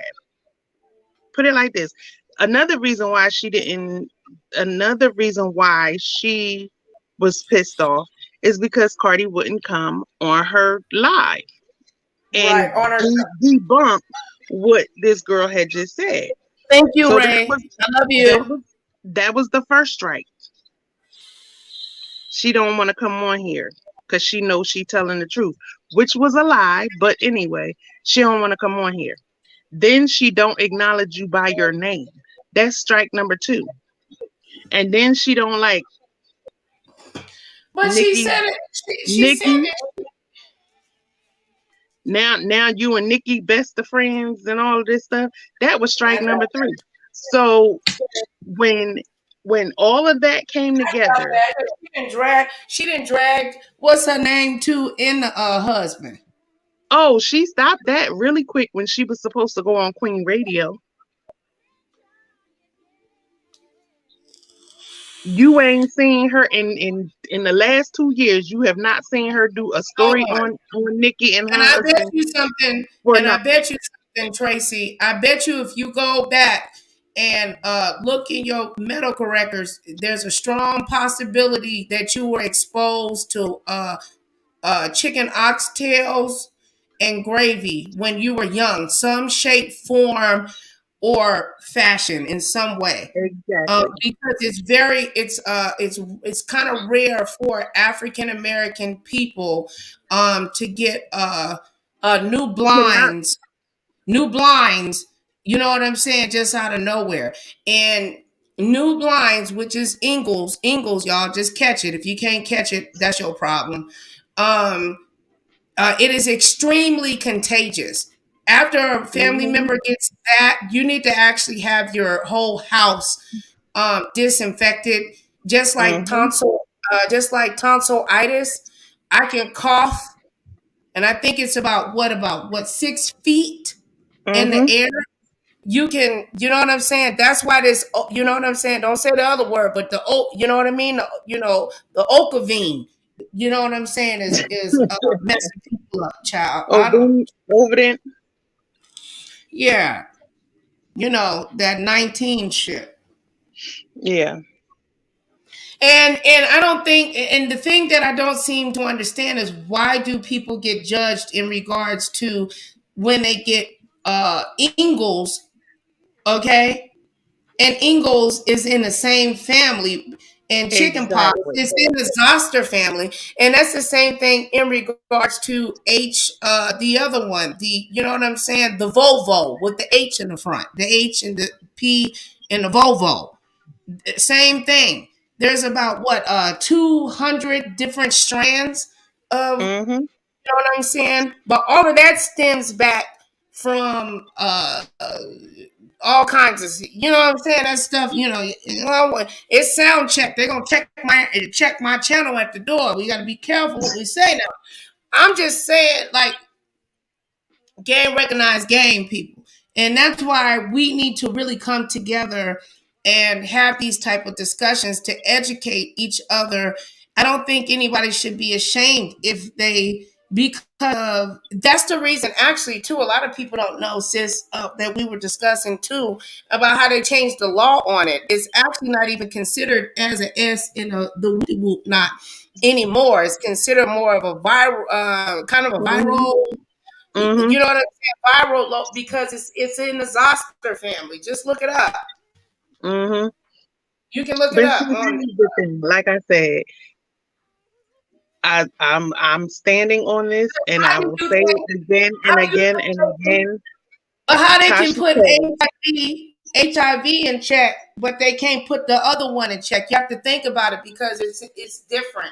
put it like this, another reason why she didn't another reason why she was pissed off is because Cardi wouldn't come on her live and Right on her. debunk what this girl had just said. Thank you, So Ray. I love that you. was that was the first strike. She don't want to come on here because she knows she telling the truth, which was a lie. But anyway, she don't want to come on here. Then she don't acknowledge you by your name. That's strike number two. And then she don't like But she Nikki. said it. She said Nikki. it. Now you and Nikki best of friends and all of this stuff. That was strike I know. number three. So when when all of that came together, She didn't drag. What's her name to in the husband? oh, she stopped that really quick when she was supposed to go on Queen Radio. You ain't seen her in the last 2 years. You have not seen her do a story Hold on. on Nikki and And her I bet husband you something. for And I nothing. bet you something, Tracy. I bet you if you go back and look in your medical records, there's a strong possibility that you were exposed to chicken oxtails and gravy when you were young, some shape, form, or fashion in some way. Exactly. Because it's kind of rare for African American people to get new Chicken hot. blinds, new blinds. You know what I'm saying? Just out of nowhere, and new blinds, which is Ingles, y'all. Just catch it. If you can't catch it, that's your problem. Um, it is extremely contagious. After a family Mm-hmm. member gets that, you need to actually have your whole house disinfected, Mm-hmm. just like tonsillitis. I can cough, and I think it's about 6 feet in the Mm-hmm. air. You can, you know what I'm saying? That's why you know what I'm saying? Don't say the other word, but you know what I mean? The Okavine, you know what I'm saying? Is messing people up, child. I don't, Over there. yeah, that 19 shit. Yeah. And I don't think, and the thing that I don't seem to understand is why do people get judged in regards to when they get Ingalls, okay? And Ingalls is in the same family, and chickenpox Exactly. is in the Zoster family, and that's the same thing in regards to the other one, you know what I'm saying, the Volvo with the H in the front, the H and the P in the Volvo, same thing. There's about 200 different strands of, Mm-hmm. you know what I'm saying, but all of that stems back from all kinds of, you know what I'm saying? That stuff, it's Soundcheck. They're gonna check my channel at the door. We gotta be careful what we say now. I'm just saying, like, game recognize game, people. And that's why we need to really come together and have these type of discussions to educate each other. I don't think anybody should be ashamed if they, because that's the reason, actually, too, a lot of people don't know, sis, that we were discussing too, about how they changed the law on it. It's actually not even considered as an S in the whoop, not anymore. It's considered more of a viral, kind of a viral. Mm-hmm. You know what I'm saying? Viral, because it's in the Zoster family. Just look it up. Mm-hmm. You can look But it up. the thing, like I said, I'm standing on this, and I will say it again and again and again. But how they can Tasha put K. HIV in check, but they can't put the other one in check? You have to think about it, because it's different.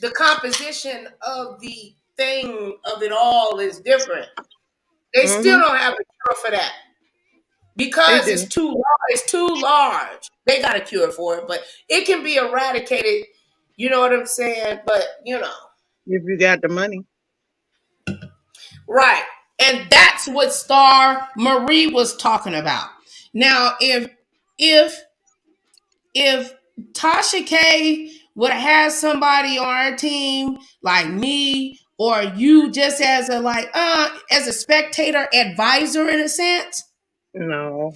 The composition of the thing of it all is different. They still don't have a cure for that, because it's too large. They got a cure for it, but it can be eradicated. You know what I'm saying? But If you got the money. Right. And that's what Star Marie was talking about. Now, if Tasha K would have had somebody on our team like me or you, just as a spectator advisor, in a sense. No.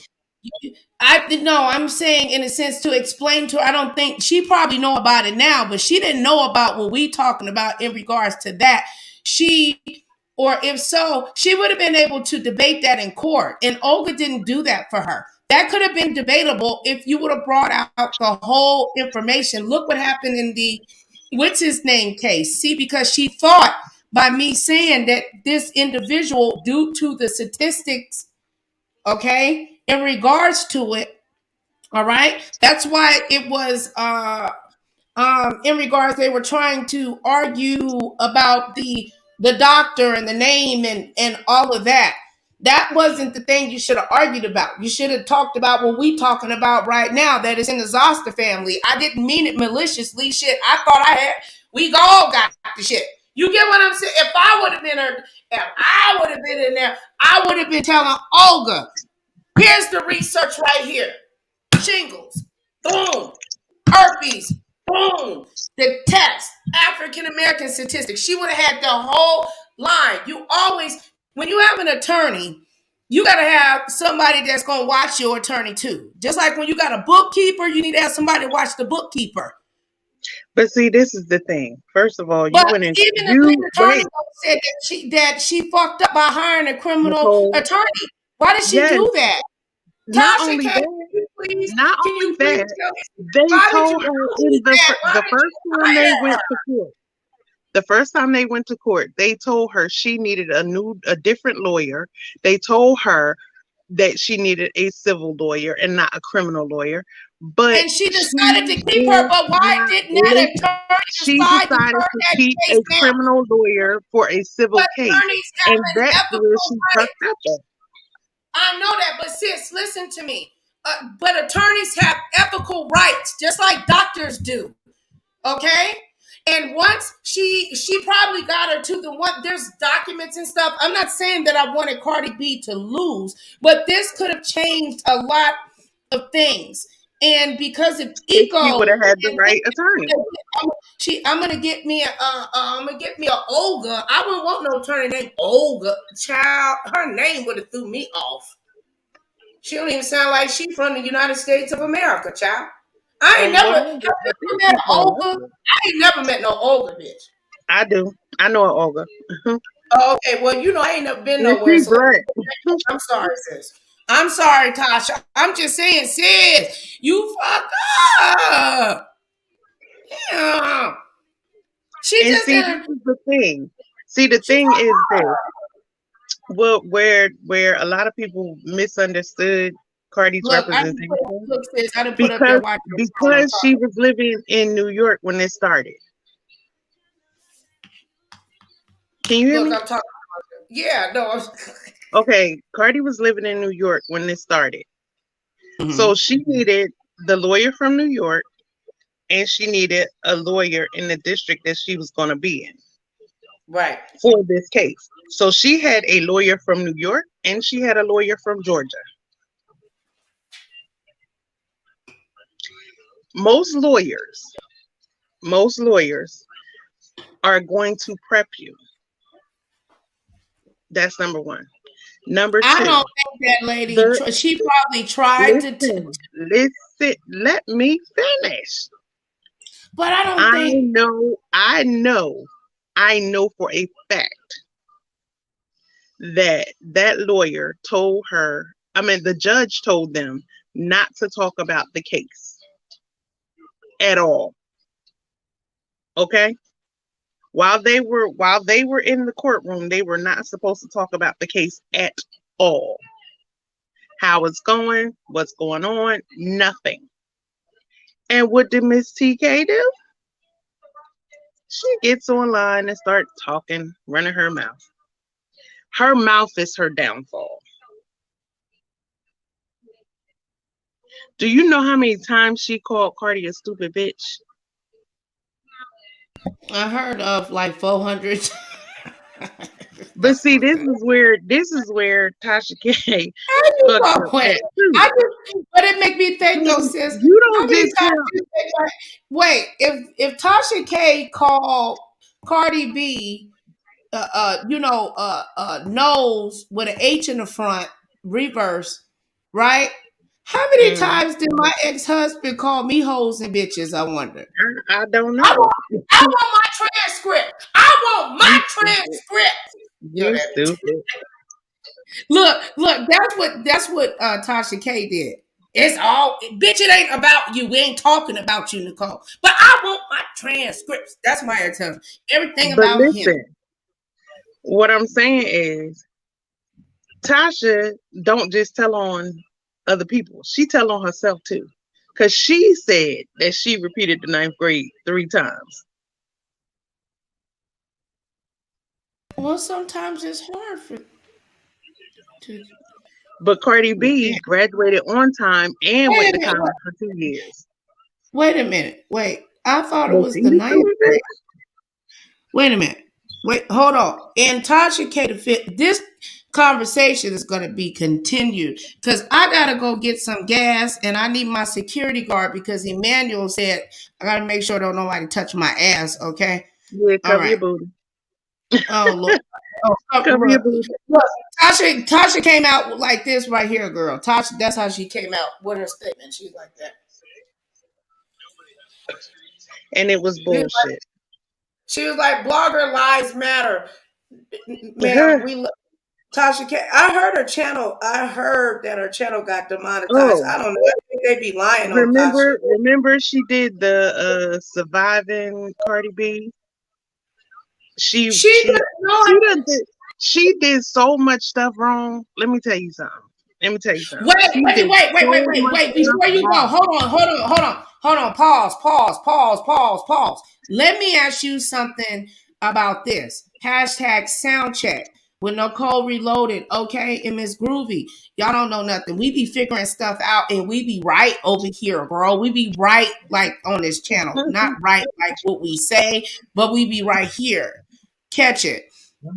I'm saying, in a sense, to explain to her. I don't think she probably know about it now, but she didn't know about what we talking about in regards to that. Or if so, she would have been able to debate that in court. And Olga didn't do that for her. That could have been debatable if you would have brought out the whole information. Look what happened in the what's his name case. See, because she thought by me saying that this individual, due to the statistics, okay, in regards to it, all right, that's why it was in regards, they were trying to argue about the doctor and the name and all of that. That wasn't the thing you should have argued about. You should have talked about what we talking about right now, that is in the Zoster family. I didn't mean it maliciously. Shit, I thought we all got the shit. You get what I'm saying? If I would have been in there, I would have been telling Olga, here's the research right here. Shingles, boom. Herpes, boom. The test, African American statistics. She would have had the whole line. You always, when you have an attorney, you got to have somebody that's going to watch your attorney too. Just like when you got a bookkeeper, you need to have somebody to watch the bookkeeper. But see, this is the thing. First of all, you went into even the attorney said that she fucked up by hiring a criminal attorney. Why did she do that? Not Tasha, only that, they told her in the first time they went to court. The first time they went to court, they told her she needed a different lawyer. They told her that she needed a civil lawyer and not a criminal lawyer. And she decided to keep her. But why didn't that attorney decided to keep a criminal lawyer for a civil case? And that's where she fucked up at. I know that, but sis, listen to me. But attorneys have ethical rights, just like doctors do. Okay? And once she probably got her to the one, there's documents and stuff. I'm not saying that I wanted Cardi B to lose, but this could have changed a lot of things. And because of ego, she would have had the right attorney. I'm gonna get me a Olga. I wouldn't want no attorney named Olga. Child, her name would have threw me off. She don't even sound like she from the United States of America, child. I ain't never Olga. I ain't never met no Olga bitch. I do. I know an Olga. Oh, okay, well, I ain't never been nowhere. So I'm sorry, sis. I'm sorry, Tasha. I'm just saying, sis, you fucked up. Yeah. This is the thing. See, the thing is this. Well, where a lot of people misunderstood Cardi's representation, because she was living in New York when this started. Can you hear me? I'm talking about, yeah, no. Okay, Cardi was living in New York when this started. Mm-hmm. So she needed the lawyer from New York and she needed a lawyer in the district that she was going to be in. Right. For this case. So she had a lawyer from New York and she had a lawyer from Georgia. Most lawyers are going to prep you. That's number one. Number I two, don't think that lady. She probably tried to. Listen. Let me finish. But I don't think. I know for a fact that lawyer told her. I mean, the judge told them not to talk about the case at all. Okay. While they were in the courtroom, they were not supposed to talk about the case at all. How it's going, what's going on, nothing. And what did Miss TK do? She gets online and starts talking, running her mouth. Her mouth is her downfall. Do you know how many times she called Cardi a stupid bitch? I heard of like 400. But see, this is where Tasha K fucked up at too. But it make me think though, sis. You How don't many just times you think like, wait, if Tasha K called Cardi B, nose with an H in the front, reverse, right? How many times did my ex-husband call me hoes and bitches? I wonder. I don't know. I want my transcript. I want my transcript. You're stupid. Look, that's what Tasha K did. It's all bitch, it ain't about you. We ain't talking about you, Nicole. But I want my transcripts. That's my ex-husband. Everything But about listen, him. what I'm saying is Tasha don't just tell on other people. She tell on herself too. Because she said that she repeated the 9th grade 3 times. Well, sometimes it's hard But Cardi B graduated on time and went to college for 2 years. Wait a minute. Wait. I thought it was the 9th grade. Wait a minute. Wait, hold on. And Tasha K, this conversation is going to be continued because I got to go get some gas and I need my security guard because Emmanuel said I got to make sure don't nobody touch my ass, okay? Yeah, cover your booty. Oh, Lord. Cover your booty. Look, Tasha came out like this right here, girl. Tasha, that's how she came out with her statement. She's like that. And it was bullshit. She was like, blogger lives matter. Man, Tasha K. I heard her channel. I heard that her channel got demonetized. I don't know. I think they be lying on Tasha. Remember she did the surviving Cardi B? She did so much stuff wrong. Let me tell you something. Wait. Before you go, hold on. Pause. Let me ask you something about this. Hashtag Soundcheck with Nicole Reloaded, okay? And Miss Groovy. Y'all don't know nothing. We be figuring stuff out and we be right over here, bro. We be right like on this channel. Not right like what we say, but we be right here. Catch it.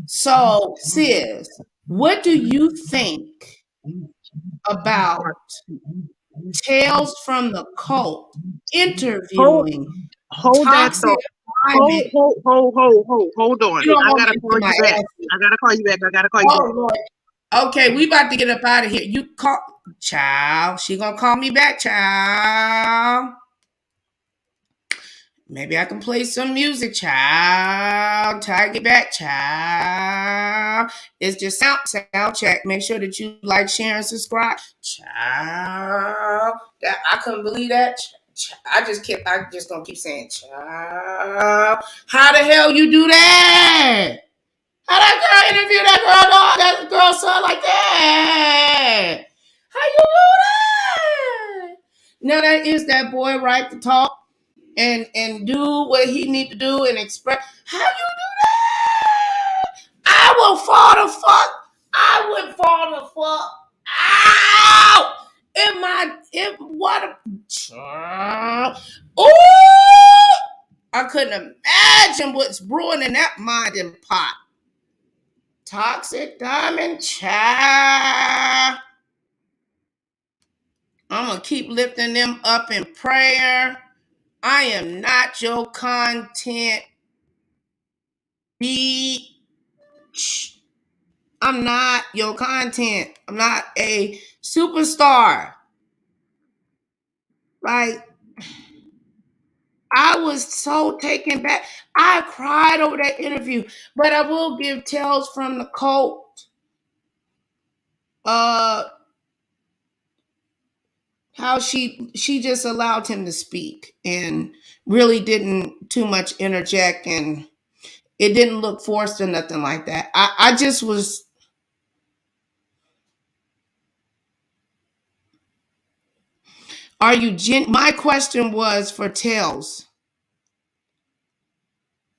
So, sis, what do you think about Tales from the Cult interviewing toxic private? Hold on. I gotta call you back. Lord. Okay, we about to get up out of here. You call child. She gonna call me back, child. Maybe I can play some music, child. Tag it back, child. It's just sound check. Make sure that you like, share, and subscribe, child. I couldn't believe that. I just gonna keep saying, child. How the hell you do that? How that girl interview that girl dog? That girl son like that? How you do that? Now that is that boy right to talk and do what he need to do and express. How you do that? I would fall fall the fuck out. Ooh, I couldn't imagine what's brewing in that mind and pot. Toxic Diamond Child. I'm going to keep lifting them up in prayer. I am not your content bitch. I'm not your content. I'm not a superstar. Like, I was so taken back. I cried over that interview, but I will give tales from the cult. How she just allowed him to speak and really didn't too much interject, and it didn't look forced or nothing like that. I just was. Are you my question was for Tales.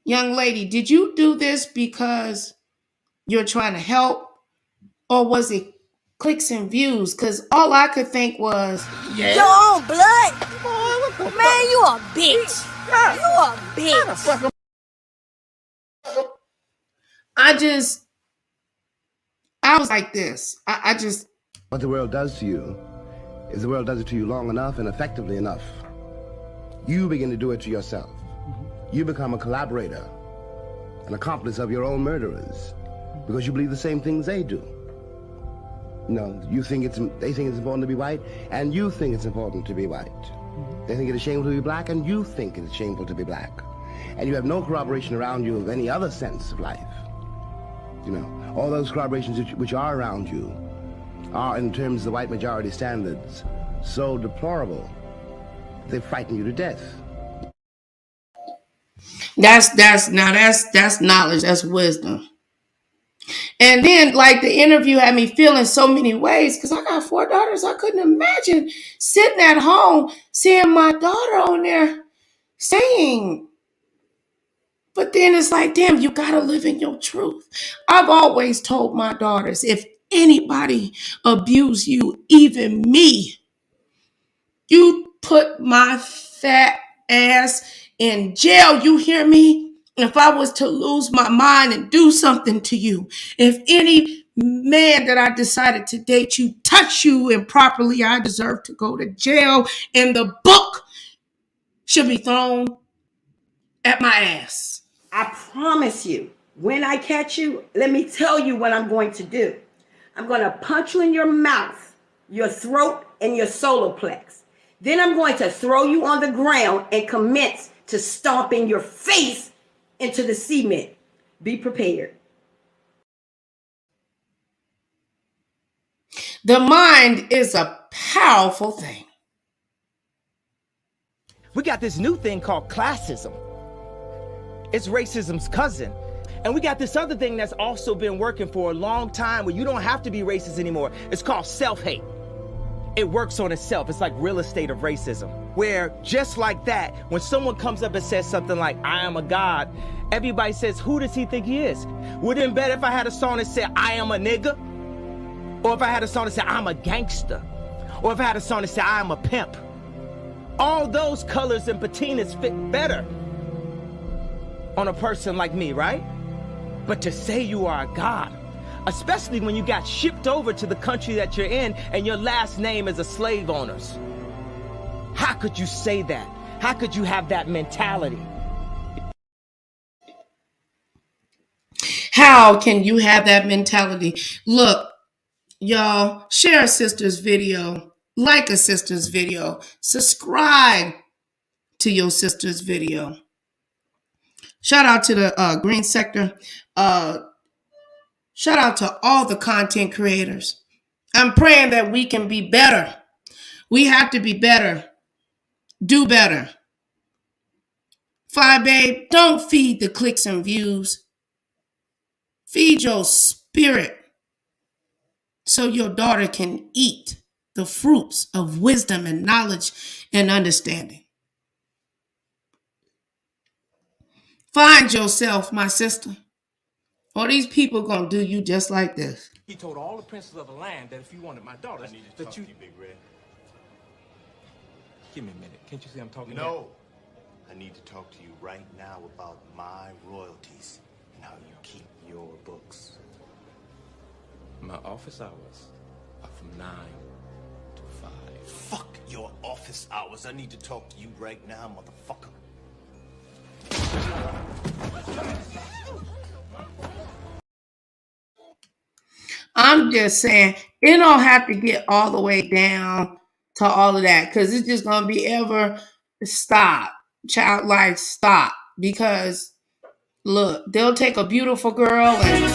Young lady, did you do this because you're trying to help, or was it clicks and views? Because all I could think was, yeah. Your own blood? Man, you a bitch. You a bitch. I was like this. I just. What the world does to you is the world does it to you long enough and effectively enough. You begin to do it to yourself. You become a collaborator, an accomplice of your own murderers, because you believe the same things they do. No, they think it's important to be white, and you think it's important to be white. They think it is shameful to be black, and you think it is shameful to be black. And you have no corroboration around you of any other sense of life. You know, all those corroborations which are around you are, in terms of the white majority standards, so deplorable, they frighten you to death. That's knowledge, that's wisdom. And then, like, the interview had me feeling so many ways because I got 4 daughters. I couldn't imagine sitting at home seeing my daughter on there saying. But then it's like, damn, you gotta live in your truth. I've always told my daughters, if anybody abuse you, even me, you put my fat ass in jail. You hear me? If I was to lose my mind and do something to you, if any man that I decided to date you touch you improperly, I deserve to go to jail, and the book should be thrown at my ass. I promise you, when I catch you, let me tell you what I'm going to do. I'm going to punch you in your mouth, your throat, and your solar plex. Then I'm going to throw you on the ground and commence to stomping your face into the cement. Be prepared. The mind is a powerful thing. We got this new thing called classism. It's racism's cousin. And we got this other thing that's also been working for a long time where you don't have to be racist anymore. It's called self-hate. It works on itself. It's like real estate of racism, where just like that, when someone comes up and says something like, I am a god, everybody says, who does he think he is? Wouldn't it be better if I had a song that said, I am a nigga? Or if I had a song that said, I'm a gangster? Or if I had a song that said, I am a pimp? All those colors and patinas fit better on a person like me, right? But to say you are a god, especially when you got shipped over to the country that you're in and your last name is a slave owner's. How could you say that? How could you have that mentality? How can you have that mentality? Look, y'all, share a sister's video, like a sister's video, subscribe to your sister's video. Shout out to the green sector. Shout out to all the content creators. I'm praying that we can be better. We have to be better. Do better. Fine, babe, don't feed the clicks and views. Feed your spirit so your daughter can eat the fruits of wisdom and knowledge and understanding. Find yourself, my sister, or these people gonna do you just like this. He told all the princes of the land that if you wanted my daughters, I need to that talk you... to you, Big Red. Give me a minute. Can't you see I'm talking? No. I need to talk to you right now about my royalties and how you keep your books. My office hours are from 9 to 5. Fuck your office hours. I need to talk to you right now, motherfucker. I'm just saying, it don't have to get all the way down to all of that, because it's just gonna be ever stop, child life stop. Because look, they'll take a beautiful girl and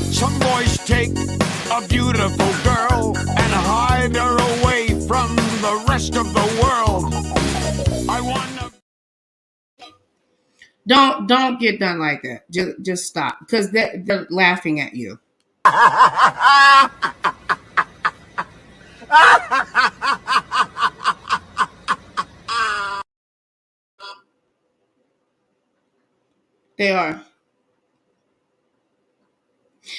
some boys take a beautiful girl and hide her away from the rest of the world. I want to. Don't get done like that. Just stop, because they're laughing at you. They are.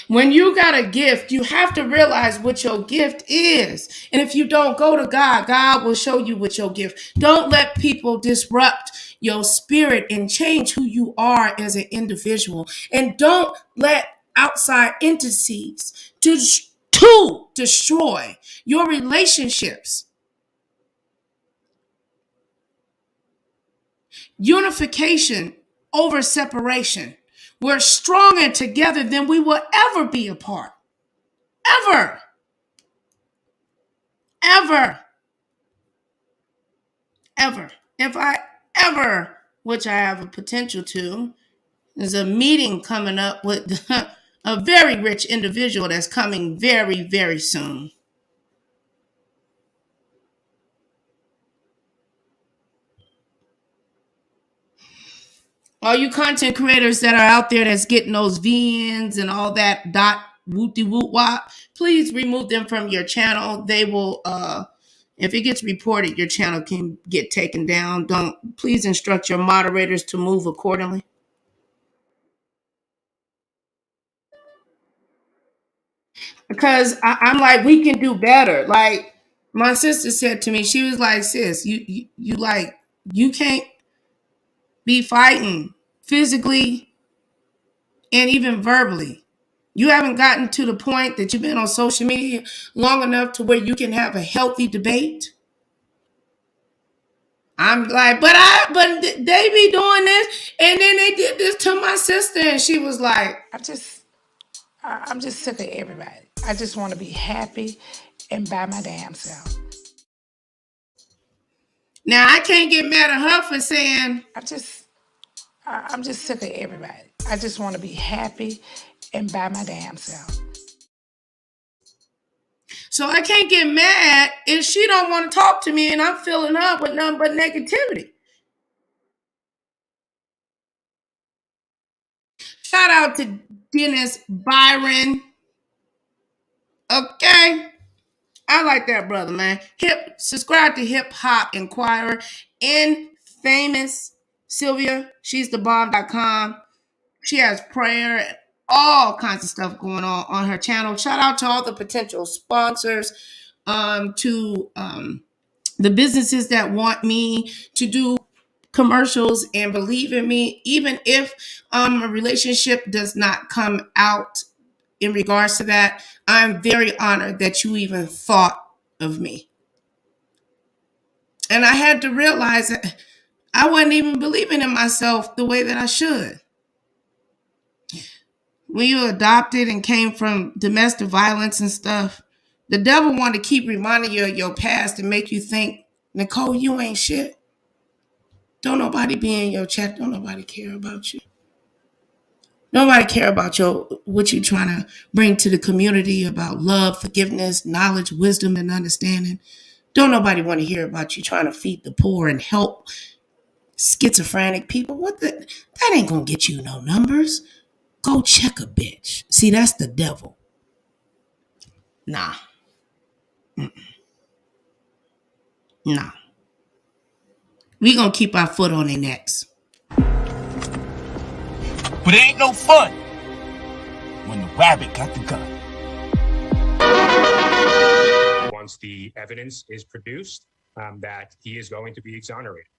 When you got a gift, you have to realize what your gift is. And if you don't go to God, God will show you what your gift. Don't let people disrupt your spirit and change who you are as an individual. And don't let outside entities to destroy your relationships. Unification over separation. We're stronger together than we will ever be apart. Ever. Ever. Ever. If I ever, which I have a potential to, there's a meeting coming up with a very rich individual that's coming very, very soon. All you content creators that are out there that's getting those VNs and all that dot wooty woot wop, please remove them from your channel. They will, if it gets reported, your channel can get taken down. Please instruct your moderators to move accordingly. Because I'm like, we can do better. Like my sister said to me, she was like, sis, you can't be fighting physically and even verbally. You haven't gotten to the point that you've been on social media long enough to where you can have a healthy debate. I'm like, but they be doing this, and then they did this to my sister, and she was like, I'm just sick of everybody. I just want to be happy and by my damn self. Now I can't get mad at her for saying, I'm just sick of everybody. I just want to be happy and by my damn self. So I can't get mad if she don't want to talk to me and I'm filling her with nothing but negativity. Shout out to Dennis Byron. Okay. I like that brother, man. Subscribe to Hip Hop Inquirer and Famous Sylvia. She's the bomb.com. She has prayer and all kinds of stuff going on her channel. Shout out to all the potential sponsors, to the businesses that want me to do commercials and believe in me, even if a relationship does not come out in regards to that. I'm very honored that you even thought of me. And I had to realize that I wasn't even believing in myself the way that I should. When you adopted and came from domestic violence and stuff, the devil wanted to keep reminding you of your past and make you think, Nicole, you ain't shit. Don't nobody be in your chat. Don't nobody care about you. Nobody care about what you're trying to bring to the community about love, forgiveness, knowledge, wisdom, and understanding. Don't nobody want to hear about you trying to feed the poor and help schizophrenic people. That ain't gonna get you no numbers. Go check a bitch. See, that's the devil. Nah. Nah. We gonna keep our foot on their necks. But it ain't no fun when the rabbit got the gun. once the evidence is produced, that he is going to be exonerated.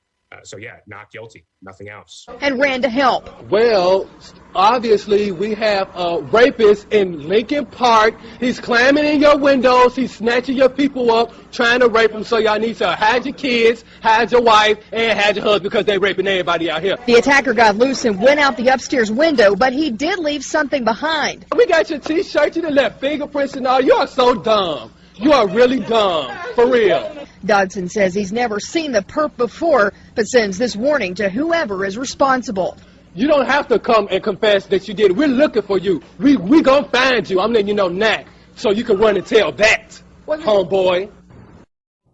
So yeah, not guilty, nothing else. And ran to help. Well, obviously we have a rapist in Lincoln Park. He's climbing in your windows. He's snatching your people up, trying to rape them. So y'all need to hide your kids, hide your wife, and hide your husband because they're raping everybody out here. The attacker got loose and went out the upstairs window, but he did leave something behind. We got your T-shirt. You done left fingerprints and all. You are so dumb. You are really dumb, for real. Dodson says he's never seen the perp before, but sends this warning to whoever is responsible. You don't have to come and confess that you did it. We're looking for you. We gonna find you. I'm letting you know now, so you can run and tell that, homeboy.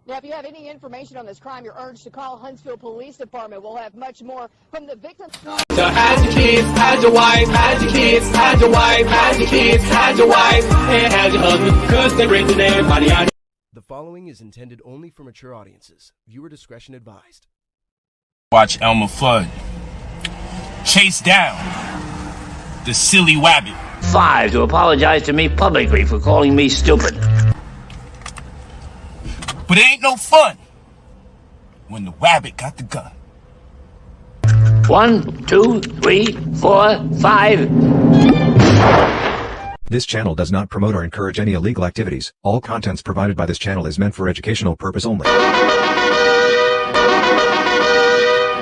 Now, if you have any information on this crime, you're urged to call Huntsville Police Department. We'll have much more from the victim. So hide your kids, hide your wife, hide your kids, hide your wife, hide your kids, hide your wife, and hide your husband, because they're raping everybody out here. The following is intended only for mature audiences. Viewer discretion advised. Watch Elmer Fudd chase down the silly wabbit. 5, to apologize to me publicly for calling me stupid. But it ain't no fun when the wabbit got the gun. 1, 2, 3, 4, 5. This channel does not promote or encourage any illegal activities. All contents provided by this channel is meant for educational purpose only.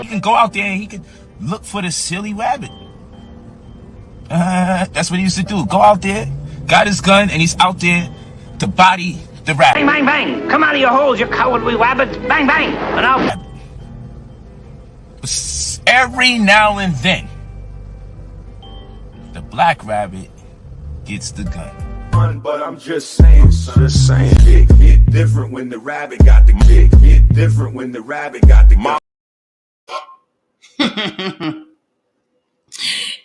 He can go out there and he can look for the silly rabbit. That's what he used to do. Go out there, got his gun, and he's out there to body the rabbit. Bang, bang, bang. Come out of your holes, you cowardly rabbit. Bang, bang. And out. Every now and then, the black rabbit gets the gun. But I'm just saying, son. Just saying. Get different when the rabbit got the kick. Get different when the rabbit got the gun.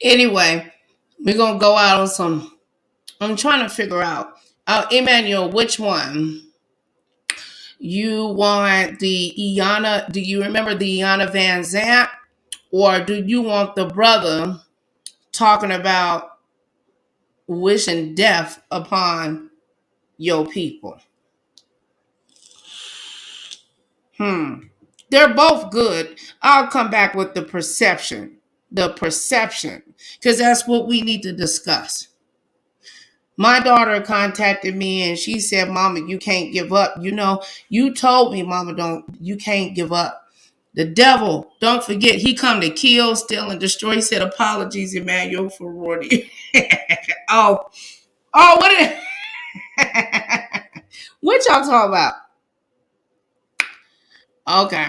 Anyway, we're going to go out on some. I'm trying to figure out. Emmanuel, which one? You want the Iyanla? Do you remember the Iyanla Vanzant? Or do you want the brother talking about wishing death upon your people? They're both good. I'll come back with the perception. Because that's what we need to discuss. My daughter contacted me and she said, Mama, you can't give up. You know, you told me, Mama, you can't give up. The devil, don't forget, he come to kill, steal, and destroy. He said, apologies, Emmanuel Ferrari. What y'all talking about? Okay.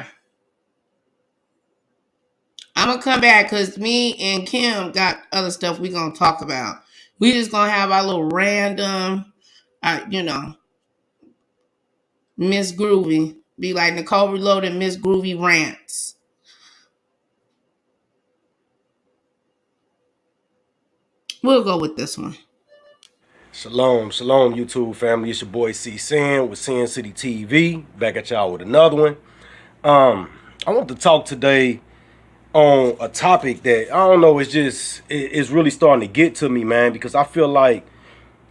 I'm going to come back because me and Kim got other stuff we going to talk about. We just going to have our little random, Miss Groovy. Be like Nicole Reloaded, Miss Groovy rants. We'll go with this one. Shalom, YouTube family. It's your boy C Sin with Sin City TV. Back at y'all with another one. I want to talk today on a topic that I don't know. It's really starting to get to me, man, because I feel like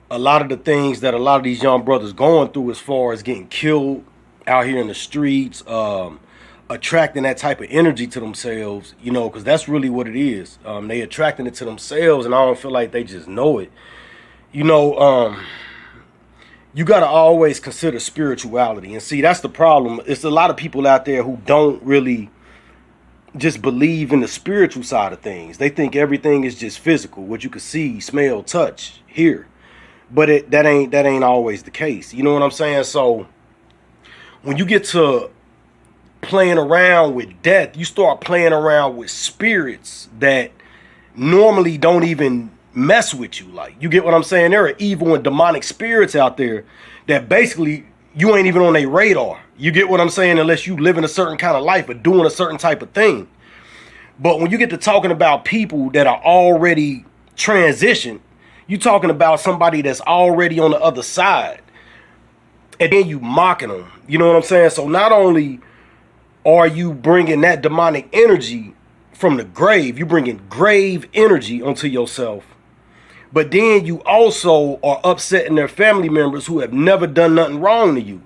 a lot of the things that a lot of these young brothers going through, as far as getting killed out here in the streets, attracting that type of energy to themselves, because that's really what it is. They attracting it to themselves, and I don't feel like they just know it. You got to always consider spirituality. And see, that's the problem. It's a lot of people out there who don't really just believe in the spiritual side of things. They think everything is just physical, what you can see, smell, touch, hear. But that ain't always the case. You know what I'm saying? So when you get to playing around with death, you start playing around with spirits that normally don't even mess with you. Like, you get what I'm saying? There are evil and demonic spirits out there that basically you ain't even on their radar. You get what I'm saying? Unless you live in a certain kind of life or doing a certain type of thing. But when you get to talking about people that are already transitioned, you talking about somebody that's already on the other side. And then you mocking them. You know what I'm saying? So not only are you bringing that demonic energy from the grave, you bringing grave energy onto yourself. But then you also are upsetting their family members who have never done nothing wrong to you,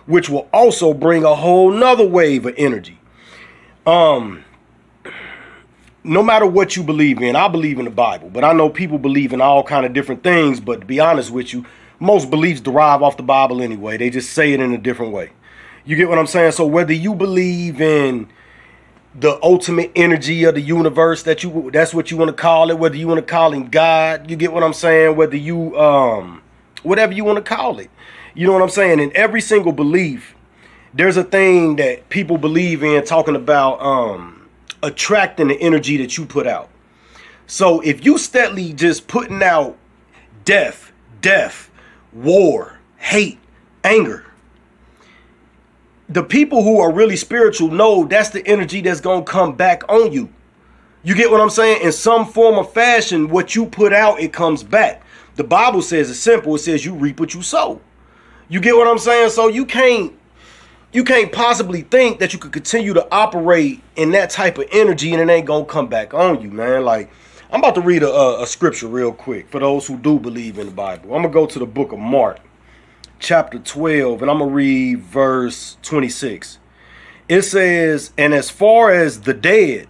which will also bring a whole nother wave of energy. No matter what you believe in, I believe in the Bible, but I know people believe in all kind of different things. But to be honest with you, most beliefs derive off the Bible anyway. They just say it in a different way. You get what I'm saying? So whether you believe in the ultimate energy of the universe, that's what you want to call it, whether you want to call him God, you get what I'm saying? Whether you, whatever you want to call it, you know what I'm saying? In every single belief, there's a thing that people believe in, talking about, attracting the energy that you put out. So if you steadily just putting out death, war, hate, anger, the people who are really spiritual know that's the energy that's going to come back on you. You get what I'm saying? In some form or fashion, what you put out, it comes back. The Bible says it's simple. It says you reap what you sow. You get what I'm saying? So you can't possibly think that you could continue to operate in that type of energy and it ain't gonna come back on you, man. Like, I'm about to read a scripture real quick for those who do believe in the Bible. I'm gonna go to the book of Mark, chapter 12, and I'm gonna read verse 26. It says, "And as far as the dead,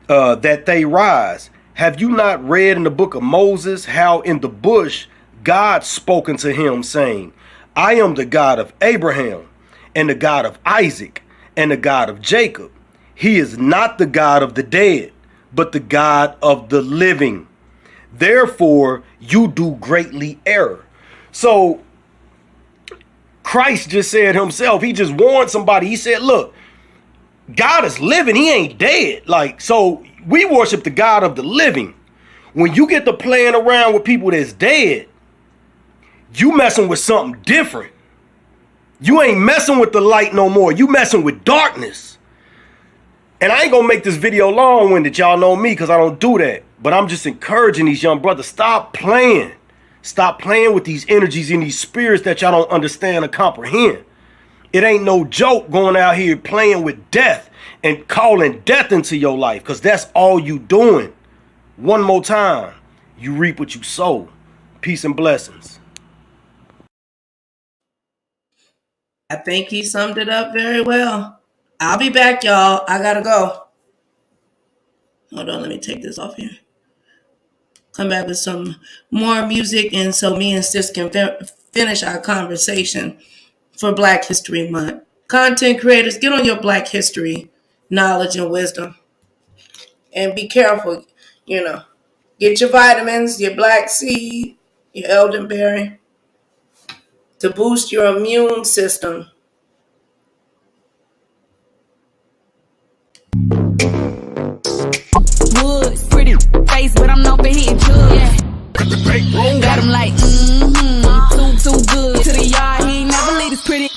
that they rise, have you not read in the book of Moses how in the bush God spoke unto him, saying, I am the God of Abraham, and the God of Isaac, and the God of Jacob. He is not the God of the dead, but the God of the living. Therefore, you do greatly err." So Christ just said himself, he just warned somebody. He said, look, God is living. He ain't dead. Like, so we worship the God of the living. When you get to playing around with people that's dead, you messing with something different. You ain't messing with the light no more. You messing with darkness. And I ain't gonna make this video long-winded. Y'all know me because I don't do that. But I'm just encouraging these young brothers, stop playing. Stop playing with these energies and these spirits that y'all don't understand or comprehend. It ain't no joke going out here playing with death and calling death into your life, because that's all you doing. One more time, you reap what you sow. Peace and blessings. I think he summed it up very well. I'll be back, y'all. I gotta go. Hold on, let me take this off here. Come back with some more music, and so me and Sis can finish our conversation for Black History Month. Content creators, get on your Black history knowledge and wisdom. And be careful, you know. Get your vitamins, your black seed, your elderberry to boost your immune system. Woods, pretty face, but I'm known for hitting drugs. Yeah. Got him like, too good. To the yard, he ain't never leave this pretty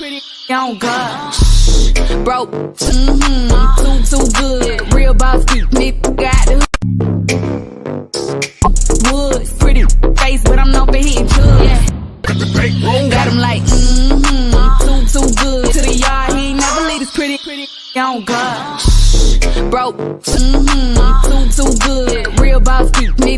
on God. Broke, too good. Real boss, nigga got the Woods, pretty face, but I'm known for hitting drugs. Yeah. Got him like, too good. To the yard, he ain't never leave this pretty on God. Broke, too good. Real boss, nigga